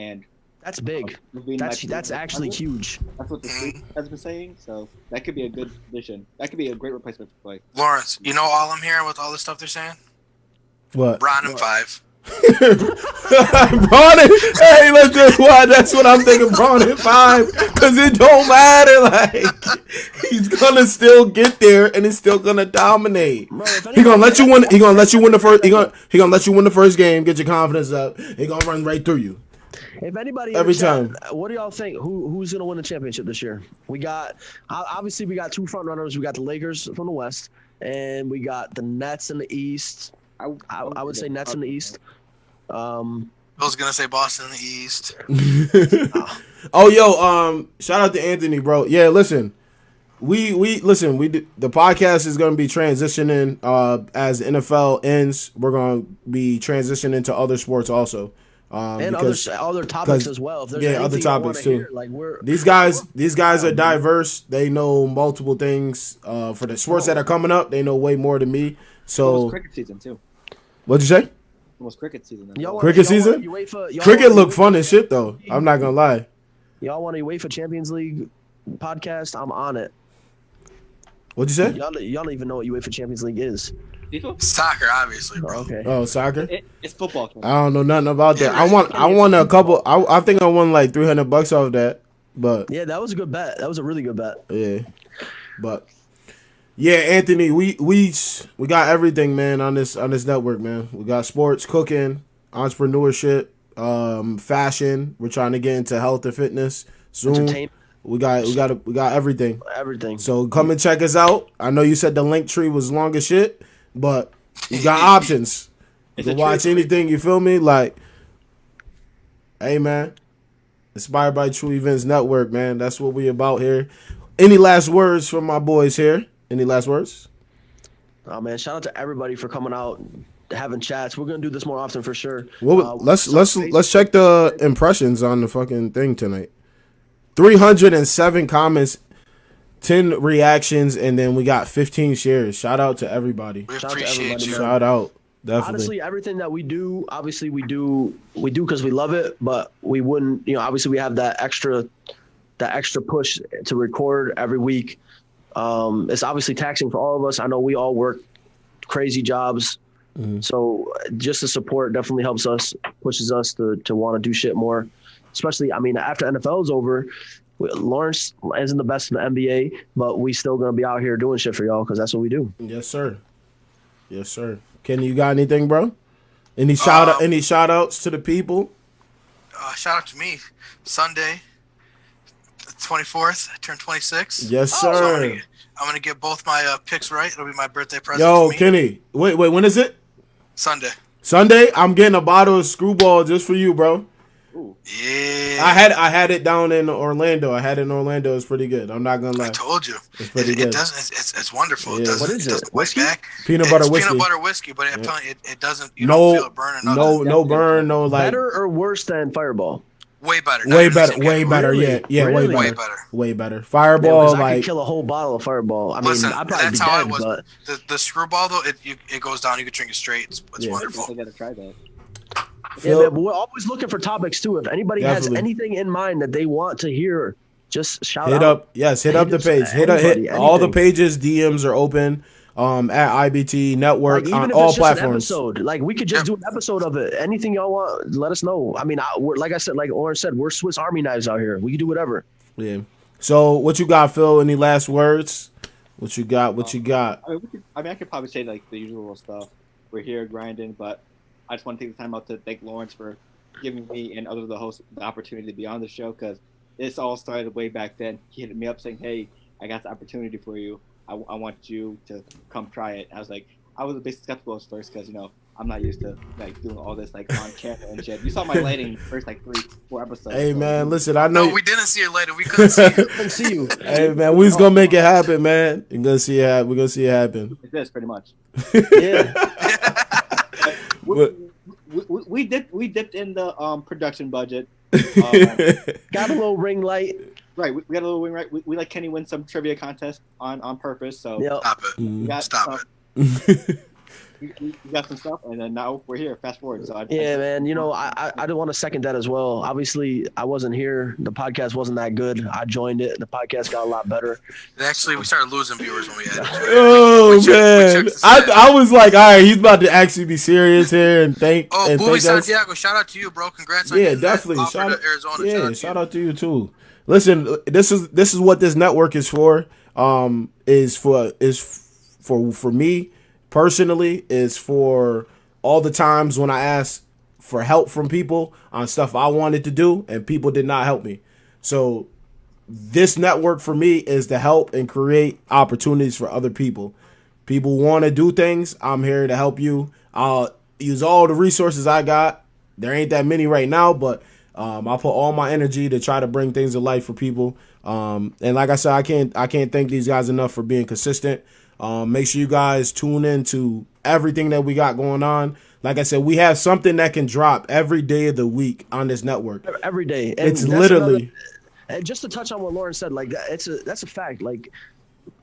S4: that's big.
S3: LaVine
S4: That's actually huge.
S3: That's what the street has been saying. So that could be a good addition. That could be a great replacement for Clay.
S1: Lawrence, you know all I'm hearing with all this stuff they're saying?
S2: What?
S1: Bron and 5.
S2: Braun and, hey, let's just what? That's what I'm thinking. Braun and 5, because it don't matter. Like he's gonna still get there, and he's still gonna dominate. He gonna let you win. He gonna let you win the first. He gonna let you win the first game. Get your confidence up. He gonna run right through you.
S4: If anybody
S2: Every
S4: chat,
S2: time.
S4: what do y'all think? Who's gonna win the championship this year? We got obviously we got two front runners. We got the Lakers from the West, and we got the Nets in the East. I would say Nets in the East.
S1: Bill's gonna say Boston in the East.
S2: Oh, yo, shout out to Anthony, bro. Yeah, listen, we the podcast is gonna be transitioning as the NFL ends. We're gonna be transitioning to other sports also.
S4: And other topics as well. If there's
S2: other topics too.
S4: hear, like
S2: these guys are diverse. They know multiple things. For the sports that are coming up, they know way more than me. So
S3: Almost cricket season too.
S2: What'd you say?
S3: Almost cricket season.
S2: Cricket season? Cricket look fun as shit though. I'm not gonna lie.
S4: Y'all want a UEFA Champions League podcast? I'm on it.
S2: What'd you say?
S4: Y'all don't even know what UEFA Champions League is.
S1: Soccer, obviously, bro.
S4: Okay.
S2: Oh, soccer.
S3: It's football.
S2: I don't know nothing about that. I won a couple. I think I won like $300 off that. But
S4: yeah, that was a good bet. That was a really good bet.
S2: Yeah, but yeah, Anthony, we got everything, man, on this network, man. We got sports, cooking, entrepreneurship, fashion. We're trying to get into health and fitness soon.
S4: Entertainment.
S2: We got everything.
S4: Everything.
S2: So come and check us out. I know you said the link tree was long as shit, but you got options. You can watch anything, you feel me? Like, hey, man. Inspired by True Events Network, man. That's what we about here. Any last words from my boys here? Any last words?
S4: Oh man, shout out to everybody for coming out, having chats. We're gonna do this more often for sure.
S2: Well, let's check the impressions on the fucking thing tonight. 307 comments, 10 reactions, and then we got 15 shares. Shout out to everybody.
S1: We appreciate you.
S2: Shout out. Definitely.
S4: Honestly, everything that we do, obviously we do because we love it, but we wouldn't, obviously we have that extra push to record every week. It's obviously taxing for all of us. I know we all work crazy jobs. Mm-hmm. So just the support definitely helps us, pushes us to want to do shit more. Especially, I mean, after NFL is over, Lawrence isn't the best in the NBA, but we still going to be out here doing shit for y'all because that's what we do.
S2: Yes, sir. Yes, sir. Kenny, you got anything, bro? Any shout outs to the people?
S1: Shout out to me. Sunday, the 24th, I turned 26.
S2: Yes, sir.
S1: So I'm gonna get both my picks right. It'll be my birthday present.
S2: Yo, Kenny, wait, when is it?
S1: Sunday.
S2: I'm getting a bottle of Screwball just for you, bro.
S1: Ooh. Yeah.
S2: I had it down in Orlando. It's pretty good. I'm not gonna lie.
S1: I told you.
S2: It's pretty good.
S1: It doesn't. It's wonderful.
S2: Yeah.
S4: What is it?
S1: Whiskey?
S2: Peanut butter whiskey.
S1: Peanut butter whiskey, but I'm telling you, it doesn't. You don't feel it burning.
S2: No burn. No like.
S4: Better or worse than Fireball?
S1: Way better.
S2: Way better.
S4: Really?
S2: Yeah.
S4: Really?
S2: Way better. Fireball,
S4: I could kill a whole bottle of Fireball. I mean, I'd probably be dead, but
S1: the Screwball though, it goes down. You can drink it straight. It's wonderful.
S3: I gotta try that.
S4: Yeah, man, but we're always looking for topics too. If anybody has anything in mind that they want to hear, just shout out.
S2: Hit up the page. Hit all the pages. DMs are open. At IBTE Network on all platforms.
S4: Episode, like we could just do an episode of it. Anything y'all want, let us know. I mean, like I said, like Orange said, we're Swiss Army knives out here. We can do whatever.
S2: Yeah. So what you got, Phil? Any last words? What you got?
S3: I could probably say like the usual stuff. We're here grinding, but I just want to take the time out to thank Lawrence for giving me and other the hosts the opportunity to be on the show because this all started way back then. He hit me up saying, "Hey, I got the opportunity for you. I want you to come try it." I was a bit skeptical at first because I'm not used to like doing all this like on camera and shit. You saw my lighting first like 3-4 episodes.
S2: Hey man, listen, I know.
S1: No, we didn't see your lighting. We couldn't see you.
S4: Couldn't see you.
S2: Hey man, we was gonna make it happen, man. We're gonna see it. We're gonna see it happen.
S3: It's this pretty much.
S4: Yeah.
S3: We dipped in the production budget.
S4: Got a little ring light.
S3: Right, we got a little ring right. We let Kenny win some trivia contest on purpose. So
S1: Stop it. Stop it.
S3: We got some stuff, and then now we're here. Fast forward. So
S4: man. I don't want to second that as well. Obviously, I wasn't here. The podcast wasn't that good. I joined it. The podcast got a lot better.
S1: Actually, we started losing viewers when we had it.
S2: Oh man, I was like, all right, he's about to actually be serious here and thank.
S1: Oh, Bowie Santiago, shout out to you, bro. Congrats on
S2: definitely.
S1: Shout out to Arizona.
S2: Yeah, shout out to you too. Listen, this is what this network is for. Is for me. Personally, is for all the times when I asked for help from people on stuff I wanted to do and people did not help me. So this network for me is to help and create opportunities for other people. People want to do things. I'm here to help you. I'll use all the resources I got. There ain't that many right now, but I'll put all my energy to try to bring things to life for people. And like I said, I can't thank these guys enough for being consistent. Make sure you guys tune in to everything that we got going on. Like I said, we have something that can drop every day of the week on this network.
S4: Every day. And
S2: it's literally.
S4: And just to touch on what Lauren said, like that's a fact. Like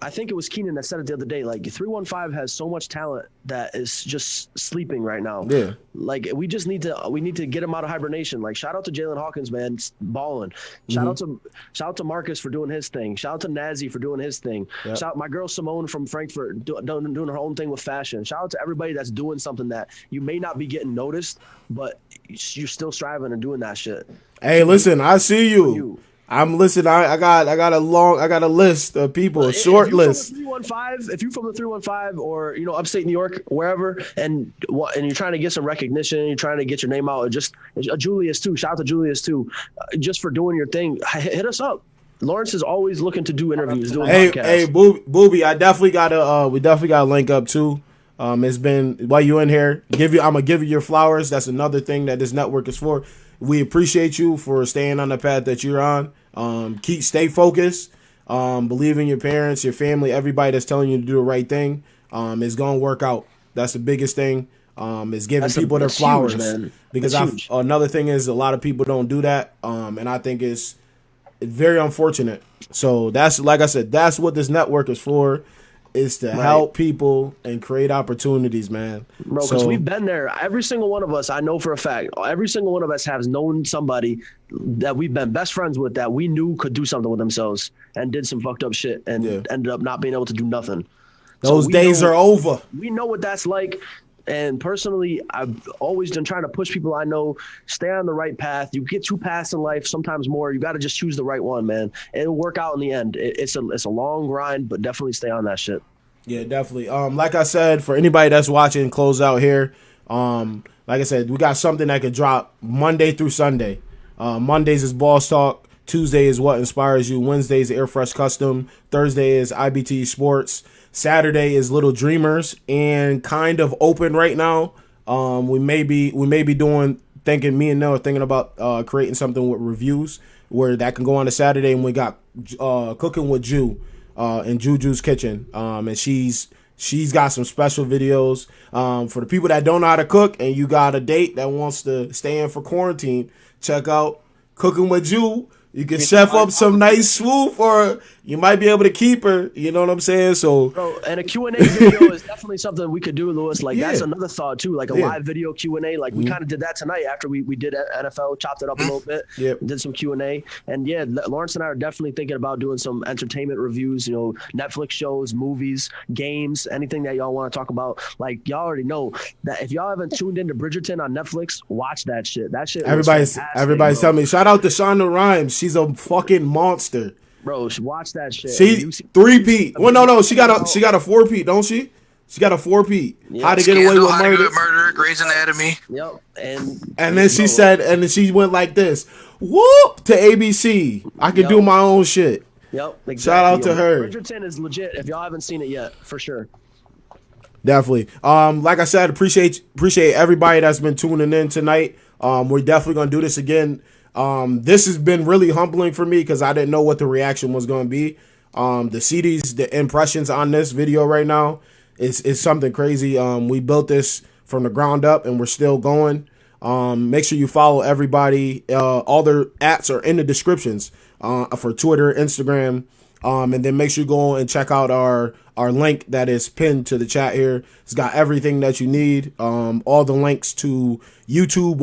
S4: I think it was Keenan that said it the other day. Like 315 has so much talent that is just sleeping right now.
S2: Yeah.
S4: Like we need to get him out of hibernation. Like shout out to Jalen Hawkins, man, balling. Shout out to Marcus for doing his thing. Shout out to Nazi for doing his thing. Yep. Shout out my girl Simone from Frankfurt doing her own thing with fashion. Shout out to everybody that's doing something that you may not be getting noticed, but you're still striving and doing that shit.
S2: Hey, listen, I see you. I'm listening. I got a list of people, a short list.
S4: If you're from the 315 or upstate New York, wherever, and you're trying to get some recognition, you're trying to get your name out, or just Julius too. Shout out to Julius too, just for doing your thing. Hit us up. Lawrence is always looking to do interviews, doing podcasts.
S2: Hey, Booby, I definitely gotta we definitely gotta link up too. It's been while you in here. I'm gonna give you your flowers. That's another thing that this network is for. We appreciate you for staying on the path that you're on. Stay focused. Believe in your parents, your family, everybody that's telling you to do the right thing. It's gonna work out. That's the biggest thing. Is giving people their flowers.
S4: Huge,
S2: because another thing is a lot of people don't do that. And I think it's very unfortunate. So that's, like I said, that's what this network is for. is to help people and create opportunities, man.
S4: Bro, because we've been there. Every single one of us, I know for a fact, every single one of us has known somebody that we've been best friends with that we knew could do something with themselves and did some fucked up shit and ended up not being able to do nothing.
S2: Those days are over.
S4: We know what that's like. And personally, I've always been trying to push people I know, stay on the right path. You get 2 paths in life, sometimes more. You got to just choose the right one, man. It'll work out in the end. It's a long grind, but definitely stay on that shit.
S2: Yeah, definitely. Like I said, for anybody that's watching, close out here. Like I said, we got something that could drop Monday through Sunday. Mondays is Boss Talk. Tuesday is What Inspires You. Wednesday is Air Fresh Custom. Thursday is IBTE Sports. Saturday is Little Dreamers, and kind of open right now. We may be doing, me and Nell are thinking about creating something with reviews where that can go on a Saturday, and we got Cooking with Ju in Juju's Kitchen, and she's got some special videos for the people that don't know how to cook, and you got a date that wants to stay in for quarantine. Check out Cooking with Ju. You can chef up some nice swoop, or you might be able to keep her. You know what I'm saying? So,
S4: bro, and a Q&A video is definitely something we could do, Lewis. Like, that's another thought, too. Like, a live video Q&A. Like, we kind of did that tonight after we did NFL, chopped it up a little bit, did some Q&A. And, yeah, Lawrence and I are definitely thinking about doing some entertainment reviews, you know, Netflix shows, movies, games, anything that y'all want to talk about. Like, y'all already know that if y'all haven't tuned into Bridgerton on Netflix, watch that shit. That shit
S2: everybody's telling me. Shout out to Shonda Rhimes. She's a fucking monster.
S4: Bro, watch that shit.
S2: She 3-peat. Well, no, she got a 4-peat, don't she? She got a 4-peat.
S1: Yep.
S2: How to Get Away with Murder.
S1: Grey's Anatomy.
S4: Yep. And
S2: then she said, and then she went like this, whoop, to ABC. I can do my own shit.
S4: Yep. Exactly.
S2: Shout out to her.
S4: Bridgerton is legit. If y'all haven't seen it yet, for sure.
S2: Definitely. Like I said, appreciate everybody that's been tuning in tonight. We're definitely gonna do this again. This has been really humbling for me because I didn't know what the reaction was going to be. The impressions on this video right now is something crazy. We built this from the ground up and we're still going. Make sure you follow everybody. All their ats are in the descriptions for Twitter, Instagram. And then make sure you go and check out our link that is pinned to the chat here. It's got everything that you need. All the links to YouTube.